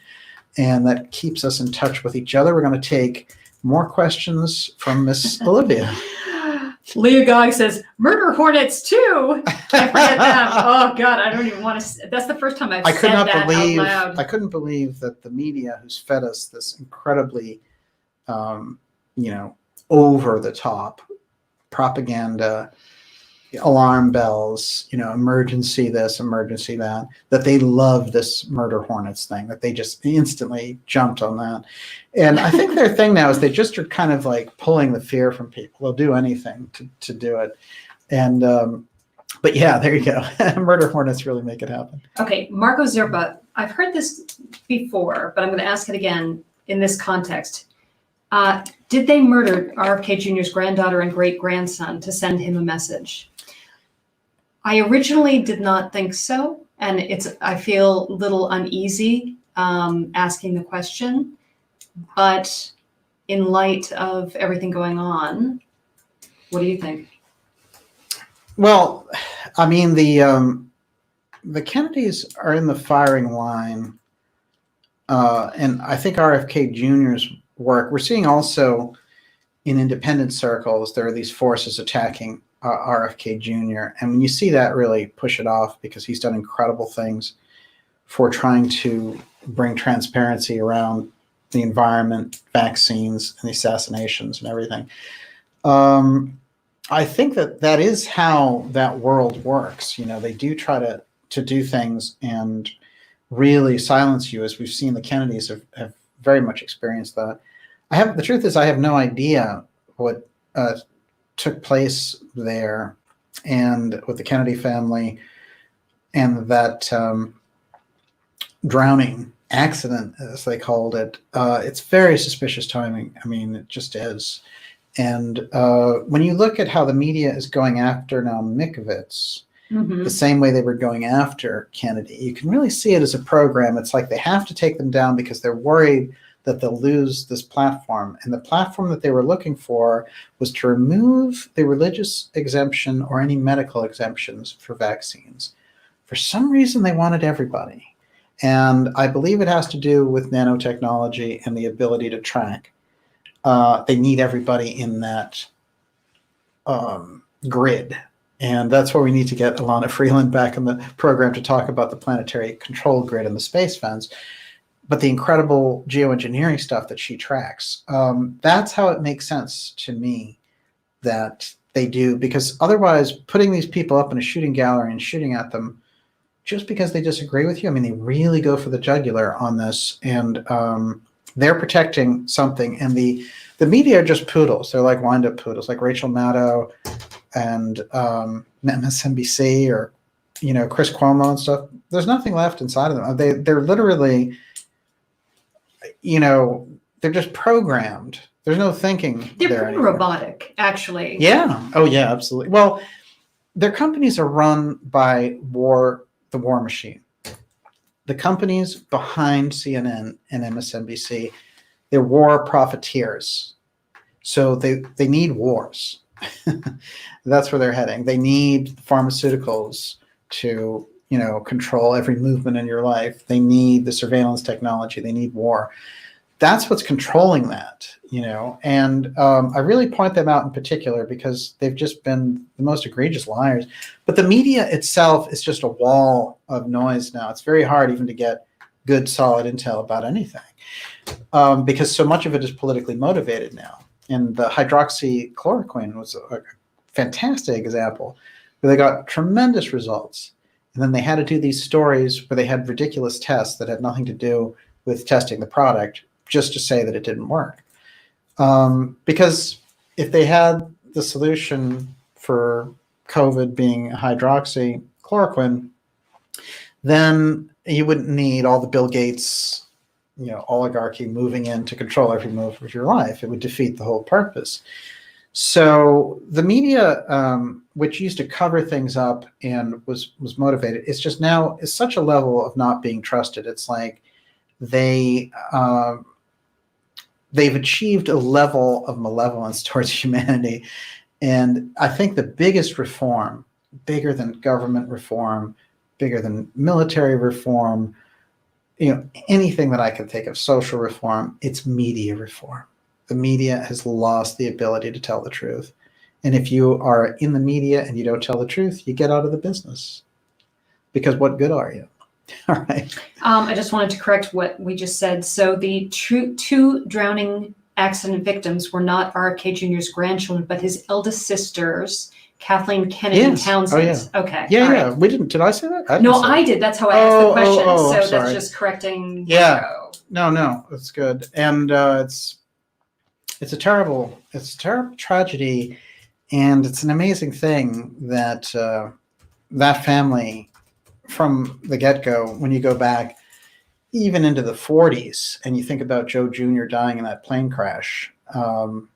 and that keeps us in touch with each other. We're going to take more questions from Miss Olivia. Leah Gog says, murder hornets too. I forget them. Oh God, I don't even want to. That's the first time I've said that out loud. I couldn't believe that the media, who's fed us this incredibly, over the top propaganda, alarm bells, emergency this, emergency that they love this murder hornets thing, that they just instantly jumped on that. And I think their thing now is they just are kind of like pulling the fear from people. They'll do anything to do it. And, but yeah, there you go. Murder hornets really make it happen. Okay. Marco Zerba, I've heard this before, but I'm going to ask it again in this context. Did they murder RFK Jr.'s granddaughter and great-grandson to send him a message? I originally did not think so, and I feel a little uneasy asking the question, but in light of everything going on, what do you think? Well, I mean, the Kennedys are in the firing line, and I think RFK Jr.'s work. We're seeing also in independent circles, there are these forces attacking RFK Jr. And when you see that, really push it off because he's done incredible things for trying to bring transparency around the environment, vaccines, and the assassinations and everything. I think that is how that world works. They do try to do things and really silence you, as we've seen the Kennedys have very much experienced that. The truth is, I have no idea what took place there and with the Kennedy family and that drowning accident, as they called it. It's very suspicious timing. I mean, it just is. And when you look at how the media is going after now Mikovits, the same way they were going after Kennedy, you can really see it as a program. It's like they have to take them down because they're worried that they'll lose this platform. And the platform that they were looking for was to remove the religious exemption or any medical exemptions for vaccines. For some reason, they wanted everybody. And I believe it has to do with nanotechnology and the ability to track. They need everybody in that grid. And that's where we need to get Ilana Freeland back in the program to talk about the planetary control grid and the space fence. But the incredible geoengineering stuff that she tracks, that's how it makes sense to me that they do. Because otherwise, putting these people up in a shooting gallery and shooting at them just because they disagree with you, I mean, they really go for the jugular on this. And they're protecting something. And the media are just poodles. They're like wind-up poodles, like Rachel Maddow and MSNBC or, Chris Cuomo and stuff. There's nothing left inside of them. They're literally, they're just programmed. There's no thinking. They're pretty robotic, actually. Yeah. Oh, yeah, absolutely. Well, their companies are run by the war machine. The companies behind CNN and MSNBC, they're war profiteers. So they need wars. That's where they're heading. They need pharmaceuticals to, control every movement in your life. They need the surveillance technology. They need war. That's what's controlling that, and I really point them out in particular because they've just been the most egregious liars. But the media itself is just a wall of noise now. It's very hard even to get good, solid intel about anything because so much of it is politically motivated now. And the hydroxychloroquine was a fantastic example where they got tremendous results. And then they had to do these stories where they had ridiculous tests that had nothing to do with testing the product just to say that it didn't work. Because if they had the solution for COVID being hydroxychloroquine, then you wouldn't need all the Bill Gates, oligarchy moving in to control every move of your life. It would defeat the whole purpose. So the media, which used to cover things up and was motivated, it's just now is such a level of not being trusted. It's like they've achieved a level of malevolence towards humanity. And I think the biggest reform, bigger than government reform, bigger than military reform, anything that I can think of, social reform, it's media reform. The media has lost the ability to tell the truth. And if you are in the media and you don't tell the truth, you get out of the business. Because what good are you? All right. I just wanted to correct what we just said. So the two drowning accident victims were not RFK Jr.'s grandchildren, but his eldest sisters, Kathleen Kennedy Townsend. Oh, yeah. Okay. Yeah. We didn't. Did I say that? I did. That's how I asked the question. So sorry. that's just correcting. Yeah. No, that's good. And it's a terrible tragedy, and it's an amazing thing that that family, from the get-go, when you go back even into the 40s, and you think about Joe Jr. dying in that plane crash, and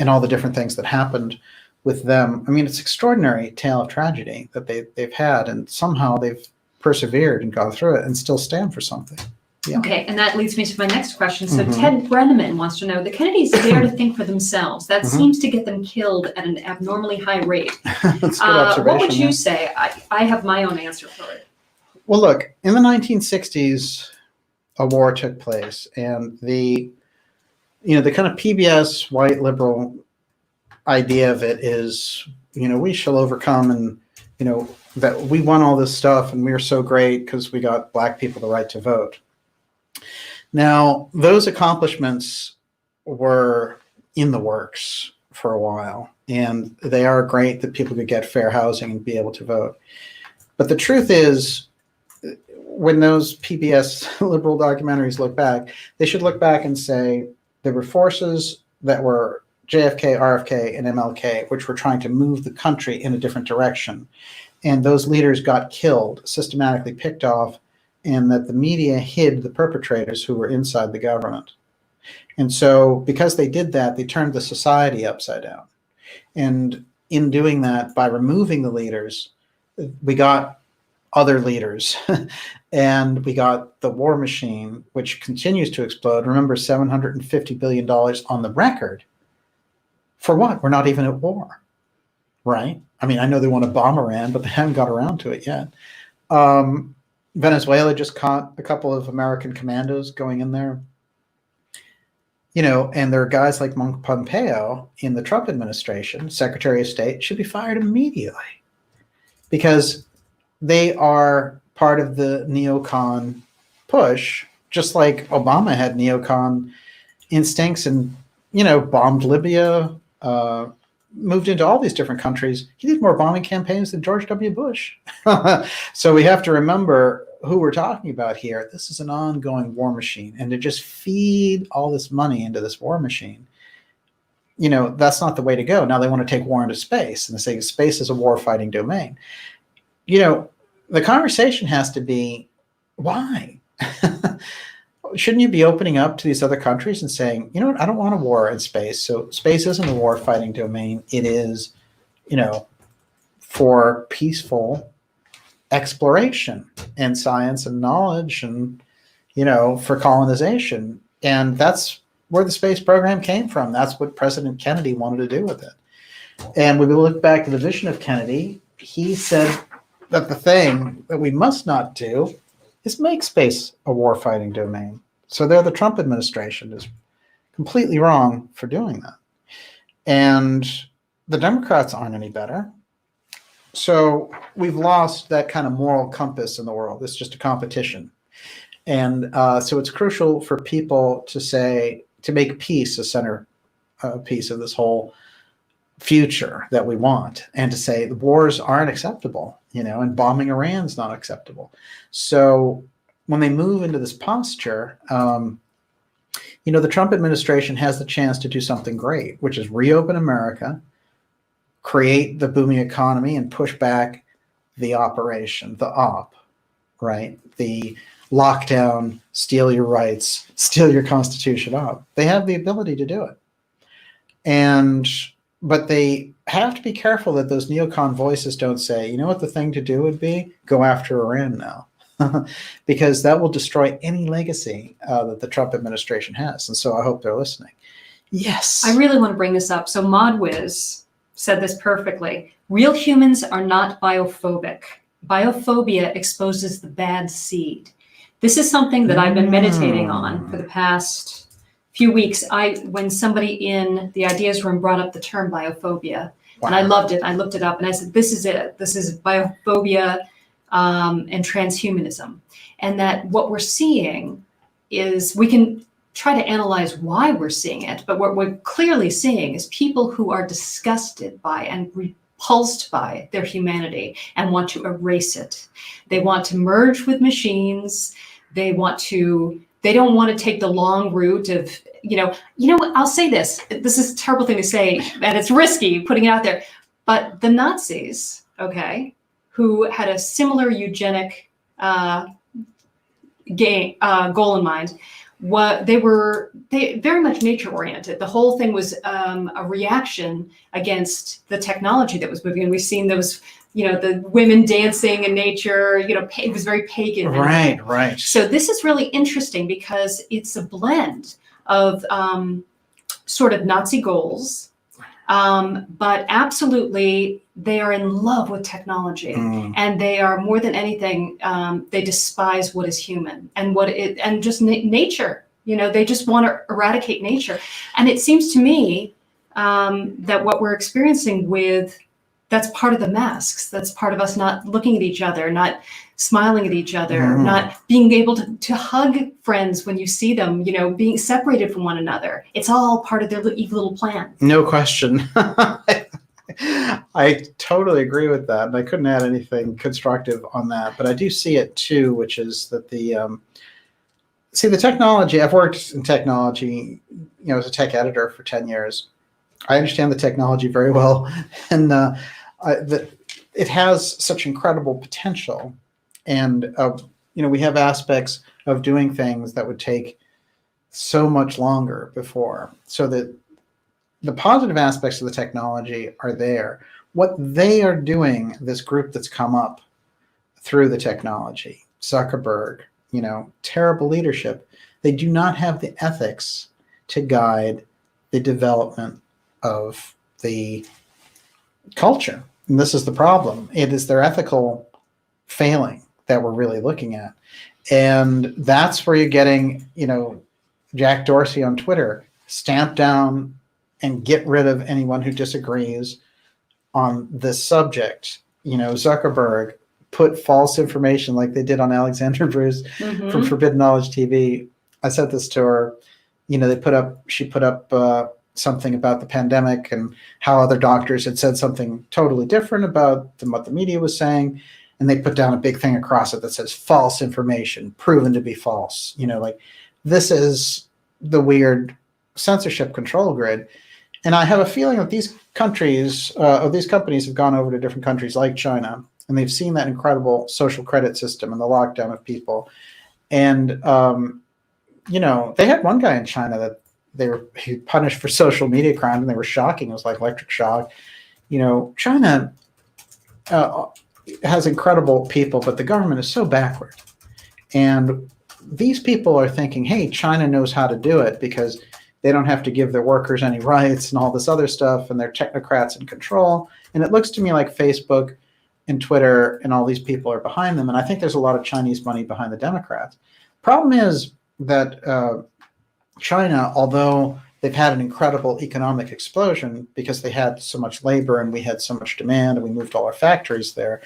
all the different things that happened with them. I mean, it's an extraordinary tale of tragedy that they've had, and somehow they've persevered and gone through it and still stand for something. Yeah. Okay, and that leads me to my next question. So Ted Brenneman wants to know, the Kennedys dare to think for themselves. That seems to get them killed at an abnormally high rate. That's a good observation. What would you say? I have my own answer for it. Well, look, in the 1960s, a war took place, and the kind of PBS white liberal idea of it is, we shall overcome, and that we won all this stuff and we are so great because we got black people the right to vote. Now, those accomplishments were in the works for a while, and they are great that people could get fair housing and be able to vote. But the truth is, when those PBS liberal documentaries look back, they should look back and say, there were forces that were JFK, RFK, and MLK, which were trying to move the country in a different direction. And those leaders got killed, systematically picked off, and that the media hid the perpetrators who were inside the government. And so because they did that, they turned the society upside down. And in doing that, by removing the leaders, we got other leaders. And we got the war machine, which continues to explode. Remember, $750 billion on the record. For what? We're not even at war, right? I mean, I know they want to bomb Iran, but they haven't got around to it yet. Venezuela just caught a couple of American commandos going in there. You know, and there are guys like Pompeo in the Trump administration, Secretary of State, should be fired immediately because they are part of the neocon push, just like Obama had neocon instincts and, you know, bombed Libya, moved into all these different countries. He did more bombing campaigns than George W. Bush. So we have to remember who we're talking about here. This is an ongoing war machine, and to just feed all this money into this war machine, you know, that's not the way to go. Now they want to take war into space, and they say space is a war-fighting domain. You know, the conversation has to be, why? Shouldn't you be opening up to these other countries and saying, you know what, I don't want a war in space. So space isn't a war-fighting domain. It is, you know, for peaceful exploration and science and knowledge and, you know, for colonization. And that's where the space program came from. That's what President Kennedy wanted to do with it. And when we look back to the vision of Kennedy, he said that the thing that we must not do is make space a war-fighting domain. So there the Trump administration is completely wrong for doing that. And the Democrats aren't any better. So we've lost that kind of moral compass in the world. It's just a competition. And so it's crucial for people to say, to make peace a center piece of this whole future that we want, and to say the wars aren't acceptable, you know, and bombing Iran's not acceptable. So when they move into this posture, you know, the Trump administration has the chance to do something great, which is reopen America, create the booming economy, and push back the operation, the op, right? The lockdown, steal your rights, steal your constitution op. They have the ability to do it. But they have to be careful that those neocon voices don't say, you know what the thing to do would be? Go after Iran now. Because that will destroy any legacy that the Trump administration has. And so I hope they're listening. Yes. I really want to bring this up. So ModWiz said this perfectly. Real humans are not biophobic. Bio-phobia exposes the bad seed. This is something that I've been meditating on for the past few weeks. When somebody in the ideas room brought up the term bio-phobia, and I loved it. I looked it up and I said, this is it. This is bio-phobia and transhumanism. And that what we're seeing is, we can try to analyze why we're seeing it, but what we're clearly seeing is people who are disgusted by and repulsed by their humanity and want to erase it. They want to merge with machines. They don't want to take the long route of, you know what, I'll say this. This is a terrible thing to say, and it's risky putting it out there, but the Nazis, okay, who had a similar eugenic goal in mind, they very much nature oriented. The whole thing was a reaction against the technology that was moving. And we've seen those, you know, the women dancing in nature, you know, it was very pagan. Right. So this is really interesting because it's a blend of sort of Nazi goals, but absolutely they are in love with technology, and they are, more than anything, they despise what is human and just nature. You know, they just want to eradicate nature. And it seems to me that what we're experiencing that's part of the masks. That's part of us not looking at each other, not smiling at each other, not being able to hug friends when you see them, you know, being separated from one another. It's all part of their evil little plan. No question. I totally agree with that. And I couldn't add anything constructive on that, but I do see it too, which is that See, the technology, I've worked in technology, as a tech editor for 10 years. I understand the technology very well. And it has such incredible potential. And, we have aspects of doing things that would take so much longer before. So that the positive aspects of the technology are there. What they are doing, this group that's come up through the technology, Zuckerberg, terrible leadership. They do not have the ethics to guide the development of the culture. And this is the problem. It is their ethical failing that we're really looking at. And that's where you're getting, Jack Dorsey on Twitter, stamp down and get rid of anyone who disagrees on this subject. Zuckerberg put false information like they did on Alexandra Bruce from Forbidden Knowledge TV. I said this to her, she put up something about the pandemic and how other doctors had said something totally different about what the media was saying. And they put down a big thing across it that says false information, proven to be false. This is the weird censorship control grid. And I have a feeling that these countries, these companies have gone over to different countries like China, and they've seen that incredible social credit system and the lockdown of people. And, they had one guy in China that he punished for social media crime, and they were shocking. It was like electric shock. China has incredible people, but the government is so backward. And these people are thinking, hey, China knows how to do it because they don't have to give their workers any rights and all this other stuff, and they're technocrats in control. And it looks to me like Facebook and Twitter and all these people are behind them. And I think there's a lot of Chinese money behind the Democrats. Problem is that China, although they've had an incredible economic explosion because they had so much labor and we had so much demand and we moved all our factories there,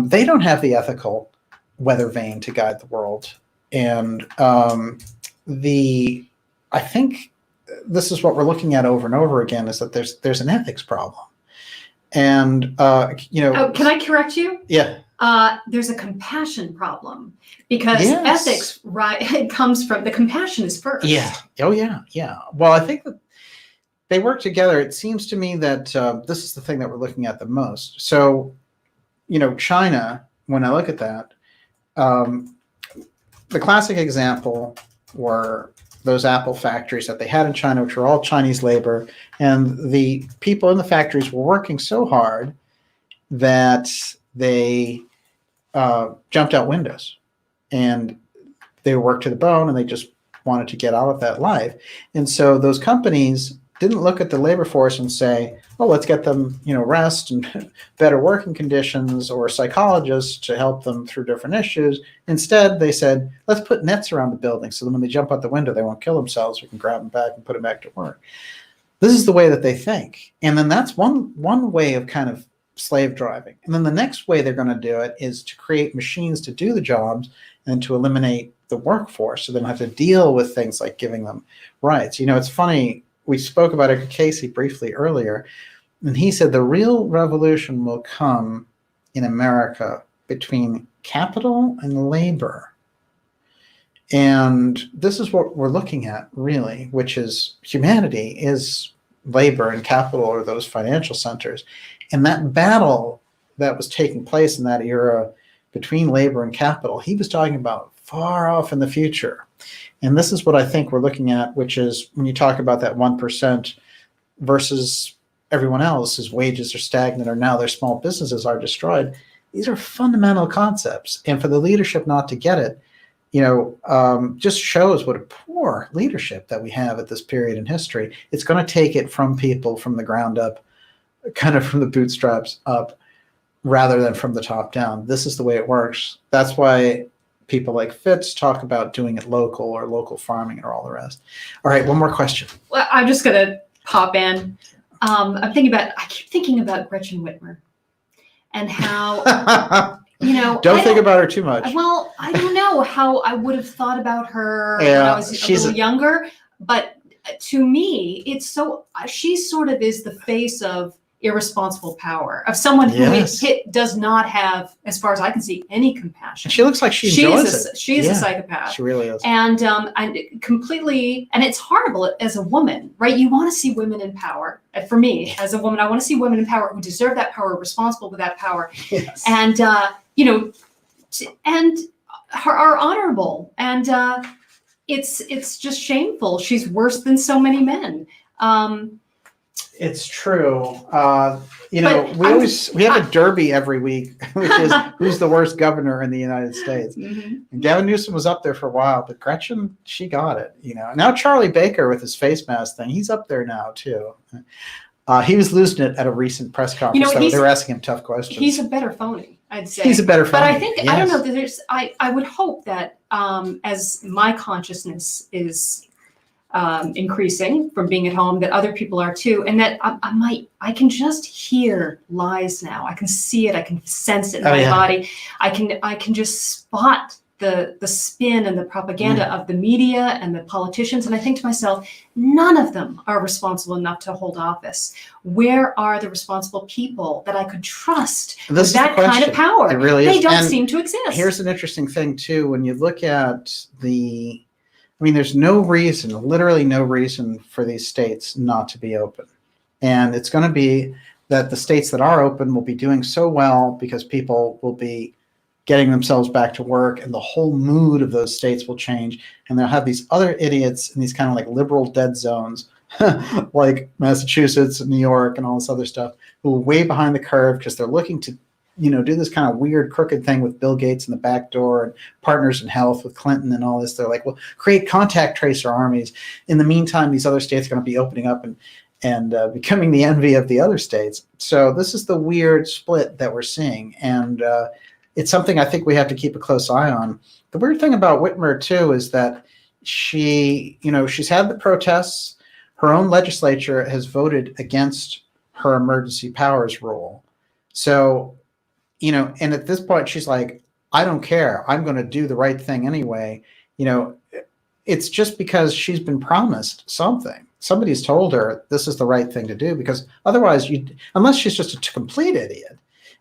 they don't have the ethical weather vane to guide the world. And I think this is what we're looking at over and over again, is that there's an ethics problem. And, can I correct you? Yeah. There's a compassion problem because Yes. ethics, it comes from the compassion is first. Yeah. Oh, yeah. Yeah. Well, I think that they work together. It seems to me that this is the thing that we're looking at the most. So, China, when I look at that, the classic example were those Apple factories that they had in China, which were all Chinese labor. And the people in the factories were working so hard that they jumped out windows. And they worked to the bone, and they just wanted to get out of that life. And so those companies didn't look at the labor force and say, oh, let's get them, rest and better working conditions, or psychologists to help them through different issues. Instead, they said, let's put nets around the building so that when they jump out the window, they won't kill themselves. We can grab them back and put them back to work. This is the way that they think. And then that's one way of kind of slave driving. And then the next way they're going to do it is to create machines to do the jobs and to eliminate the workforce, so they don't have to deal with things like giving them rights. It's funny. We spoke about Edgar Casey briefly earlier, and he said the real revolution will come in America between capital and labor. And this is what we're looking at, really, which is humanity is labor, and capital are those financial centers. And that battle that was taking place in that era between labor and capital, he was talking about far off in the future. And this is what I think we're looking at, which is when you talk about that 1% versus everyone else, whose wages are stagnant, or now their small businesses are destroyed. These are fundamental concepts. And for the leadership not to get it, just shows what a poor leadership that we have at this period in history. It's going to take it from people from the ground up, kind of from the bootstraps up, rather than from the top down. This is the way it works. That's why people like Fitz talk about doing it local, or local farming, or all the rest. All right, one more question. Well, I'm just going to pop in. I keep thinking about Gretchen Whitmer and how, Don't think about her too much. Well, I don't know how I would have thought about her when I was a little younger, but to me, she sort of is the face of irresponsible power, of someone who does not have, as far as I can see, any compassion. She looks like she enjoys it. She is a psychopath. She really is. And completely, and it's horrible as a woman, right? You want to see women in power. For me, as a woman, I want to see women in power who deserve that power, responsible with that power, and are honorable. And it's just shameful. She's worse than so many men. It's true. We have a derby every week, which is who's the worst governor in the United States. And Gavin Newsom was up there for a while, but Gretchen, she got it. Now Charlie Baker with his face mask thing, he's up there now too. He was losing it at a recent press conference. They were asking him tough questions. He's a better phony, I'd say. He's a better phony. But I think I don't know. I would hope that as my consciousness is increasing from being at home, that other people are too, and that I can just hear lies now. I can see it. I can sense it in my body. I can just spot the spin and the propaganda of the media and the politicians. And I think to myself, none of them are responsible enough to hold office. Where are the responsible people that I could trust with that kind of power? It really is. They don't seem to exist. Here's an interesting thing too. When you look at there's no reason, literally no reason for these states not to be open. And it's going to be that the states that are open will be doing so well because people will be getting themselves back to work, and the whole mood of those states will change. And they'll have these other idiots in these kind of like liberal dead zones, like Massachusetts and New York and all this other stuff, who are way behind the curve because they're looking to do this kind of weird, crooked thing with Bill Gates in the back door and Partners in Health with Clinton and all this. They're like, well, create contact tracer armies. In the meantime, these other states are going to be opening up and becoming the envy of the other states. So this is the weird split that we're seeing. And it's something I think we have to keep a close eye on. The weird thing about Whitmer, too, is that she's had the protests. Her own legislature has voted against her emergency powers rule. So, and at this point, she's like, I don't care. I'm going to do the right thing anyway. It's just because she's been promised something. Somebody's told her this is the right thing to do, because otherwise, unless she's just a complete idiot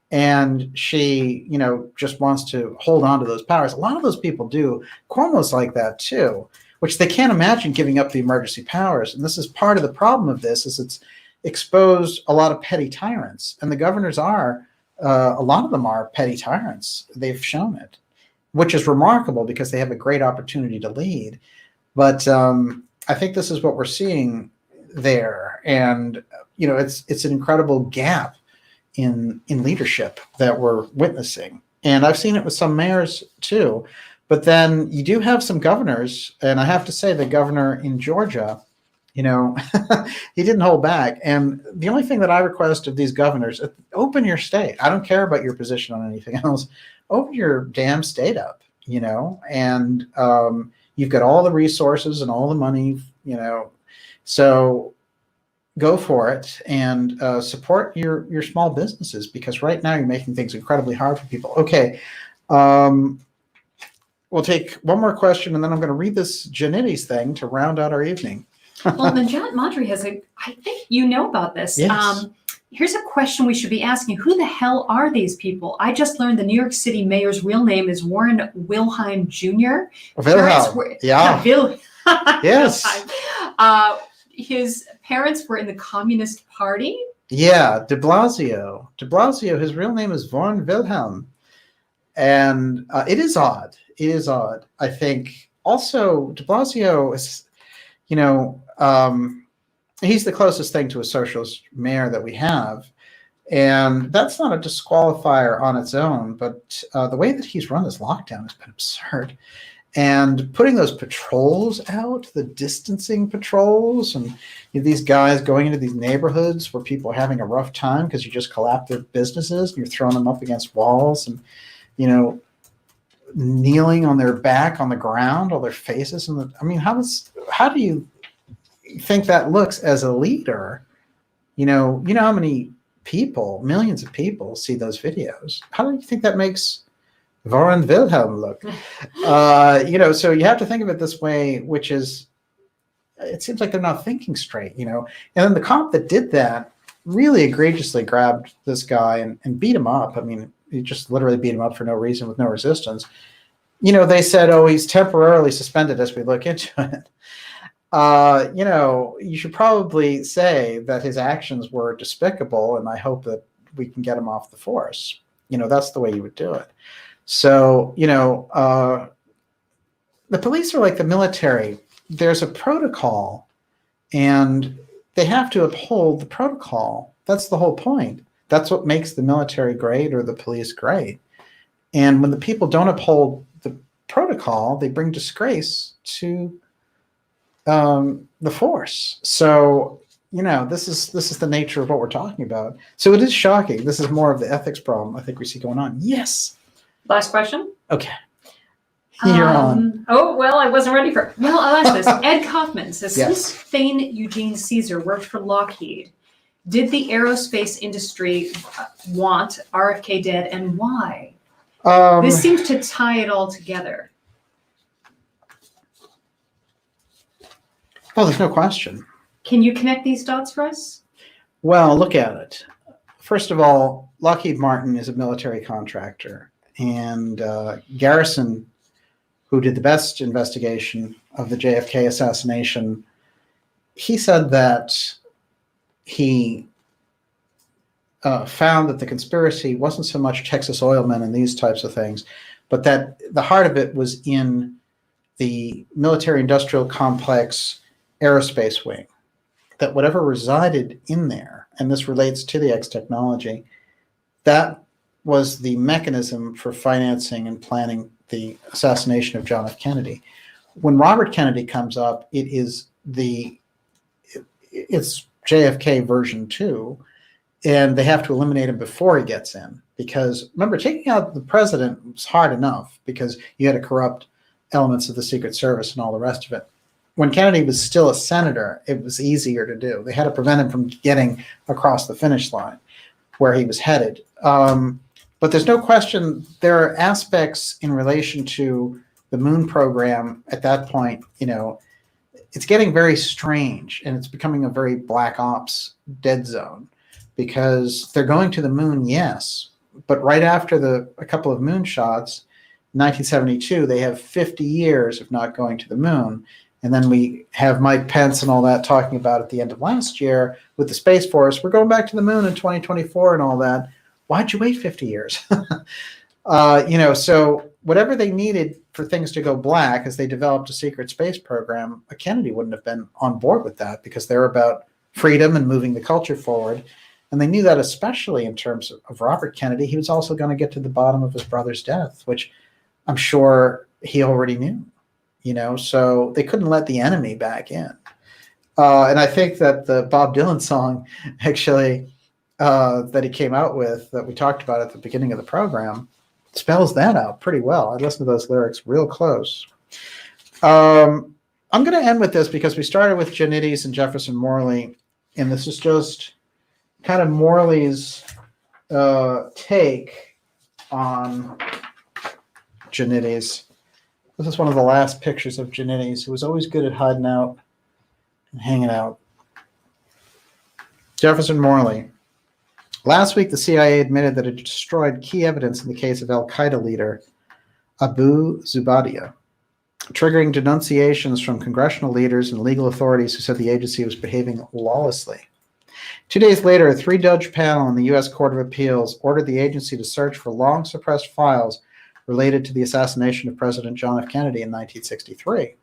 and she, just wants to hold on to those powers. A lot of those people do. Cuomo's like that too, which they can't imagine giving up the emergency powers. And this is part of the problem of this, is it's exposed a lot of petty tyrants, and the governors are. A lot of them are petty tyrants. They've shown it, which is remarkable because they have a great opportunity to lead. But I think this is what we're seeing there. And, it's an incredible gap in leadership that we're witnessing. And I've seen it with some mayors too. But then you do have some governors, and I have to say the governor in Georgia, he didn't hold back. And the only thing that I request of these governors, open your state. I don't care about your position on anything else. Open your damn state up, and you've got all the resources and all the money, so go for it and support your small businesses, because right now you're making things incredibly hard for people. Okay. We'll take one more question, and then I'm going to read this Joannides thing to round out our evening. Well, Najat Madri has I think you know about this. Yes. Here's a question we should be asking. Who the hell are these people? I just learned the New York City mayor's real name is Warren Wilhelm Jr. Wilhelm. Yeah. Yes. His parents were in the Communist Party. Yeah, de Blasio. De Blasio, his real name is Warren Wilhelm. And it is odd. It is odd. I think also de Blasio is, he's the closest thing to a socialist mayor that we have. And that's not a disqualifier on its own, but the way that he's run this lockdown has been absurd. And putting those patrols out, the distancing patrols, and these guys going into these neighborhoods where people are having a rough time because you just collapsed their businesses and you're throwing them up against walls and, kneeling on their back on the ground, all their faces. How do you think that looks as a leader? You know how many people, millions of people see those videos. How do you think that makes Warren Wilhelm look? So you have to think of it this way, which is, it seems like they're not thinking straight, And then the cop that did that, really egregiously grabbed this guy and beat him up. I mean, he just literally beat him up for no reason with no resistance. You know, they said, oh, he's temporarily suspended as we look into it. You know, you should probably say that his actions were despicable, and I hope that we can get him off the force. You know, that's the way you would do it. So, you know, the police are like the military. There's a protocol, and they have to uphold the protocol. That's the whole point. That's what makes the military great or the police great. And when the people don't uphold the protocol, they bring disgrace to the force. So, you know, this is the nature of what we're talking about. So it is shocking. This is more of the ethics problem I think we see going on. Yes. Last question. Okay. You're on. Oh, well, I wasn't ready for it. Well, I'll ask this. Ed Kaufman says, Yes. since Thane Eugene Caesar worked for Lockheed, did the aerospace industry want RFK dead, and why? This seems to tie it all together. Oh, there's no question. Can you connect these dots for us? Well, look at it. First of all, Lockheed Martin is a military contractor, and Garrison, who did the best investigation of the JFK assassination, he said that he found that the conspiracy wasn't so much Texas oilmen and these types of things, but that the heart of it was in the military-industrial complex aerospace wing, that whatever resided in there, and this relates to the X technology, that was the mechanism for financing and planning the assassination of John F. Kennedy. When Robert Kennedy comes up, it's JFK version 2, and they have to eliminate him before he gets in. Because remember, taking out the president was hard enough because you had to corrupt elements of the Secret Service and all the rest of it. When Kennedy was still a senator, it was easier to do. They had to prevent him from getting across the finish line where he was headed. But there's no question there are aspects in relation to the moon program at that point. You know, it's getting very strange, and it's becoming a very black ops dead zone because they're going to the moon, yes, but right after a couple of moon shots, 1972, they have 50 years of not going to the moon. And then we have Mike Pence and all that talking about at the end of last year with the Space Force, we're going back to the moon in 2024 and all that. Why'd you wait 50 years? You know, so whatever they needed for things to go black as they developed a secret space program, Kennedy wouldn't have been on board with that because they're about freedom and moving the culture forward. And they knew that especially in terms of Robert Kennedy. He was also going to get to the bottom of his brother's death, which I'm sure he already knew. You know, so they couldn't let the enemy back in. And I think that the Bob Dylan song, actually, that he came out with, that we talked about at the beginning of the program, spells that out pretty well. I listened to those lyrics real close. I'm going to end with this because we started with Joannides and Jefferson Morley, and this is just kind of Morley's take on Joannides. This is one of the last pictures of Joannides, who was always good at hiding out and hanging out. Jefferson Morley. Last week, the CIA admitted that it destroyed key evidence in the case of Al-Qaeda leader Abu Zubaydah, triggering denunciations from congressional leaders and legal authorities who said the agency was behaving lawlessly. 2 days later, a 3-judge panel in the U.S. Court of Appeals ordered the agency to search for long-suppressed files related to the assassination of President John F. Kennedy in 1963.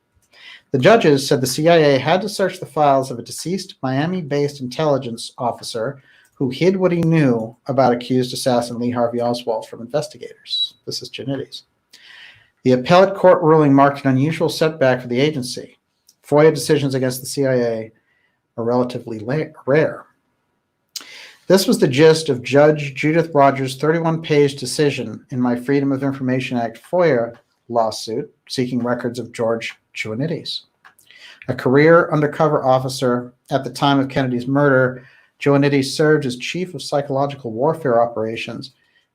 The judges said the CIA had to search the files of a deceased Miami-based intelligence officer who hid what he knew about accused assassin Lee Harvey Oswald from investigators. This is Joannides. The appellate court ruling marked an unusual setback for the agency. FOIA decisions against the CIA are relatively rare. This was the gist of Judge Judith Rogers' 31-page decision in my Freedom of Information Act FOIA lawsuit seeking records of George Joannides. A career undercover officer at the time of Kennedy's murder, Joannides served as chief of psychological warfare operations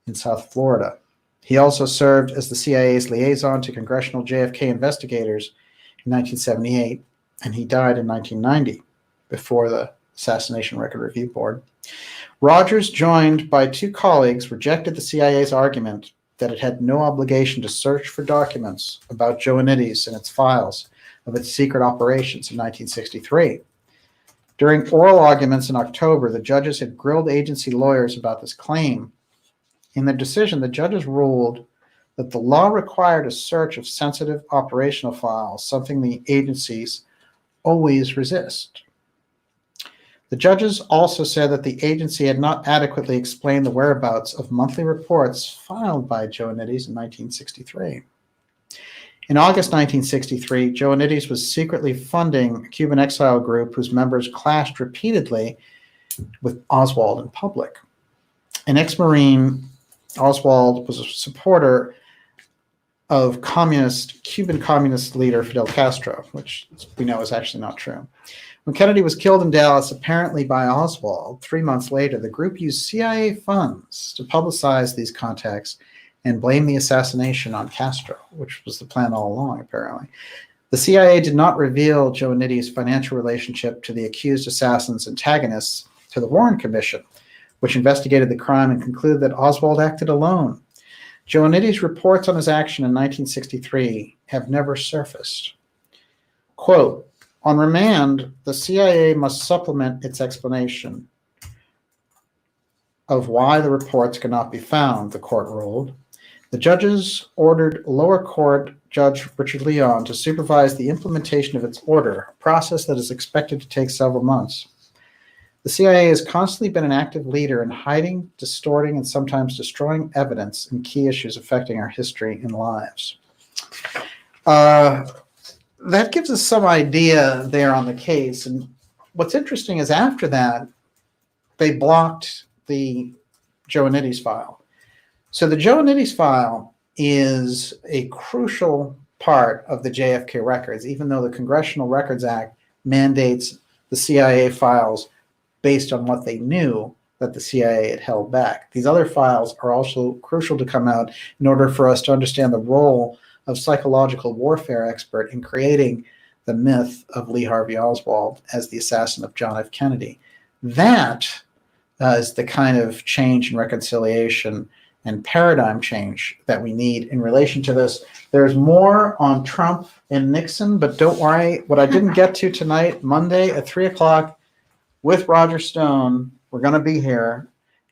in South Florida. He also served as the CIA's liaison to congressional JFK investigators in 1978, and he died in 1990 before the Assassination Record Review Board. Rogers, joined by 2 colleagues, rejected the CIA's argument that it had no obligation to search for documents about Joannides and its files of its secret operations in 1963. During oral arguments in October, the judges had grilled agency lawyers about this claim. In their decision, the judges ruled that the law required a search of sensitive operational files, something the agencies always resist. The judges also said that the agency had not adequately explained the whereabouts of monthly reports filed by Joannides in 1963. In August 1963, Joannides was secretly funding a Cuban exile group whose members clashed repeatedly with Oswald in public. An ex-Marine, Oswald was a supporter of Cuban communist leader Fidel Castro, which we know is actually not true. When Kennedy was killed in Dallas, apparently by Oswald, 3 months later, the group used CIA funds to publicize these contacts and blame the assassination on Castro, which was the plan all along, apparently. The CIA did not reveal Joannides' financial relationship to the accused assassin's antagonists to the Warren Commission, which investigated the crime and concluded that Oswald acted alone. Joannides' reports on his action in 1963 have never surfaced. Quote, on remand, the CIA must supplement its explanation of why the reports cannot be found, the court ruled. The judges ordered lower court Judge Richard Leon to supervise the implementation of its order, a process that is expected to take several months. The CIA has constantly been an active leader in hiding, distorting, and sometimes destroying evidence in key issues affecting our history and lives. That gives us some idea there on the case. And what's interesting is after that, they blocked the Joannides file. So the Joannides file is a crucial part of the JFK records, even though the Congressional Records Act mandates the CIA files based on what they knew that the CIA had held back. These other files are also crucial to come out in order for us to understand the role of psychological warfare expert in creating the myth of Lee Harvey Oswald as the assassin of John F. Kennedy. That is the kind of change and reconciliation and paradigm change that we need in relation to this. There's more on Trump and Nixon, but don't worry, what I didn't get to tonight, Monday at 3 o'clock with Roger Stone, we're going to be here.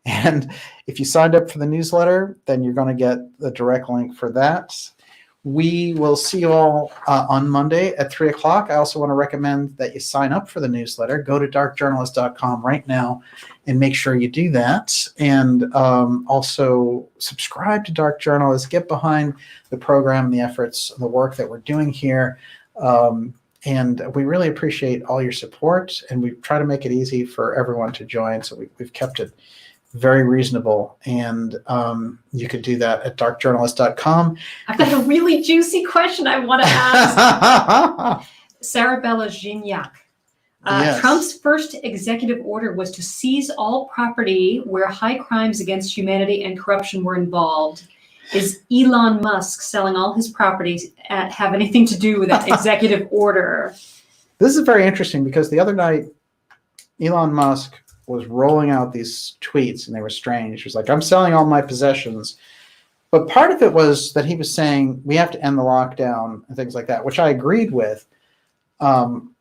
And if you signed up for the newsletter, then you're going to get the direct link for that. We will see you all on Monday at 3 o'clock. I also want to recommend that you sign up for the newsletter. Go to darkjournalist.com right now and make sure you do that. And also subscribe to Dark Journalist. Get behind the program, the efforts, the work that we're doing here. And we really appreciate all your support. And we try to make it easy for everyone to join. So we've kept it very reasonable, and you could do that at darkjournalist.com. I've got a really juicy question I want to ask. Sarabella Gignac. Yes. Trump's first executive order was to seize all property where high crimes against humanity and corruption were involved. Is Elon Musk selling all his properties have anything to do with that executive order? This is very interesting because the other night, Elon Musk was rolling out these tweets, and they were strange. He was like, I'm selling all my possessions. But part of it was that he was saying we have to end the lockdown and things like that, which I agreed with. And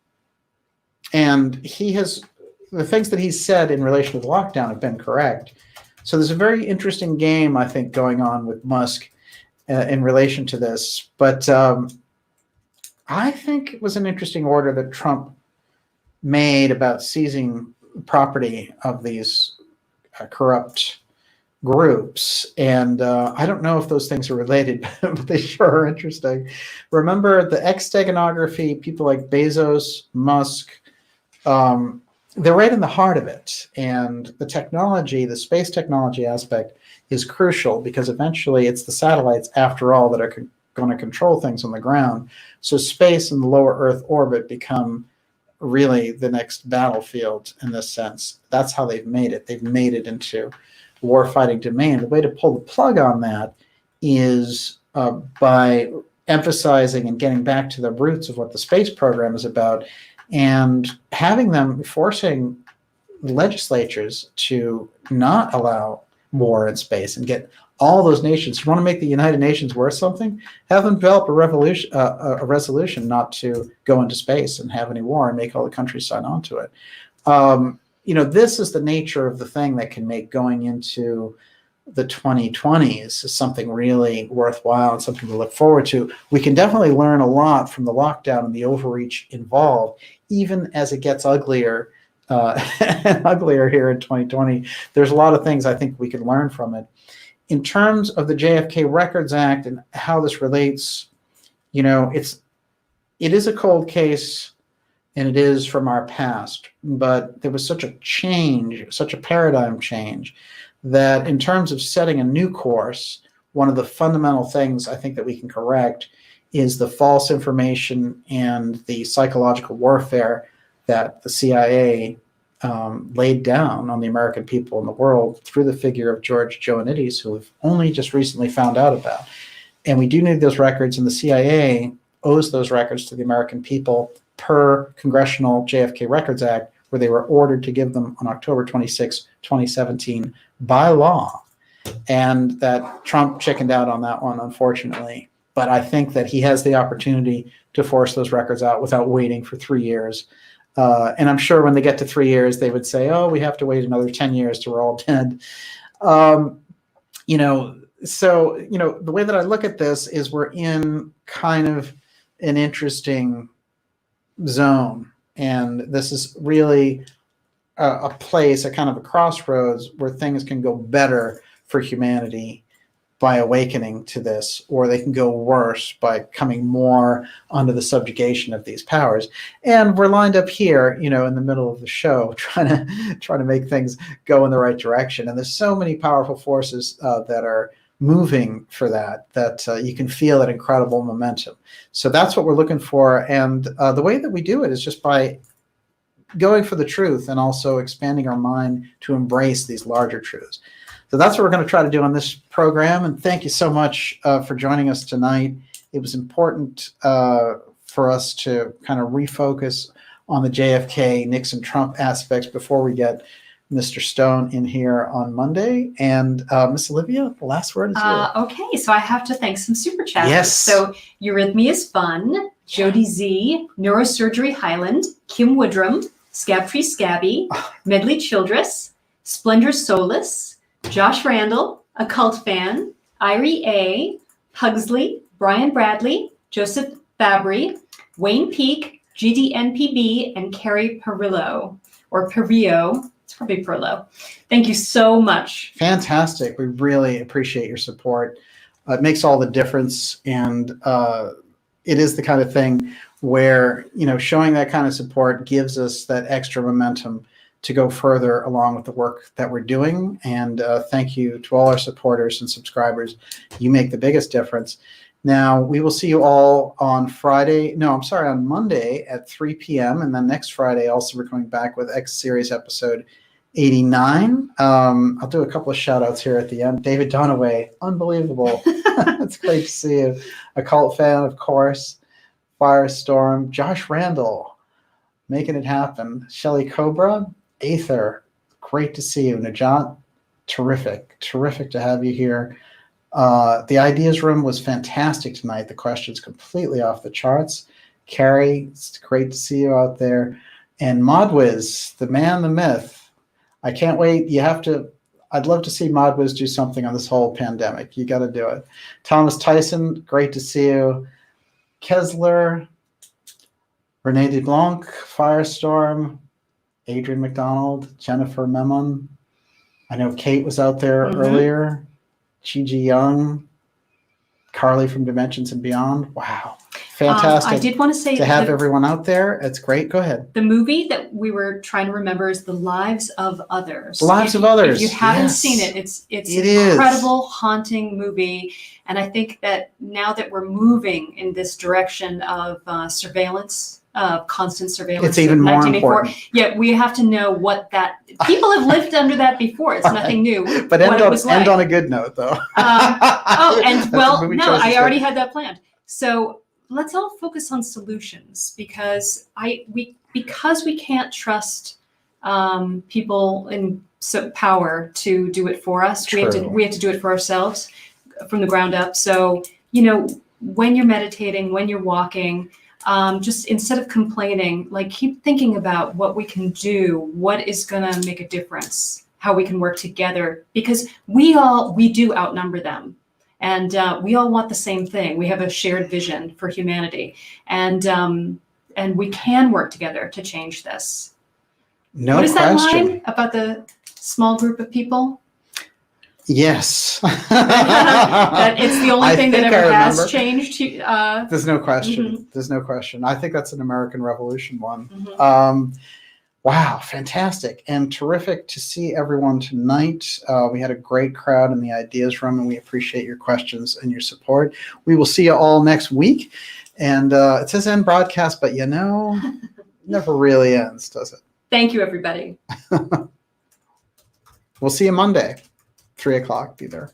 the things that he said in relation to the lockdown have been correct. So there's a very interesting game, I think, going on with Musk in relation to this. But I think it was an interesting order that Trump made about seizing property of these corrupt groups. And I don't know if those things are related, but they sure are interesting. Remember the iconography, people like Bezos, Musk, they're right in the heart of it. And the technology, the space technology aspect is crucial because eventually it's the satellites, after all, that are going to control things on the ground. So space and the lower Earth orbit become really the next battlefield in this sense. That's how they've made it. They've made it into warfighting domain. The way to pull the plug on that is by emphasizing and getting back to the roots of what the space program is about, and having them forcing legislatures to not allow war in space and get all those nations. You want to make the United Nations worth something? Have them develop a resolution not to go into space and have any war and make all the countries sign on to it. This is the nature of the thing that can make going into the 2020s something really worthwhile and something to look forward to. We can definitely learn a lot from the lockdown and the overreach involved, even as it gets uglier and uglier here in 2020. There's a lot of things I think we can learn from it. In terms of the JFK Records Act and how this relates, it is a cold case, and it is from our past, but there was such a change, such a paradigm change, that in terms of setting a new course, one of the fundamental things I think that we can correct is the false information and the psychological warfare that the CIA laid down on the American people in the world through the figure of George Joannides, who we've only just recently found out about. And we do need those records, and the CIA owes those records to the American people per Congressional JFK Records Act, where they were ordered to give them on October 26, 2017 by law. And that Trump chickened out on that one, unfortunately. But I think that he has the opportunity to force those records out without waiting for 3 years. And I'm sure when they get to 3 years, they would say, oh, we have to wait another 10 years till we're all dead. The way that I look at this is we're in kind of an interesting zone. And this is really a place, a kind of a crossroads where things can go better for humanity by awakening to this, or they can go worse by coming more under the subjugation of these powers. And we're lined up here, in the middle of the show, trying to make things go in the right direction. And there's so many powerful forces that are moving for that you can feel that incredible momentum. So that's what we're looking for. And the way that we do it is just by going for the truth and also expanding our mind to embrace these larger truths. So that's what we're going to try to do on this program. And thank you so much for joining us tonight. It was important for us to kind of refocus on the JFK, Nixon, Trump aspects before we get Mr. Stone in here on Monday. And Miss Olivia, the last word is yours. Okay, so I have to thank some super chatters. Yes. So Eurythmia's Fun, Jody Z, Neurosurgery Highland, Kim Woodrum, Scabtree Scabby, Medley Childress, Splendor Solus, Josh Randall, Occult Fan, Irie A, Pugsley, Brian Bradley, Joseph Fabry, Wayne Peak, GDNPB, and Carrie Perillo, or Perillo. It's probably Perillo. Thank you so much. Fantastic. We really appreciate your support. It makes all the difference. And it is the kind of thing where, showing that kind of support gives us that extra momentum to go further along with the work that we're doing. And thank you to all our supporters and subscribers. You make the biggest difference. Now, we will see you all on on Monday at 3 p.m. And then next Friday, also, we're coming back with X Series episode 89. I'll do a couple of shout outs here at the end. David Donaway, unbelievable. It's great to see you. Occult Fan, of course. Firestorm, Josh Randall, making it happen. Shelly Cobra, Aether, great to see you. Najat, terrific to have you here. The Ideas Room was fantastic tonight. The questions completely off the charts. Carrie, it's great to see you out there. And Modwiz, the man, the myth. I can't wait. I'd love to see Modwiz do something on this whole pandemic. You got to do it. Thomas Tyson, great to see you. Kessler, Renee DeBlanc, Firestorm, Adrian McDonald, Jennifer Memon. I know Kate was out there earlier. Gigi Young, Carly from Dimensions and Beyond. Wow. Fantastic. I did want to say to have everyone out there. It's great. Go ahead. The movie that we were trying to remember is The Lives of Others. The Lives of Others. If you haven't seen it, it's an incredible, haunting movie. And I think that now that we're moving in this direction of surveillance, constant surveillance, it's even more important. Yeah, we have to know what that. People have lived under that before. It's nothing new. But end on a good note, though. I already had that planned. So let's all focus on solutions because we can't trust people in power to do it for us. We have to do it for ourselves from the ground up. So, when you're meditating, when you're walking, just instead of complaining, like keep thinking about what we can do, what is going to make a difference, how we can work together, because we do outnumber them. And we all want the same thing. We have a shared vision for humanity, and we can work together to change this. No question. What is that line about the small group of people? Yes. That it's the only thing that ever has changed. There's no question. Mm-hmm. There's no question. I think that's an American Revolution one. Mm-hmm. Wow, fantastic and terrific to see everyone tonight. We had a great crowd in the ideas room, and we appreciate your questions and your support. We will see you all next week. And it says end broadcast, but it never really ends, does it? Thank you, everybody. We'll see you Monday, 3:00. Be there.